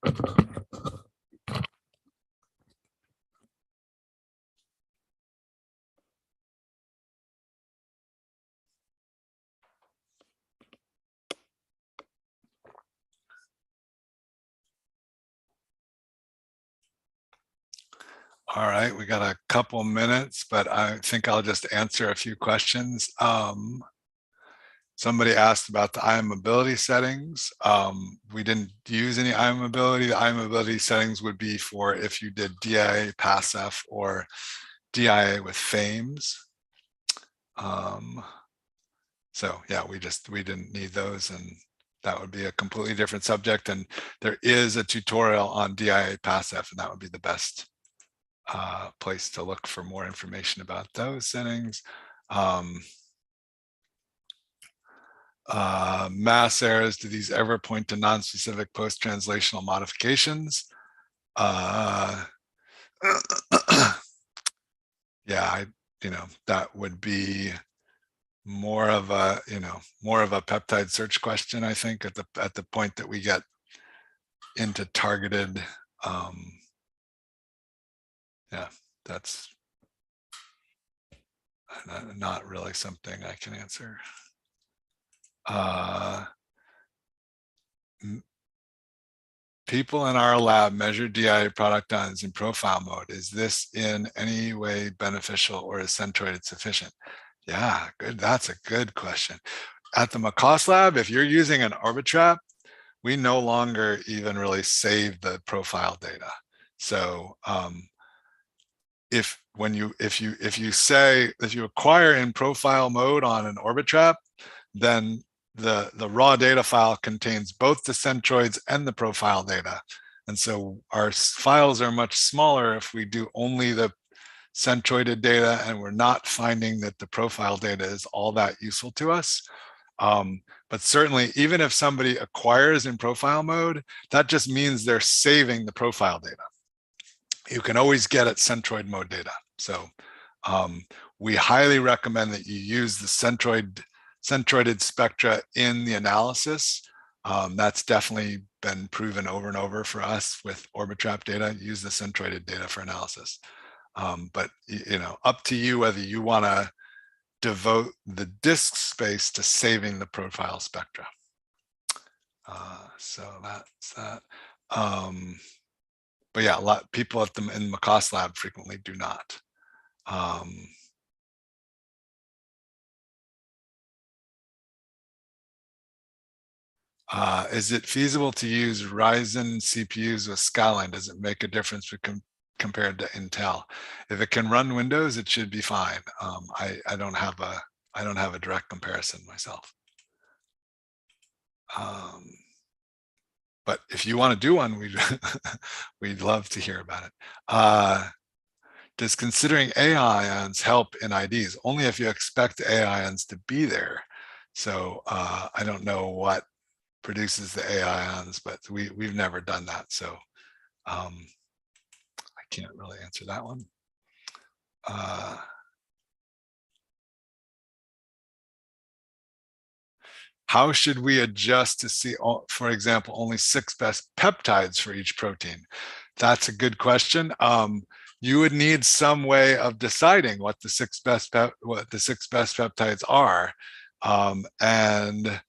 Speaker 2: All right, we got a couple minutes, but I think I'll just answer a few questions. Somebody asked about the eye mobility settings. We didn't use any eye mobility. The eye mobility settings would be for if you did DIA PASF or DIA with FAMES. So yeah, we didn't need those, and that would be a completely different subject. And there is a tutorial on DIA PASF, and that would be the best place to look for more information about those settings. Mass errors, do these ever point to non-specific post-translational modifications? Yeah, that would be more of a peptide search question, I think, at the point that we get into targeted. Yeah, that's not really something I can answer. People in our lab measure DIA product ions in profile mode. Is this in any way beneficial, or is centroided sufficient? Yeah, good. That's a good question. At the MacLean lab, if you're using an Orbitrap, we no longer even really save the profile data. So if you acquire in profile mode on an Orbitrap, then the raw data file contains both the centroids and the profile data. And so our files are much smaller if we do only the centroided data, and we're not finding that the profile data is all that useful to us. But certainly, even if somebody acquires in profile mode, that just means they're saving the profile data. You can always get at centroid mode data. So we highly recommend that you use the centroided spectra in the analysis. That's definitely been proven over and over for us with Orbitrap data. Use the centroided data for analysis. But up to you whether you want to devote the disk space to saving the profile spectra. So that's that. But yeah, a lot of people at in MacLean lab frequently do not. Is it feasible to use Ryzen CPUs with Skyline? Does it make a difference compared to Intel? If it can run Windows, it should be fine. I don't have a direct comparison myself. But if you want to do one, we'd love to hear about it. Does considering A ions help in IDs? Only if you expect A ions to be there. So I don't know what produces the A ions, but we've never done that. So I can't really answer that one. How should we adjust to see, for example, only 6 best peptides for each protein? That's a good question. You would need some way of deciding what the 6 best peptides are, and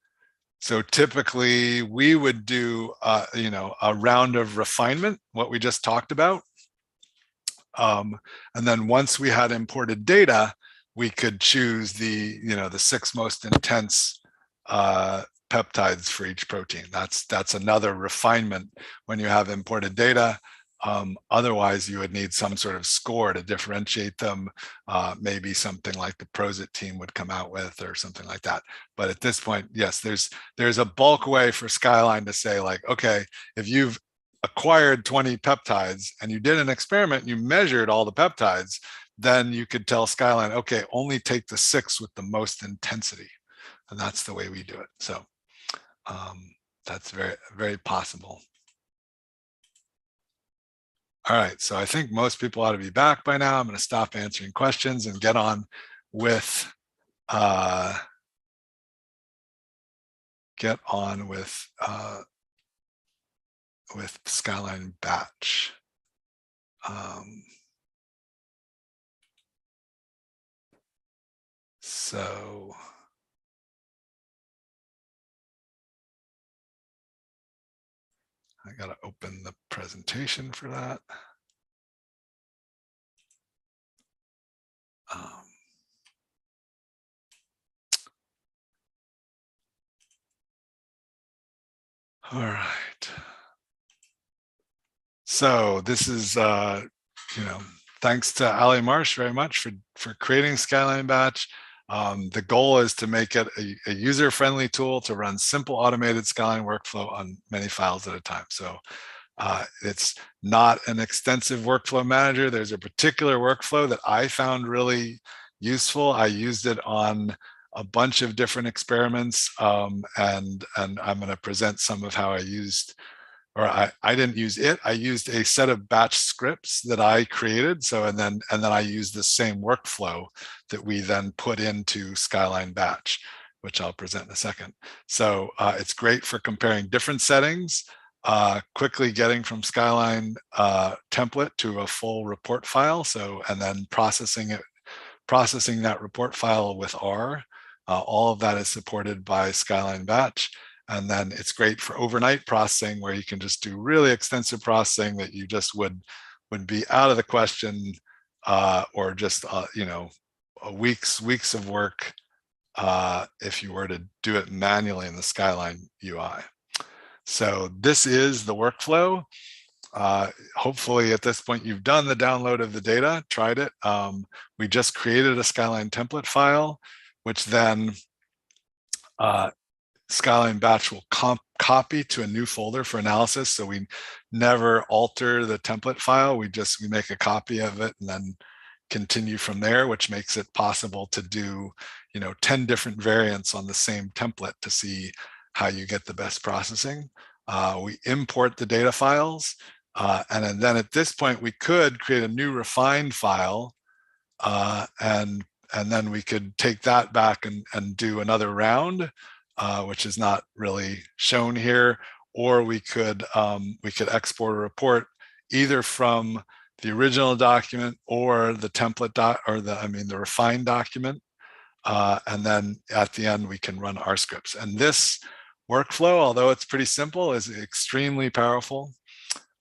Speaker 2: so typically we would do a round of refinement, what we just talked about, and then once we had imported data, we could choose the 6 most intense peptides for each protein. That's another refinement when you have imported data. Otherwise, you would need some sort of score to differentiate them. Maybe something like the Prosit team would come out with, or something like that. But at this point, yes, there's a bulk way for Skyline to say, like, okay, if you've acquired 20 peptides and you did an experiment, you measured all the peptides, then you could tell Skyline, okay, only take the 6 with the most intensity. And that's the way we do it. So that's very, very possible. All right, so I think most people ought to be back by now. I'm going to stop answering questions and get on with with Skyline batch. So I got to open the presentation for that. All right. So this is, thanks to Ali Marsh very much for creating Skyline Batch. The goal is to make it a user-friendly tool to run simple automated Skyline workflow on many files at a time. So it's not an extensive workflow manager. There's a particular workflow that I found really useful. I used it on a bunch of different experiments, and I'm going to present some of how I used, or I didn't use it. I used a set of batch scripts that I created. So and then I used the same workflow that we then put into Skyline Batch, which I'll present in a second. So it's great for comparing different settings, quickly getting from Skyline template to a full report file. So and then processing that report file with R. All of that is supported by Skyline Batch. And then it's great for overnight processing, where you can just do really extensive processing that you just would be out of the question, or just weeks of work if you were to do it manually in the Skyline UI. So this is the workflow. Hopefully at this point you've done the download of the data, tried it. We just created a Skyline template file, which then Skyline Batch will copy to a new folder for analysis. So we never alter the template file. We make a copy of it and then continue from there, which makes it possible to do 10 different variants on the same template to see how you get the best processing. We import the data files, and then at this point we could create a new refined file, and then we could take that back and do another round, which is not really shown here, or we could export a report either from the original document or the template the refined document, and then at the end we can run our scripts. And this workflow, although it's pretty simple, is extremely powerful,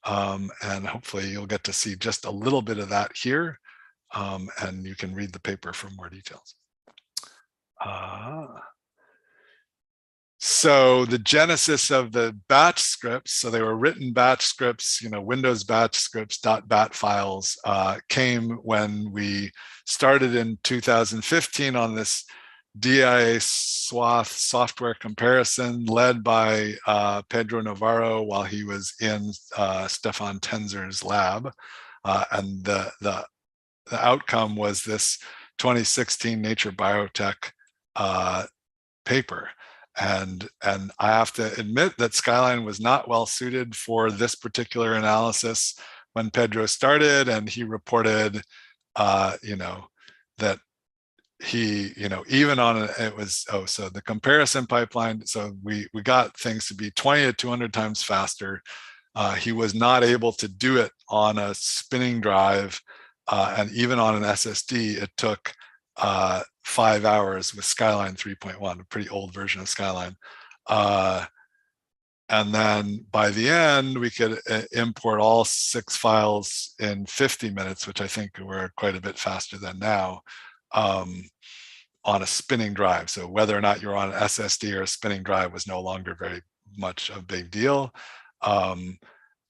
Speaker 2: and hopefully you'll get to see just a little bit of that here, and you can read the paper for more details. So the genesis of the batch scripts, so they were written batch scripts, Windows batch scripts .bat files, came when we started in 2015 on this DIA swath software comparison led by Pedro Navarro while he was in Stefan Tenzer's lab, and the outcome was this 2016 Nature Biotech paper. And I have to admit that Skyline was not well suited for this particular analysis when Pedro started, and he reported, that he, even on so the comparison pipeline, so we got things to be 20 to 200 times faster. He was not able to do it on a spinning drive, and even on an SSD, it took 5 hours with Skyline 3.1, a pretty old version of Skyline. And then by the end, we could import all 6 files in 50 minutes, which I think were quite a bit faster than now, on a spinning drive. So whether or not you're on an SSD or a spinning drive was no longer very much a big deal.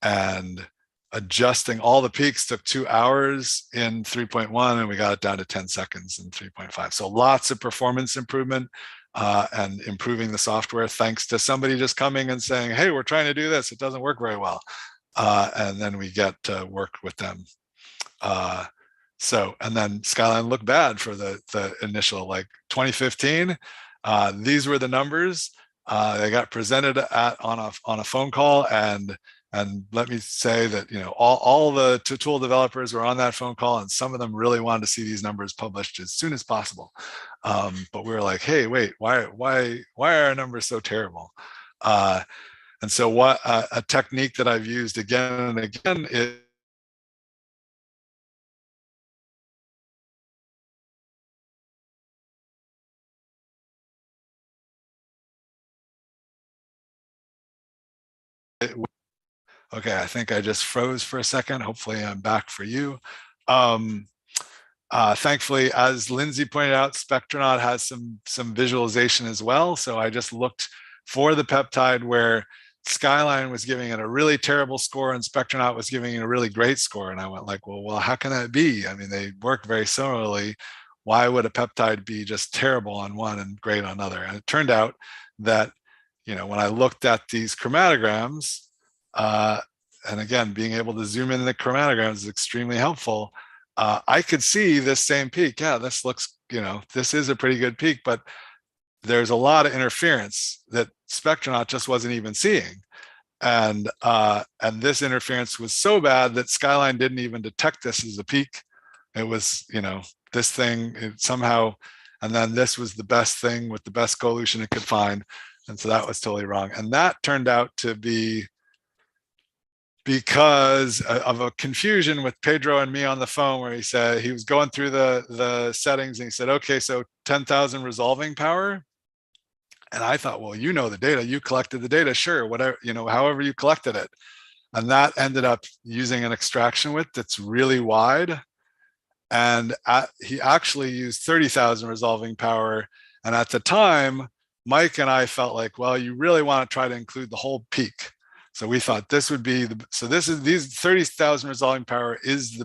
Speaker 2: And adjusting all the peaks took 2 hours in 3.1, and we got it down to 10 seconds in 3.5. So lots of performance improvement, and improving the software thanks to somebody just coming and saying, hey, we're trying to do this, it doesn't work very well. And then we get to work with them. And then Skyline looked bad for the initial, like 2015. These were the numbers. They got presented on a phone call, and let me say that all the tool developers were on that phone call, and some of them really wanted to see these numbers published as soon as possible. But we were like, hey, wait, why are our numbers so terrible? And so what a technique that I've used again and again is okay, I think I just froze for a second. Hopefully I'm back for you. Thankfully, as Lindsay pointed out, Spectronaut has some visualization as well. So I just looked for the peptide where Skyline was giving it a really terrible score and Spectronaut was giving it a really great score. And I went like, well, how can that be? I mean, they work very similarly. Why would a peptide be just terrible on one and great on another? And it turned out that, when I looked at these chromatograms, and again, being able to zoom in the chromatograms is extremely helpful. I could see this same peak. Yeah, this looks, this is a pretty good peak, but there's a lot of interference that Spectronaut just wasn't even seeing. And this interference was so bad that Skyline didn't even detect this as a peak. It was, this thing somehow, and then this was the best thing with the best coelution it could find. And so that was totally wrong. And that turned out to be because of a confusion with Pedro and me on the phone, where he said he was going through the settings and he said, okay, so 10,000 resolving power. And I thought, well, the data, you collected the data, sure, whatever, however you collected it. And that ended up using an extraction width that's really wide. And he actually used 30,000 resolving power. And at the time, Mike and I felt like, well, you really want to try to include the whole peak. So we thought this would be these 30,000 resolving power is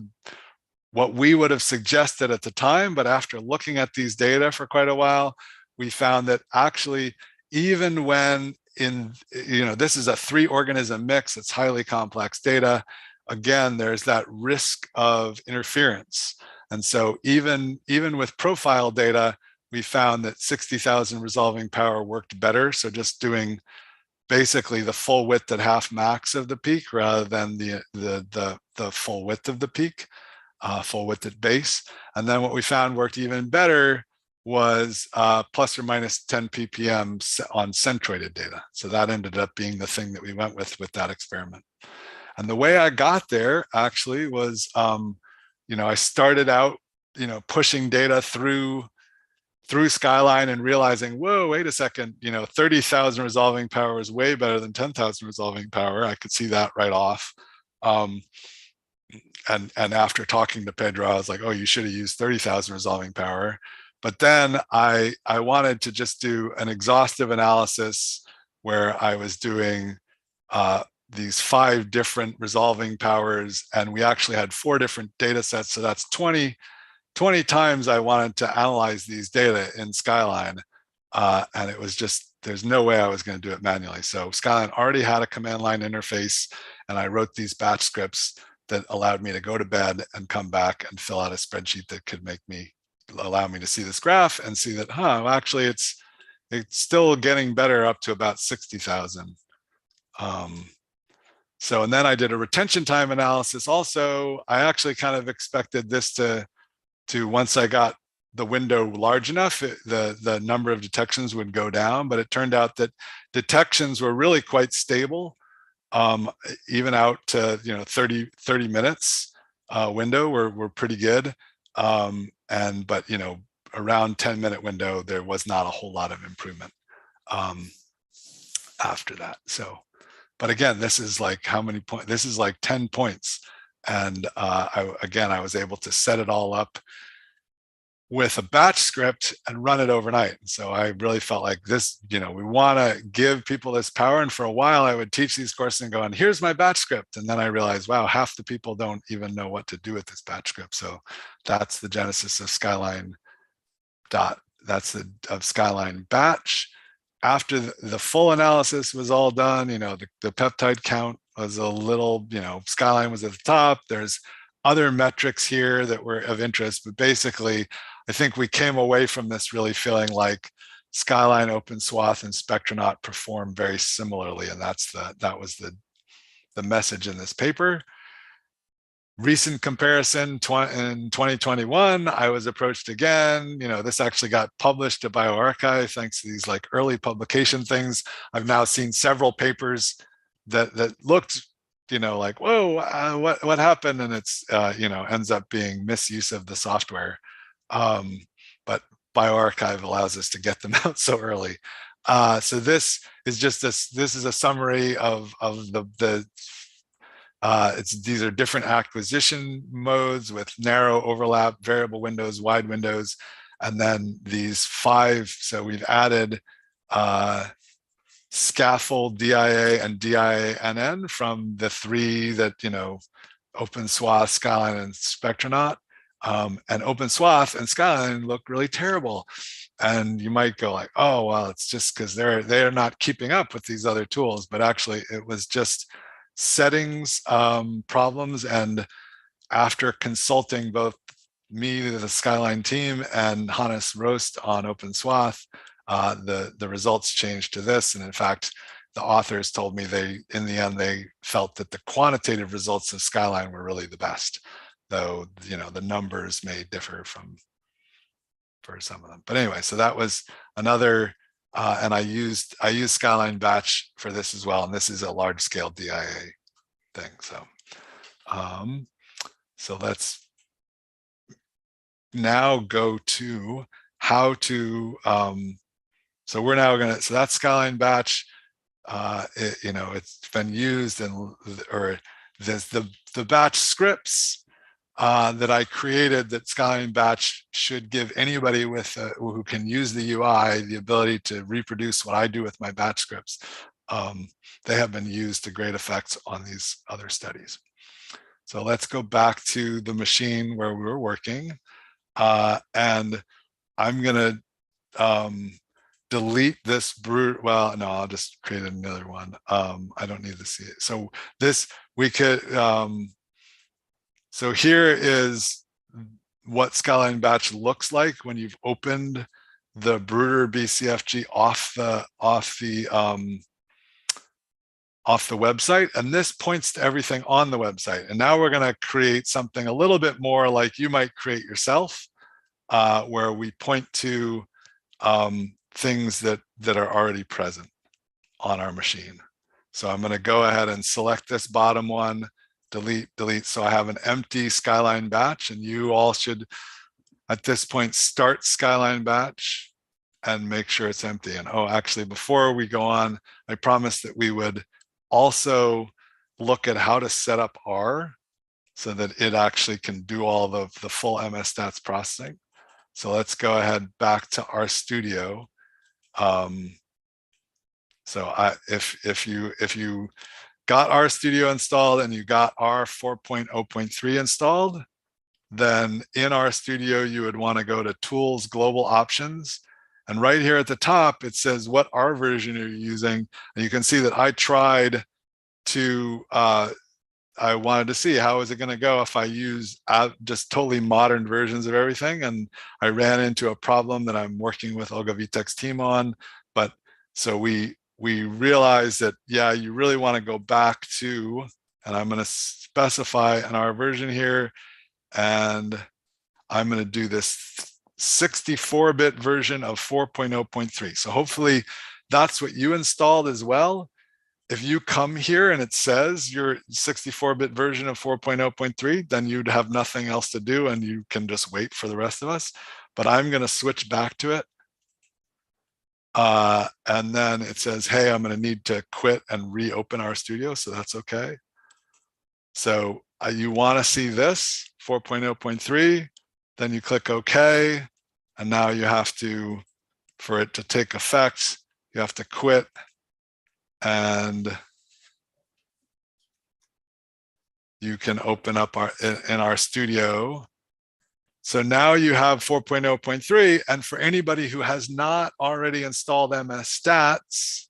Speaker 2: what we would have suggested at the time. But after looking at these data for quite a while, we found that actually, even when this is a 3-organism mix, it's highly complex data. Again, there's that risk of interference. And so even with profile data, we found that 60,000 resolving power worked better. So just doing basically the full width at half max of the peak rather than the full width of the peak, full width at base. And then what we found worked even better was plus or minus 10 ppm on centroided data. So that ended up being the thing that we went with that experiment. And the way I got there actually was, I started out, pushing data through Skyline and realizing, whoa, wait a second, 30,000 resolving power is way better than 10,000 resolving power. I could see that right off. And after talking to Pedro, I was like, oh, you should have used 30,000 resolving power. But then I wanted to just do an exhaustive analysis where I was doing these 5 different resolving powers, and we actually had 4 different data sets. So that's 20 times I wanted to analyze these data in Skyline. And it was just, there's no way I was going to do it manually. So Skyline already had a command line interface, and I wrote these batch scripts that allowed me to go to bed and come back and fill out a spreadsheet that could allow me to see this graph and see that, actually it's still getting better up to about 60,000. So, and then I did a retention time analysis also. I actually kind of expected this to once I got the window large enough, the number of detections would go down, but it turned out that detections were really quite stable, even out to 30 minutes window were pretty good, but around 10-minute window there was not a whole lot of improvement after that. So, but again, this is like how many points? This is like 10 points, and I was able to set it all up with a batch script and run it overnight. And so I really felt like this, we want to give people this power. And for a while I would teach these courses and go, and here's my batch script. And then I realized, wow, half the people don't even know what to do with this batch script. So that's the genesis of Skyline of Skyline batch. After the full analysis was all done, the peptide count was a little, Skyline was at the top. There's other metrics here that were of interest, but basically, I think we came away from this really feeling like Skyline, OpenSwath, and Spectronaut perform very similarly, and that was the message in this paper. recent comparison in 2021, I was approached again. This actually got published to bioRxiv thanks to these like early publication things. I've now seen several papers that looked, like, whoa, what happened? And it's, ends up being misuse of the software. But bioRxiv allows us to get them out so early. So this is just this is a summary of the these are different acquisition modes with narrow overlap, variable windows, wide windows, and then these 5. So we've added scaffold, DIA, and DIA-NN from the 3 that, OpenSwath, Skyline, and Spectronaut. And OpenSwath and Skyline look really terrible. And you might go like, oh, well, it's just because they're not keeping up with these other tools. But actually, it was just settings problems. And after consulting both me, the Skyline team, and Hannes Roast on OpenSwath, the results changed to this. And in fact, the authors told me in the end, they felt that the quantitative results of Skyline were really the best, though, the numbers may differ for some of them. But anyway, so that was another, and I used Skyline batch for this as well. And this is a large scale DIA thing. So let's now go to how to, so we're now going to, so that's Skyline batch. It's been used, or there's the batch scripts that I created that Skyline batch should give anybody who can use the UI the ability to reproduce what I do with my batch scripts. They have been used to great effects on these other studies. So let's go back to the machine where we were working, and I'm going to delete this brute. Well, no, I'll just create another one. I don't need to see it. So this, we could, so here is what Skyline batch looks like when you've opened the Bruder BCFG off the website, and this points to everything on the website. And now we're going to create something a little bit more like you might create yourself, where we point to things that are already present on our machine. So I'm going to go ahead and select this bottom one, delete. So I have an empty Skyline batch, and you all should at this point start Skyline batch and make sure it's empty. And actually, before we go on, I promised that we would also look at how to set up R so that it actually can do all the full MS Stats processing. So let's go ahead back to RStudio. So if you got RStudio installed and you got R 4.0.3 installed, then in RStudio you would want to go to Tools, Global Options, and right here at the top it says what R version are you using, and you can see that I tried to I wanted to see how is it going to go if I use just totally modern versions of everything. And I ran into a problem that I'm working with Olga Vitek's team on. But so we realized that, yeah, you really want to go back to, and I'm going to specify an R version here, and I'm going to do this 64-bit version of 4.0.3. So hopefully that's what you installed as well. If you come here and it says your 64-bit version of 4.0.3, then you'd have nothing else to do and you can just wait for the rest of us. But I'm going to switch back to it. And then it says, hey, I'm going to need to quit and reopen RStudio. So that's okay. So you want to see this 4.0.3, then you click OK. And now you have to, for it to take effect, you have to quit. And you can open up in RStudio. So now you have 4.0.3, and for anybody who has not already installed MS Stats,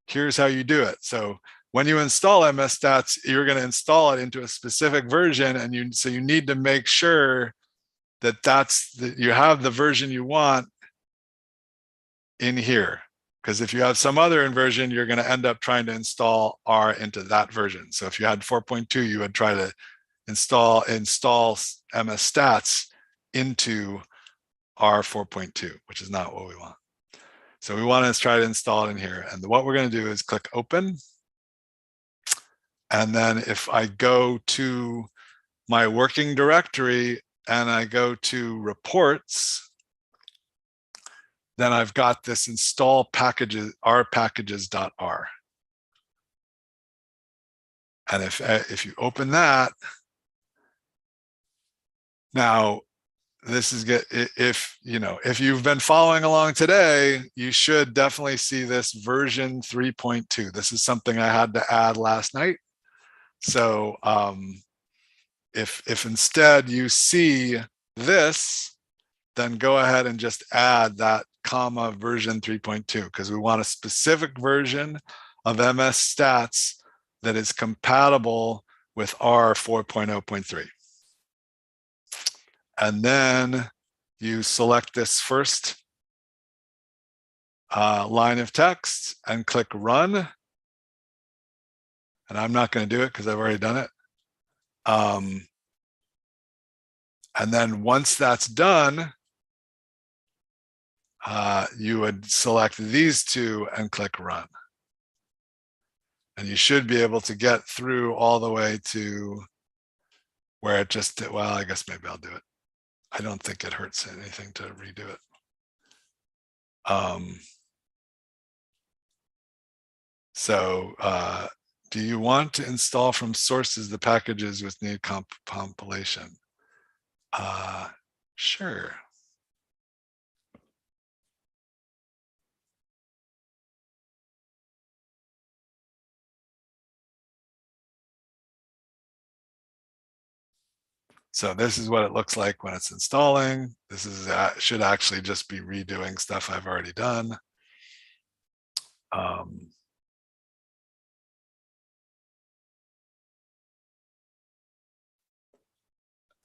Speaker 2: here's how you do it. So when you install MS Stats, you're going to install it into a specific version, and so you need to make sure that you have the version you want in here. Because if you have some other version, you're going to end up trying to install R into that version. So if you had 4.2, you would try to install MS stats into R 4.2, which is not what we want. So we want to try to install it in here. And what we're going to do is click open. And then if I go to my working directory and I go to reports, then I've got this install packages, rpackages.r. And if you open that, now this is good. If you've been following along today, you should definitely see this version 3.2. This is something I had to add last night. So if instead you see this, then go ahead and just add that comma version 3.2, because we want a specific version of MS Stats that is compatible with R 4.0.3. And then you select this first line of text and click run. And I'm not going to do it because I've already done it. And then once that's done, you would select these two and click run. And you should be able to get through all the way to where it just, well, I guess maybe I'll do it. I don't think it hurts anything to redo it. Do you want to install from sources the packages with need compilation? Sure. So this is what it looks like when it's installing. This is should actually just be redoing stuff I've already done.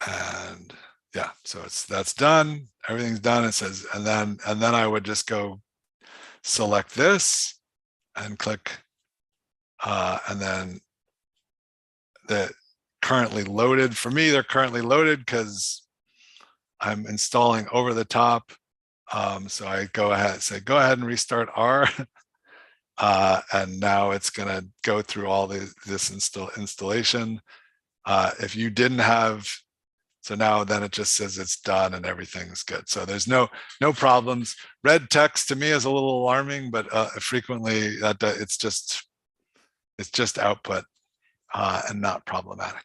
Speaker 2: And yeah, so that's done. Everything's done. It says, and then I would just go select this and click, and then the currently loaded. For me, they're currently loaded because I'm installing over the top. So I go ahead, say, go ahead and restart R. And now it's going to go through all this installation. If you didn't have, so now then it just says it's done and everything's good. So there's no problems. Red text to me is a little alarming, but frequently it's just output and not problematic.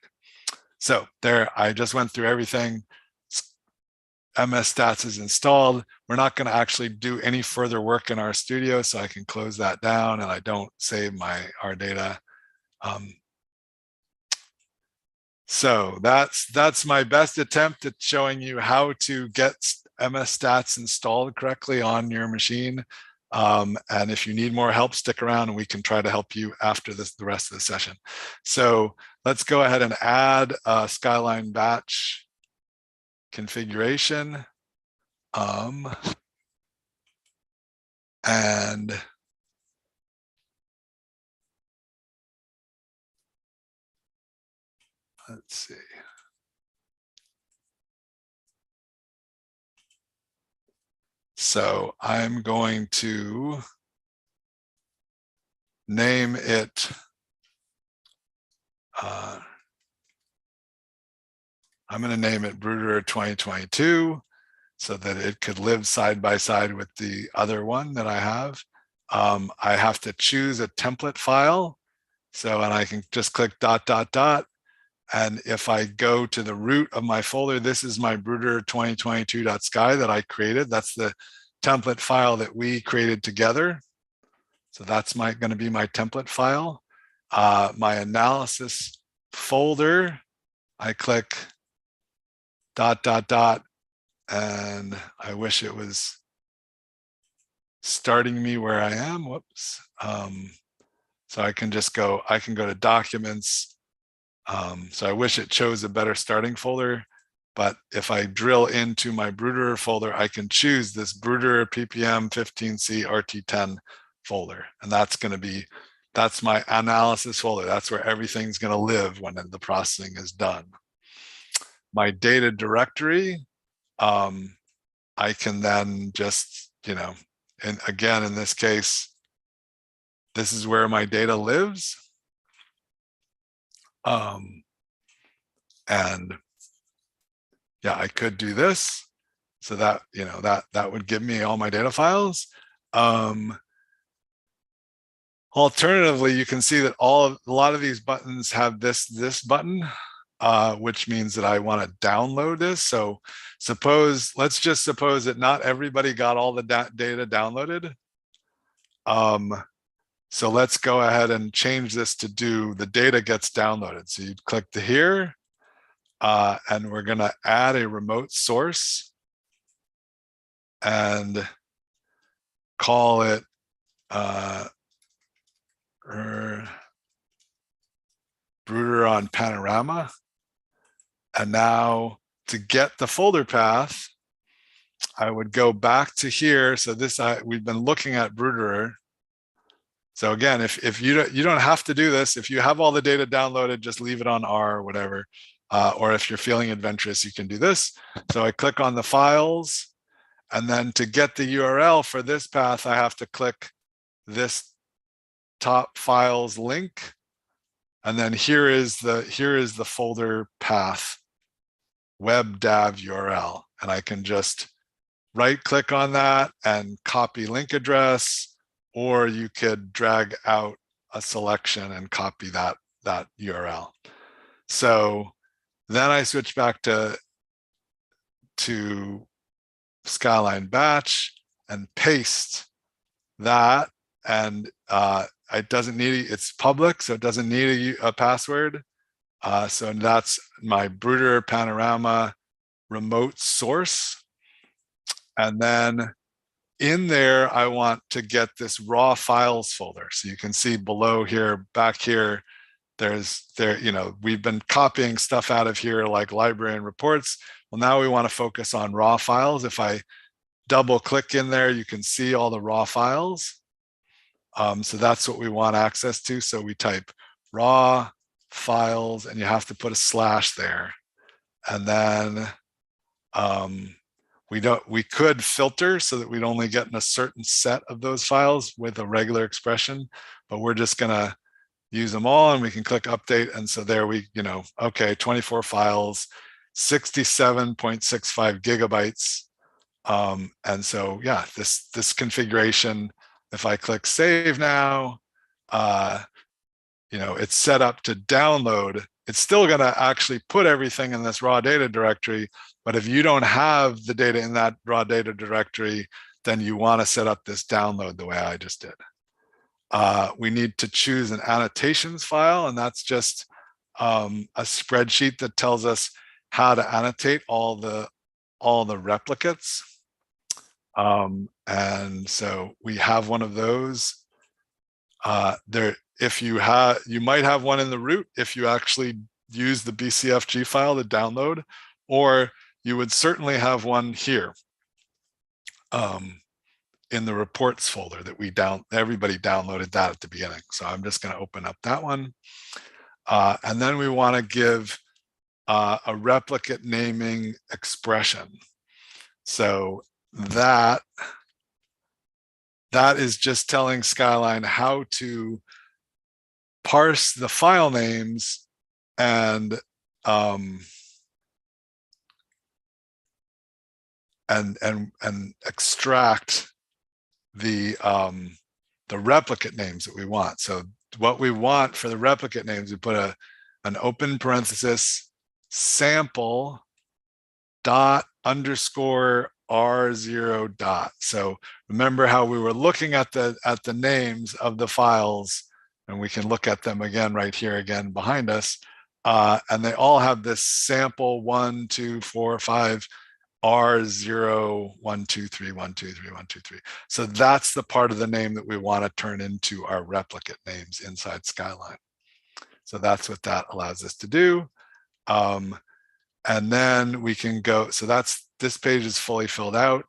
Speaker 2: So there, I just went through everything. MS Stats is installed. We're not going to actually do any further work in our studio, so I can close that down and I don't save our data. So that's my best attempt at showing you how to get MS Stats installed correctly on your machine. And if you need more help, stick around and we can try to help you after the rest of the session. So let's go ahead and add a Skyline batch configuration. And let's see. So I'm going to name it, I'm going to name it Brooder 2022 so that it could live side by side with the other one that I have. I have to choose a template file. So, and I can just click ... And if I go to the root of my folder, this is my Brooder 2022.sky that I created. That's the template file that we created together. So that's going to be my template file. My analysis folder, I click ... and I wish it was starting me where I am. Whoops. So I can just go, I can go to documents. So I wish it chose a better starting folder, but if I drill into my Brooder folder, I can choose this Brooder ppm 15C RT10 folder. And that's my analysis folder. That's where everything's going to live when the processing is done. my data directory, I can then just, and again, in this case, this is where my data lives. And yeah, I could do this. So that, that would give me all my data files. Alternatively, you can see that a lot of these buttons have this button, which means that I want to download this. So let's just suppose that not everybody got all the data downloaded. So let's go ahead and change this to do the data gets downloaded. So you'd click to here, and we're going to add a remote source and call it Bruder on Panorama. And now to get the folder path, I would go back to here. So this, we've been looking at Bruder. So again, if you don't have to do this, if you have all the data downloaded, just leave it on R or whatever. Or if you're feeling adventurous, you can do this. So I click on the files, and then to get the URL for this path, I have to click this top files link. And then here is the folder path, web-dav URL. And I can just right click on that and copy link address, or you could drag out a selection and copy that URL. So then I switch back to Skyline batch and paste that, and it doesn't need, it's public, so it doesn't need a password. So that's my Bruder Panorama remote source. And then in there, I want to get this raw files folder. So you can see below here, back here, we've been copying stuff out of here like library and reports. Well, now we want to focus on raw files. If I double click in there, you can see all the raw files. So that's what we want access to. So we type raw files, and you have to put a slash there. And then we could filter so that we'd only get in a certain set of those files with a regular expression, but we're just gonna use them all, and we can click update. And so there okay, 24 files, 67.65 gigabytes. And so, yeah, this configuration, if I click save now, it's set up to download. It's still going to actually put everything in this raw data directory. But if you don't have the data in that raw data directory, then you want to set up this download the way I just did. We need to choose an annotations file, and that's just a spreadsheet that tells us how to annotate all the replicates. And so we have one of those. You might have one in the root if you actually use the BCFG file to download, or you would certainly have one here in the reports folder that everybody downloaded that at the beginning. So I'm just going to open up that one. And then we want to give a replicate naming expression. So that is just telling Skyline how to parse the file names and extract the replicate names that we want. So what we want for the replicate names, we put an open parenthesis sample dot underscore R0 dot. So remember how we were looking at the names of the files, and we can look at them again right here again behind us. And they all have this sample 1, 2, 4, 5 R0 1, 2, 3, 1, 2, 3, 1, 2, 3. So that's the part of the name that we want to turn into our replicate names inside Skyline. So that's what that allows us to do. And then we can go, so this page is fully filled out.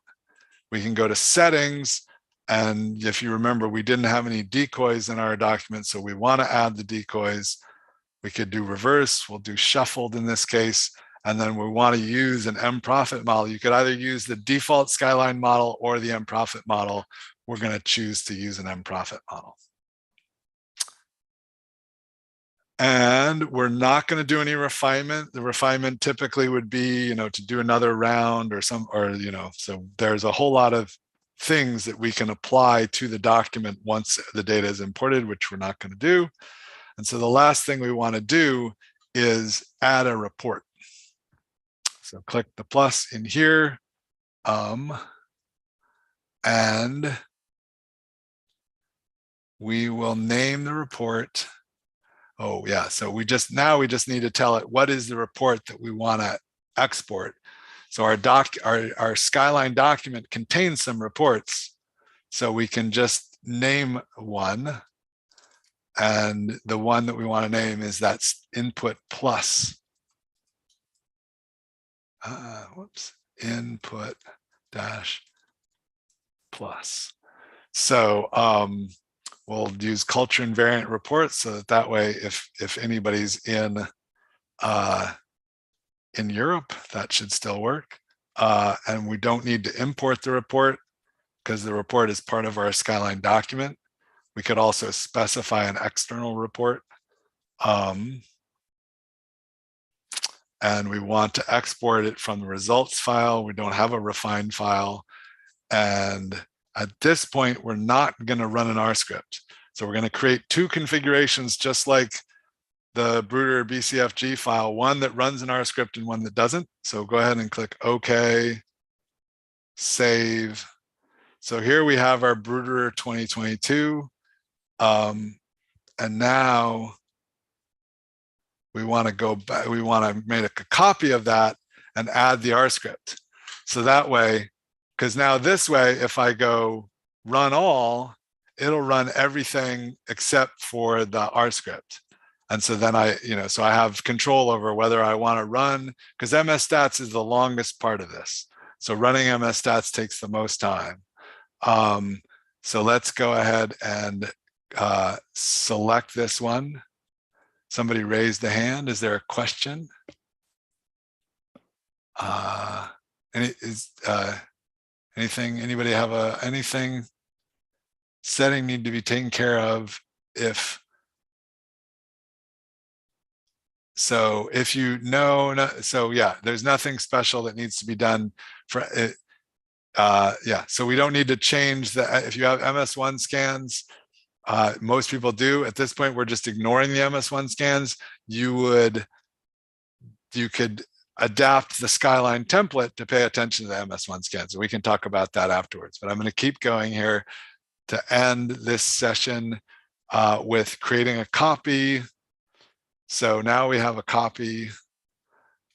Speaker 2: We can go to settings. And if you remember, we didn't have any decoys in our document, so we want to add the decoys. We could do reverse, we'll do shuffled in this case. and then we want to use an mProfit model. You could either use the default Skyline model or the mProfit model. We're going to choose to use an mProfit model. And we're not going to do any refinement. The refinement typically would be, to do another round or so there's a whole lot of things that we can apply to the document once the data is imported, which we're not going to do. And so the last thing we want to do is add a report. So click the plus in here, and we will name the report. Oh yeah, so we just need to tell it what is the report that we want to export. So our Skyline document contains some reports, so we can just name one, and the one that we want to name is that's input plus. Input dash plus. So we'll use culture invariant reports, so that way if anybody's in Europe, that should still work. And we don't need to import the report because the report is part of our Skyline document. We could also specify an external report. And we want to export it from the results file. We don't have a refined file. And at this point, we're not going to run an R script. So we're going to create two configurations, just like the Bruder BCFG file, one that runs an R script and one that doesn't. So go ahead and click OK, save. So here we have our Bruder 2022. And now we want to go back, we want to make a copy of that and add the R script. So that way, because now this way, if I go run all, it'll run everything except for the R script. And so then so I have control over whether I want to run, because MS Stats is the longest part of this. So running MS Stats takes the most time. So let's go ahead and select this one. Somebody raised a hand. Is there a question? Anything? Anybody have anything setting need to be taken care of? If you know, so yeah, there's nothing special that needs to be done for it. Yeah, so we don't need to change if you have MS1 scans. Most people do. At this point, we're just ignoring the MS1 scans. You could adapt the Skyline template to pay attention to the MS1 scans. We can talk about that afterwards, but I'm going to keep going here to end this session with creating a copy. So now we have a copy,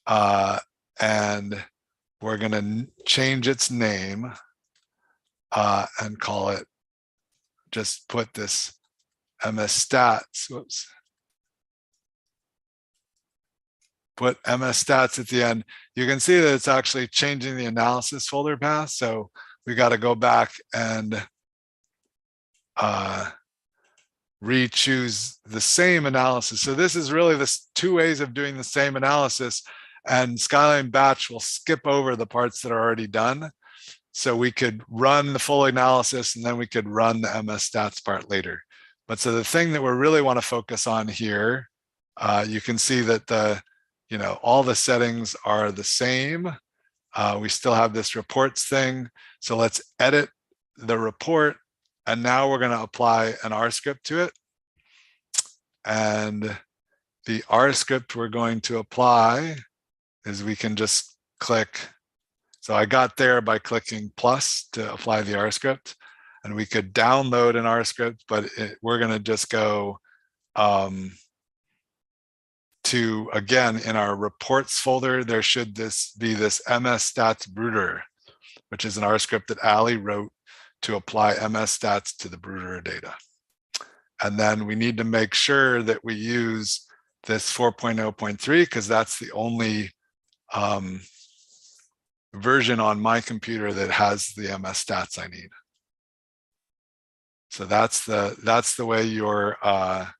Speaker 2: and we're going to change its name and call it, just put this MS Stats, whoops. Put MS Stats at the end. You can see that it's actually changing the analysis folder path. So we got to go back and re-choose the same analysis. So this is really two ways of doing the same analysis, and Skyline Batch will skip over the parts that are already done. So we could run the full analysis and then we could run the MS Stats part later. But so the thing that we really want to focus on here, you can see that all the settings are the same. We still have this reports thing. So let's edit the report. And now we're going to apply an R script to it. And the R script we're going to apply is we can just click. So I got there by clicking plus to apply the R script. And we could download an R script, but we're going to just go to, again, in our reports folder, there should be this MS Stats Bruder, which is an R script that Ali wrote to apply MS Stats to the Bruder data. And then we need to make sure that we use this 4.0.3 because that's the only version on my computer that has the MS Stats I need. So that's the way your R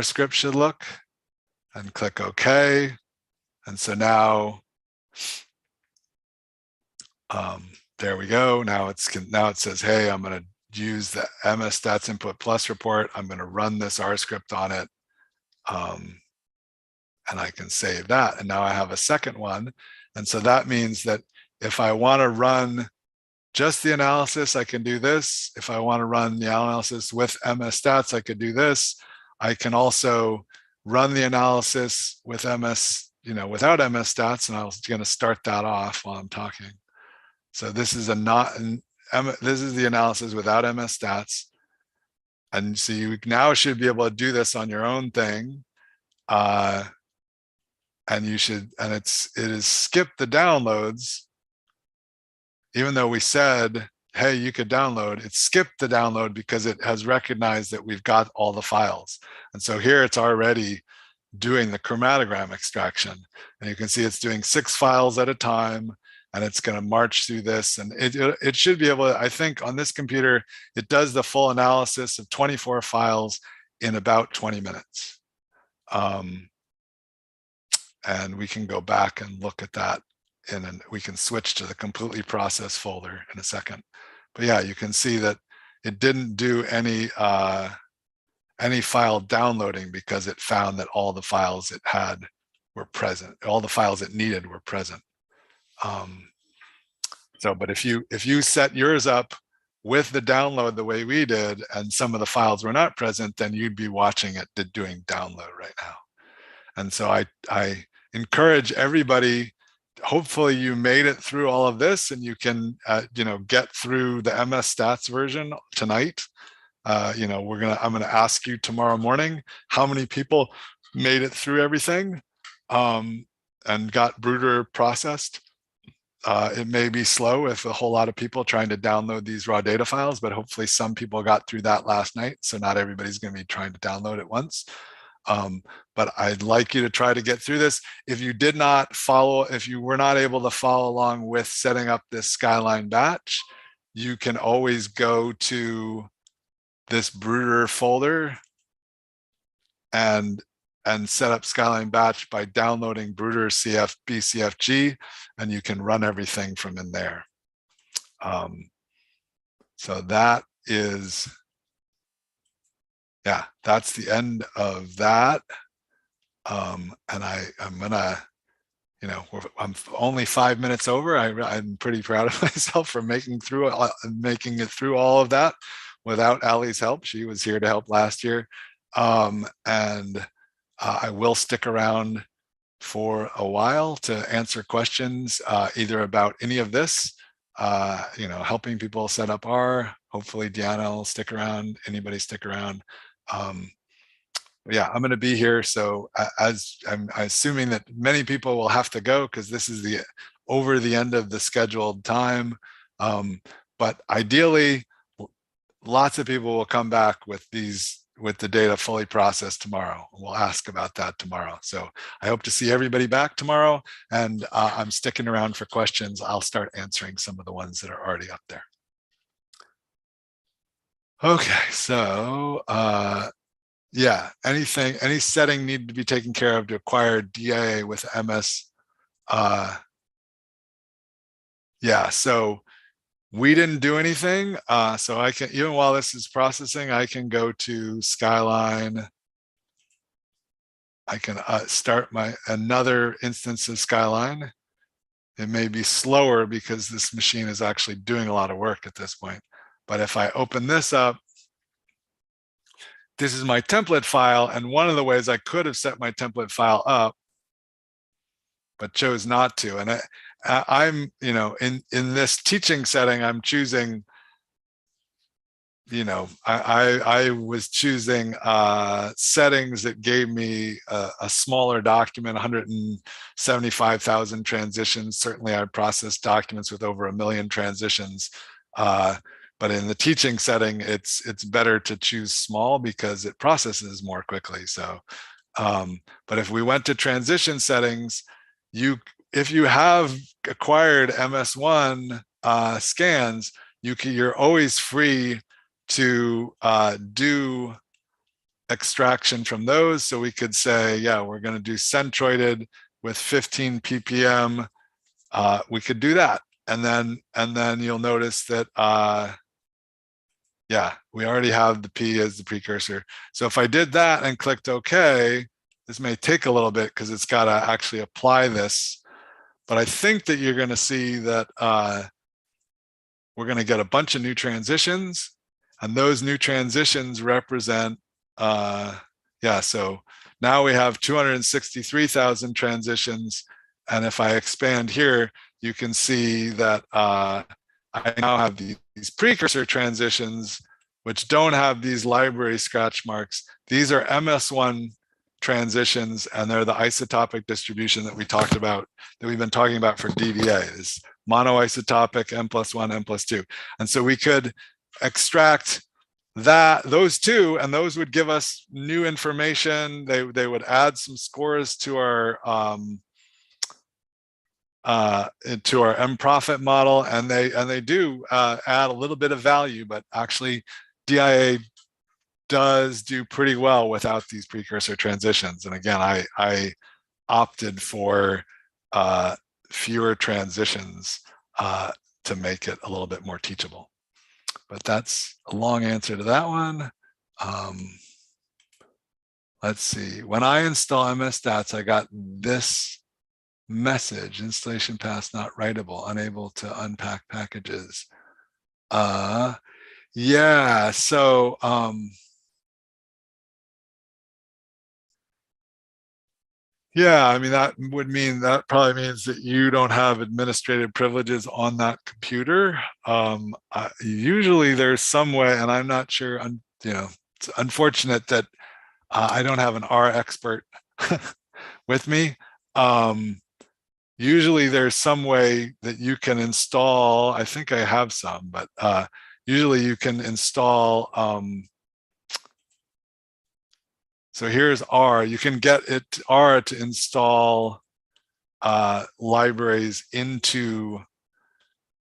Speaker 2: script should look. And click OK. And so now, there we go. Now it says, hey, I'm going to use the MS Stats Input Plus report. I'm going to run this R script on it. And I can save that. And now I have a second one. And so that means that if I want to run just the analysis, I can do this. If I want to run the analysis with MS Stats, I could do this. I can also run the analysis with MS, without MS Stats. And I was going to start that off while I'm talking. So this is this is the analysis without MS Stats. And so you now should be able to do this on your own thing. And you should, and it is skip the downloads. Even though we said, hey, you could download, it skipped the download because it has recognized that we've got all the files. And so here it's already doing the chromatogram extraction. And you can see it's doing 6 files at a time, and it's going to march through this. And it should be able to, I think on this computer, it does the full analysis of 24 files in about 20 minutes. And we can go back and look at that, and we can switch to the completely processed folder in a second. But yeah, you can see that it didn't do any file downloading because it found that all the files it had were present. All the files it needed were present. But if you set yours up with the download the way we did, and some of the files were not present, then you'd be watching it doing download right now. And so I encourage everybody, hopefully you made it through all of this and you can get through the MS Stats version tonight. I'm gonna ask you tomorrow morning how many people made it through everything and got Bruder processed. It may be slow with a whole lot of people trying to download these raw data files, but hopefully some people got through that last night. So not everybody's going to be trying to download at once. But I'd like you to try to get through this. If you did not follow, if you were not able to follow along with setting up this Skyline batch, you can always go to this Bruder folder and set up Skyline batch by downloading Bruder BCFG, and you can run everything from in there. So that is, yeah, that's the end of that. And I'm gonna, I'm only 5 minutes over. I'm pretty proud of myself for making it through all of that without Ali's help. She was here to help last year. I will stick around for a while to answer questions, either about any of this, helping people set up R. Hopefully Deanna will stick around, anybody stick around. Yeah, I'm going to be here. So as I'm assuming that many people will have to go because this is over the end of the scheduled time. But ideally, lots of people will come back with the data fully processed tomorrow. We'll ask about that tomorrow. So I hope to see everybody back tomorrow, and I'm sticking around for questions. I'll start answering some of the ones that are already up there. Okay, so yeah, any setting needed to be taken care of to acquire DIA with MS. Yeah, so we didn't do anything. So I can, even while this is processing, I can go to Skyline. I can start another instance of Skyline. It may be slower because this machine is actually doing a lot of work at this point. But if I open this up, this is my template file. And one of the ways I could have set my template file up, but chose not to. And I'm, in this teaching setting, I'm choosing, I was choosing settings that gave me a smaller document, 175,000 transitions. Certainly I processed documents with over 1 million transitions. But in the teaching setting, it's better to choose small because it processes more quickly. So, but if we went to transition settings, if you have acquired MS1 scans, you're always free to do extraction from those. So we could say, yeah, we're going to do centroided with 15 ppm, we could do that. And then you'll notice that, yeah, we already have the P as the precursor. So if I did that and clicked OK, this may take a little bit because it's got to actually apply this. But I think that you're going to see that we're going to get a bunch of new transitions. And those new transitions represent, yeah, so now we have 263,000 transitions. And if I expand here, you can see that I now have these precursor transitions, which don't have these library scratch marks. These are MS1 transitions, and they're the isotopic distribution that we talked about, that we've been talking about for DDA, is monoisotopic, M+1, M+2. And so we could extract those two, and those would give us new information. They would add some scores to our M-profit model, and they do add a little bit of value, but actually DIA does do pretty well without these precursor transitions. And again, I opted for fewer transitions to make it a little bit more teachable. But that's a long answer to that one. Let's see. When I install MS Stats, I got this message: installation path not writable, unable to unpack packages. Yeah, so yeah, I mean, that would mean, that probably means that you don't have administrative privileges on that computer. Usually there's some way, and I'm not sure, you know, it's unfortunate that I don't have an R expert with me. Usually there's some way that you can install, I think I have some, but usually you can install, so here's R. You can get it R to install libraries into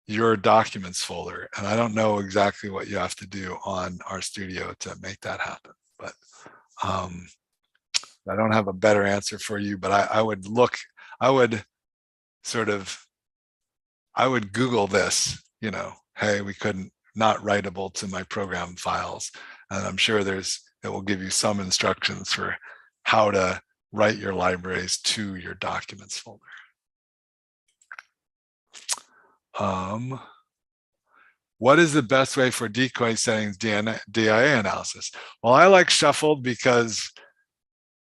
Speaker 2: your documents folder. And I don't know exactly what you have to do on RStudio to make that happen. But I don't have a better answer for you, but I would Google this, you know, hey, we couldn't, not writable to my program files. And I'm sure it will give you some instructions for how to write your libraries to your documents folder. What is the best way for decoy settings DIA analysis? Well, I like shuffled because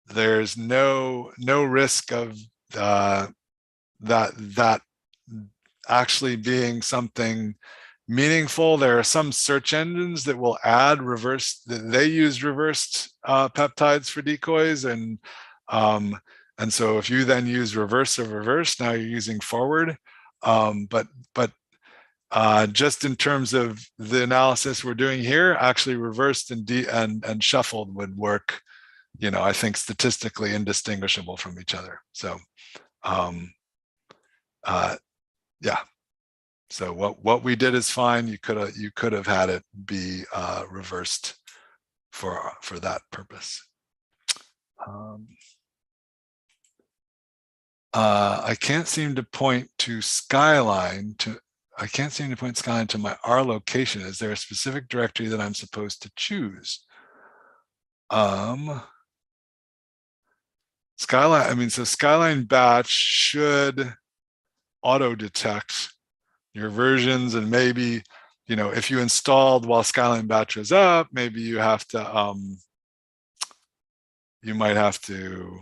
Speaker 2: there's no risk of that actually being something meaningful. There are some search engines that will add they use reversed peptides for decoys, and so if you then use reverse of reverse, now you're using forward. But just in terms of the analysis we're doing here, actually reversed and shuffled would work, you know, I think statistically indistinguishable from each other. So yeah. So what we did is fine. You could have had it be reversed for that purpose. I can't seem to point Skyline to my R location. Is there a specific directory that I'm supposed to choose? Skyline, I mean, so Skyline batch should auto detect your versions, and maybe, you know, if you installed while Skyline batch was up, maybe you have to you might have to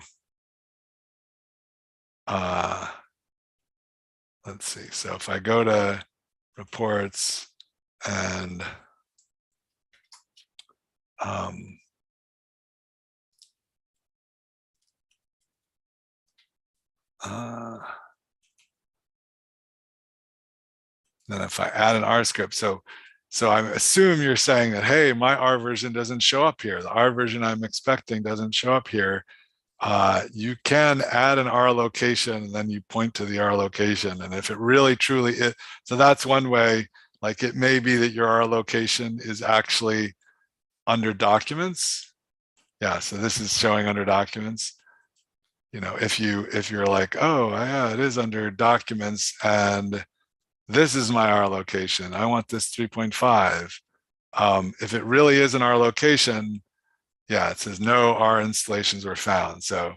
Speaker 2: let's see. So if I go to reports and then if I add an R script, so I assume you're saying that, hey, my R version doesn't show up here. The R version I'm expecting doesn't show up here. You can add an R location, and then you point to the R location. And if it really truly is, so that's one way. Like, it may be that your R location is actually under documents. Yeah, so this is showing under documents. you know, if you're like, oh yeah, it is under documents and this is my R location, I want this 3.5. If it really is an R location, yeah, it says no R installations were found. So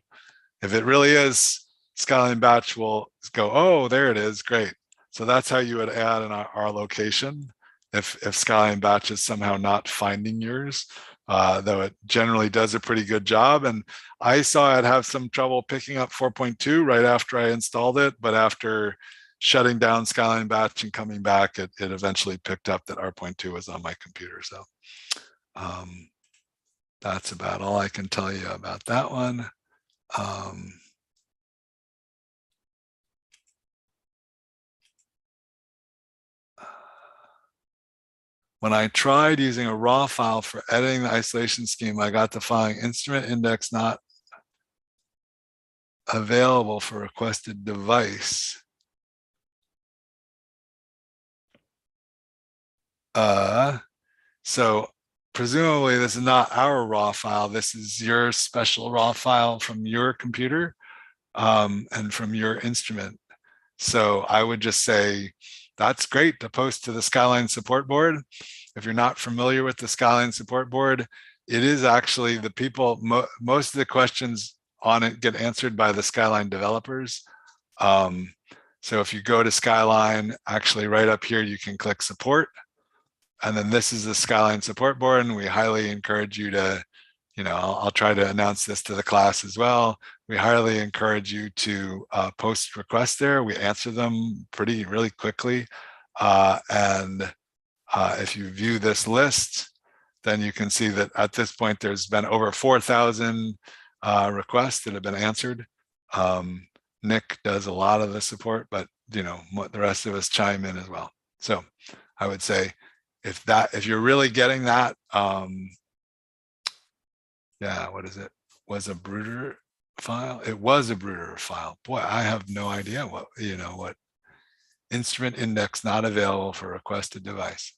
Speaker 2: if it really is, Skyline batch will go, oh, there it is, great. So that's how you would add an R location if Skyline batch is somehow not finding yours, though it generally does a pretty good job. And I saw it have some trouble picking up 4.2 right after I installed it, but after shutting down Skyline batch and coming back, it eventually picked up that R.2 was on my computer. So that's about all I can tell you about that one. When I tried using a raw file for editing the isolation scheme, I got the following: instrument index not available for requested device. So presumably this is not our raw file. This is your special raw file from your computer and from your instrument. So I would just say, that's great to post to the Skyline support board. If you're not familiar with the Skyline support board, it is actually the people, most of the questions on it get answered by the Skyline developers. So if you go to Skyline, actually right up here, you can click support. And then this is the Skyline support board, and we highly encourage you to, you know, I'll try to announce this to the class as well. We highly encourage you to post requests there. We answer them really quickly. If you view this list, then you can see that at this point, there's been over 4,000 requests that have been answered. Nick does a lot of the support, but you know, the rest of us chime in as well. So I would say, if you're really getting that, yeah, what is it? Was a Bruder file? It was a Bruder file. Boy, I have no idea what, you know, what instrument index not available for requested device.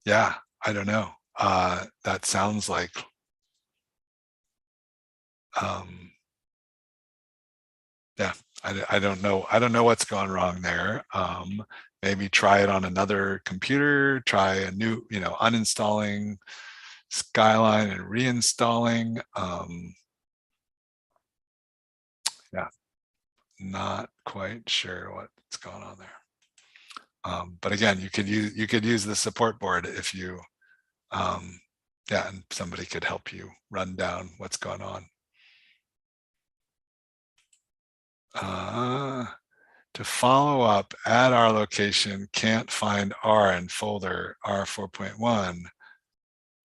Speaker 2: Yeah, I don't know. That sounds like yeah, I don't know. I don't know what's going wrong there. Maybe try it on another computer, try a new, you know, uninstalling Skyline and reinstalling. Yeah, not quite sure what's going on there. But again, you could use the support board if you, yeah, and somebody could help you run down what's going on. To follow up, add R location, can't find R in folder R4.1.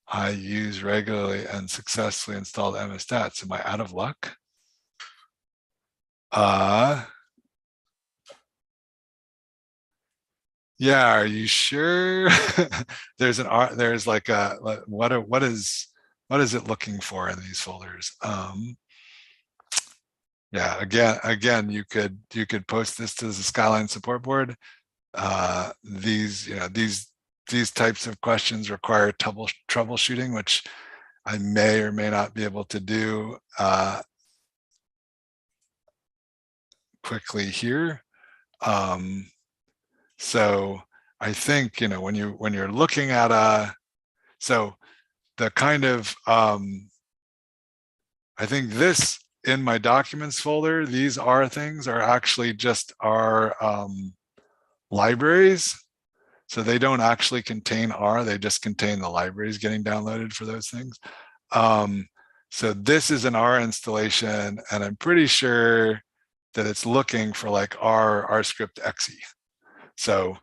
Speaker 2: I use regularly and successfully installed MS-DATs. Am I out of luck? Yeah, are you sure? There's an R, there's like a, what is it looking for in these folders? Yeah, again, you could post this to the Skyline support board. These, you know, these types of questions require troubleshooting, which I may or may not be able to do quickly here. So I think, you know, when you're looking at so the kind of I think this in my documents folder, these R things are actually just our libraries. So they don't actually contain R, they just contain the libraries getting downloaded for those things. So this is an R installation, and I'm pretty sure that it's looking for like R script exe. So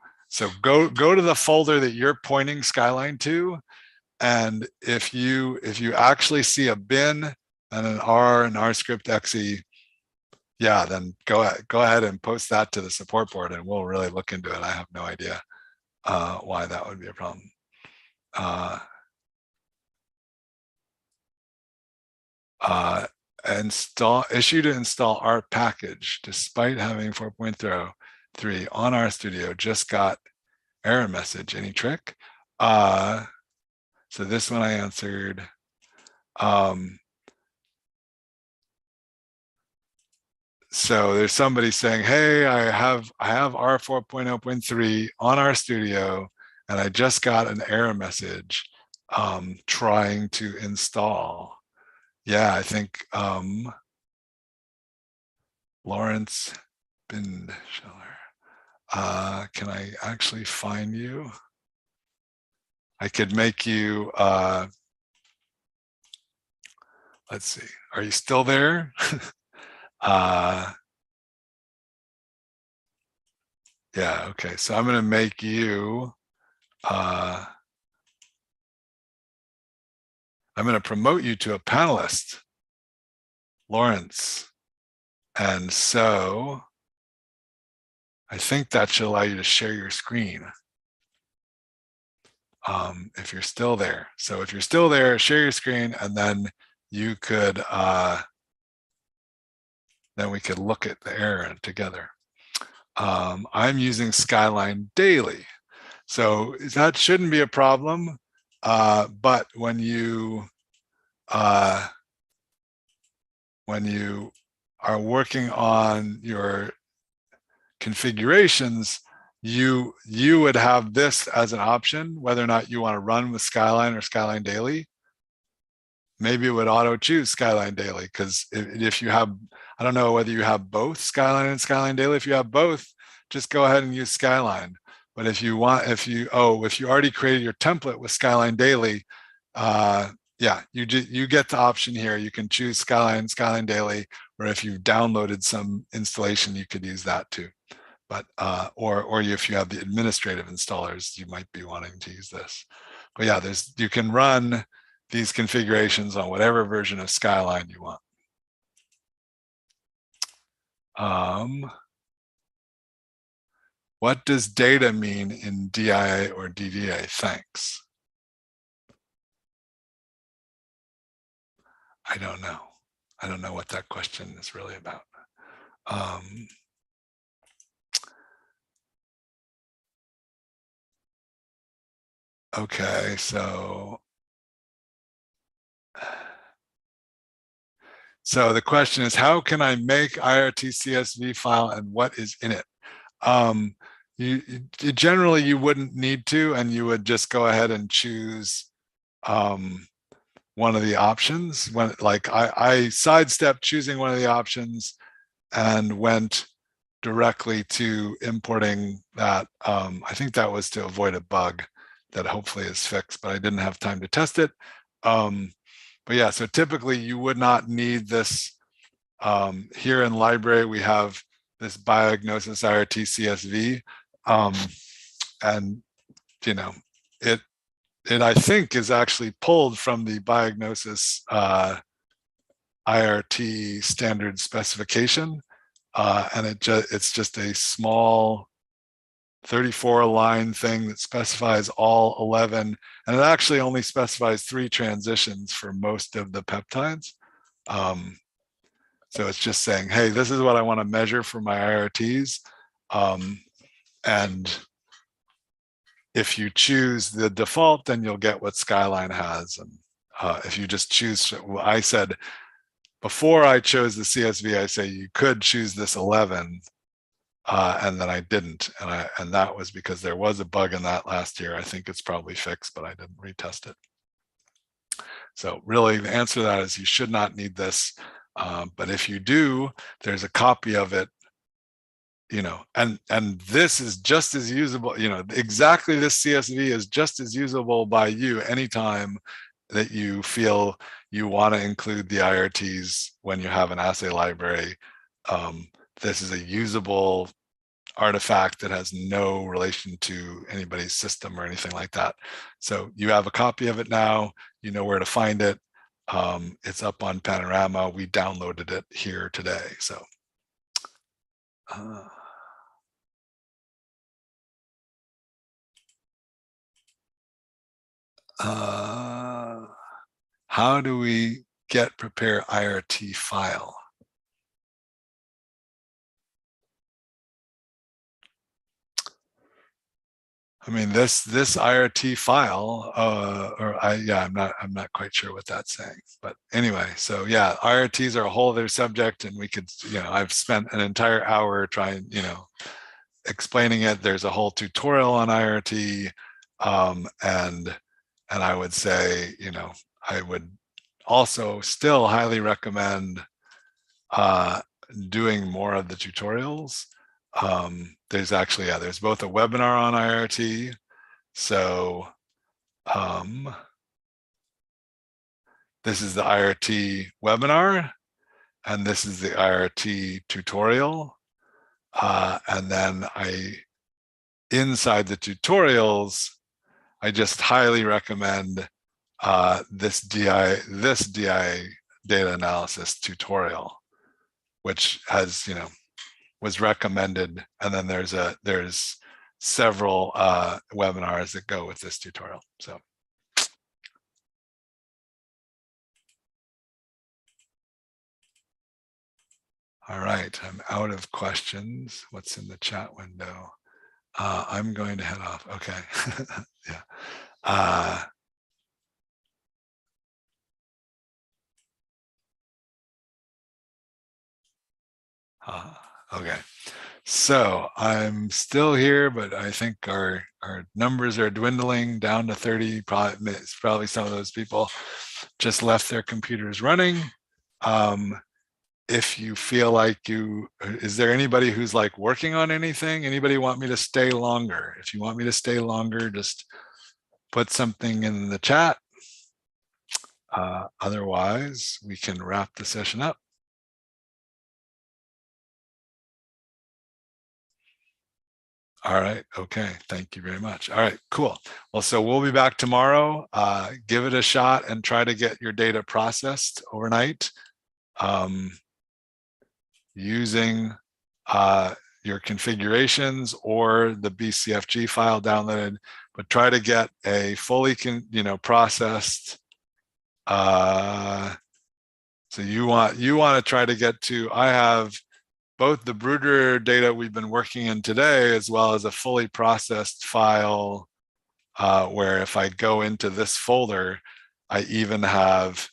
Speaker 2: go to the folder that you're pointing Skyline to, and if you actually see a bin and an R script exe, yeah, then go ahead and post that to the support board, and we'll really look into it. I have no idea why that would be a problem. Issue to install R package despite having 4.3 on RStudio, just got error message. Any trick? So this one I answered. So there's somebody saying, hey, I have R4.0.3 on RStudio, and I just got an error message trying to install. Yeah, I think Lawrence Binscheller. Can I actually find you? I could make you, let's see, are you still there? Yeah, okay, so I'm gonna make you, I'm gonna promote you to a panelist, Lawrence. And so I think that should allow you to share your screen. If you're still there. So if you're still there, share your screen, and then you could, then we could look at the error together. I'm using Skyline daily, so that shouldn't be a problem. But when you are working on your configurations, you would have this as an option, whether or not you want to run with Skyline or Skyline daily. Maybe it would auto choose Skyline daily, because if you have, I don't know whether you have both Skyline and Skyline daily. If you have both, just go ahead and use Skyline. But if you want, if you already created your template with Skyline daily, yeah, you get the option here. You can choose Skyline daily, or if you've downloaded some installation, you could use that too. But or if you have the administrative installers, you might be wanting to use this. But yeah, you can run these configurations on whatever version of Skyline you want. What does data mean in DIA or DDA? Thanks. I don't know. I don't know what that question is really about. Okay, so the question is, how can I make IRT CSV file and what is in it? Generally you wouldn't need to, and you would just go ahead and choose one of the options. When I sidestepped choosing one of the options and went directly to importing that. I think that was to avoid a bug that hopefully is fixed, but I didn't have time to test it. But yeah, so typically you would not need this. Here in library, we have this Biognosis IRT CSV. And, you know, it I think is actually pulled from the Biognosis IRT standard specification. And it's just a small 34-line thing that specifies all 11, and it actually only specifies 3 transitions for most of the peptides. So it's just saying, hey, this is what I want to measure for my IRTs. And if you choose the default, then you'll get what Skyline has. And if you just choose, I said, before I chose the CSV, I say you could choose this 11, and then I didn't, and that was because there was a bug in that last year. I think it's probably fixed, but I didn't retest it. So really, the answer to that is you should not need this, but if you do, there's a copy of it, you know, and this is just as usable. You know, exactly this CSV is just as usable by you anytime that you feel you want to include the IRTs when you have an assay library. This is a usable artifact that has no relation to anybody's system or anything like that. So you have a copy of it now, you know where to find it. It's up on Panorama. We downloaded it here today. So how do we get prepare IRT file? I mean, this IRT file, I'm not quite sure what that's saying, but anyway, so yeah, IRTs are a whole other subject, and we could, I've spent an entire hour trying, explaining it. There's a whole tutorial on IRT, and I would say, I would also still highly recommend doing more of the tutorials. There's actually, there's both a webinar on IRT. So this is the IRT webinar, and this is the IRT tutorial. And then inside the tutorials, I just highly recommend this DI data analysis tutorial, which has, was recommended. And then there's several webinars that go with this tutorial. So. All right, I'm out of questions. What's in the chat window? I'm going to head off. Okay. Yeah. Okay. So I'm still here, but I think our numbers are dwindling down to 30. Probably some of those people just left their computers running. If you feel like is there anybody who's like working on anything? Anybody want me to stay longer? If you want me to stay longer, just put something in the chat. Otherwise, we can wrap the session up. All right. Okay. Thank you very much. All right, cool. Well, so we'll be back tomorrow. Give it a shot and try to get your data processed overnight. Using your configurations or the BCFG file downloaded, but try to get a fully processed. So you want to try to get to, I have both the Bruder data we've been working in today, as well as a fully processed file where if I go into this folder, I even have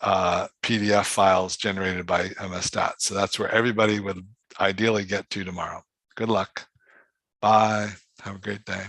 Speaker 2: PDF files generated by MSStats. So that's where everybody would ideally get to tomorrow. Good luck. Bye. Have a great day.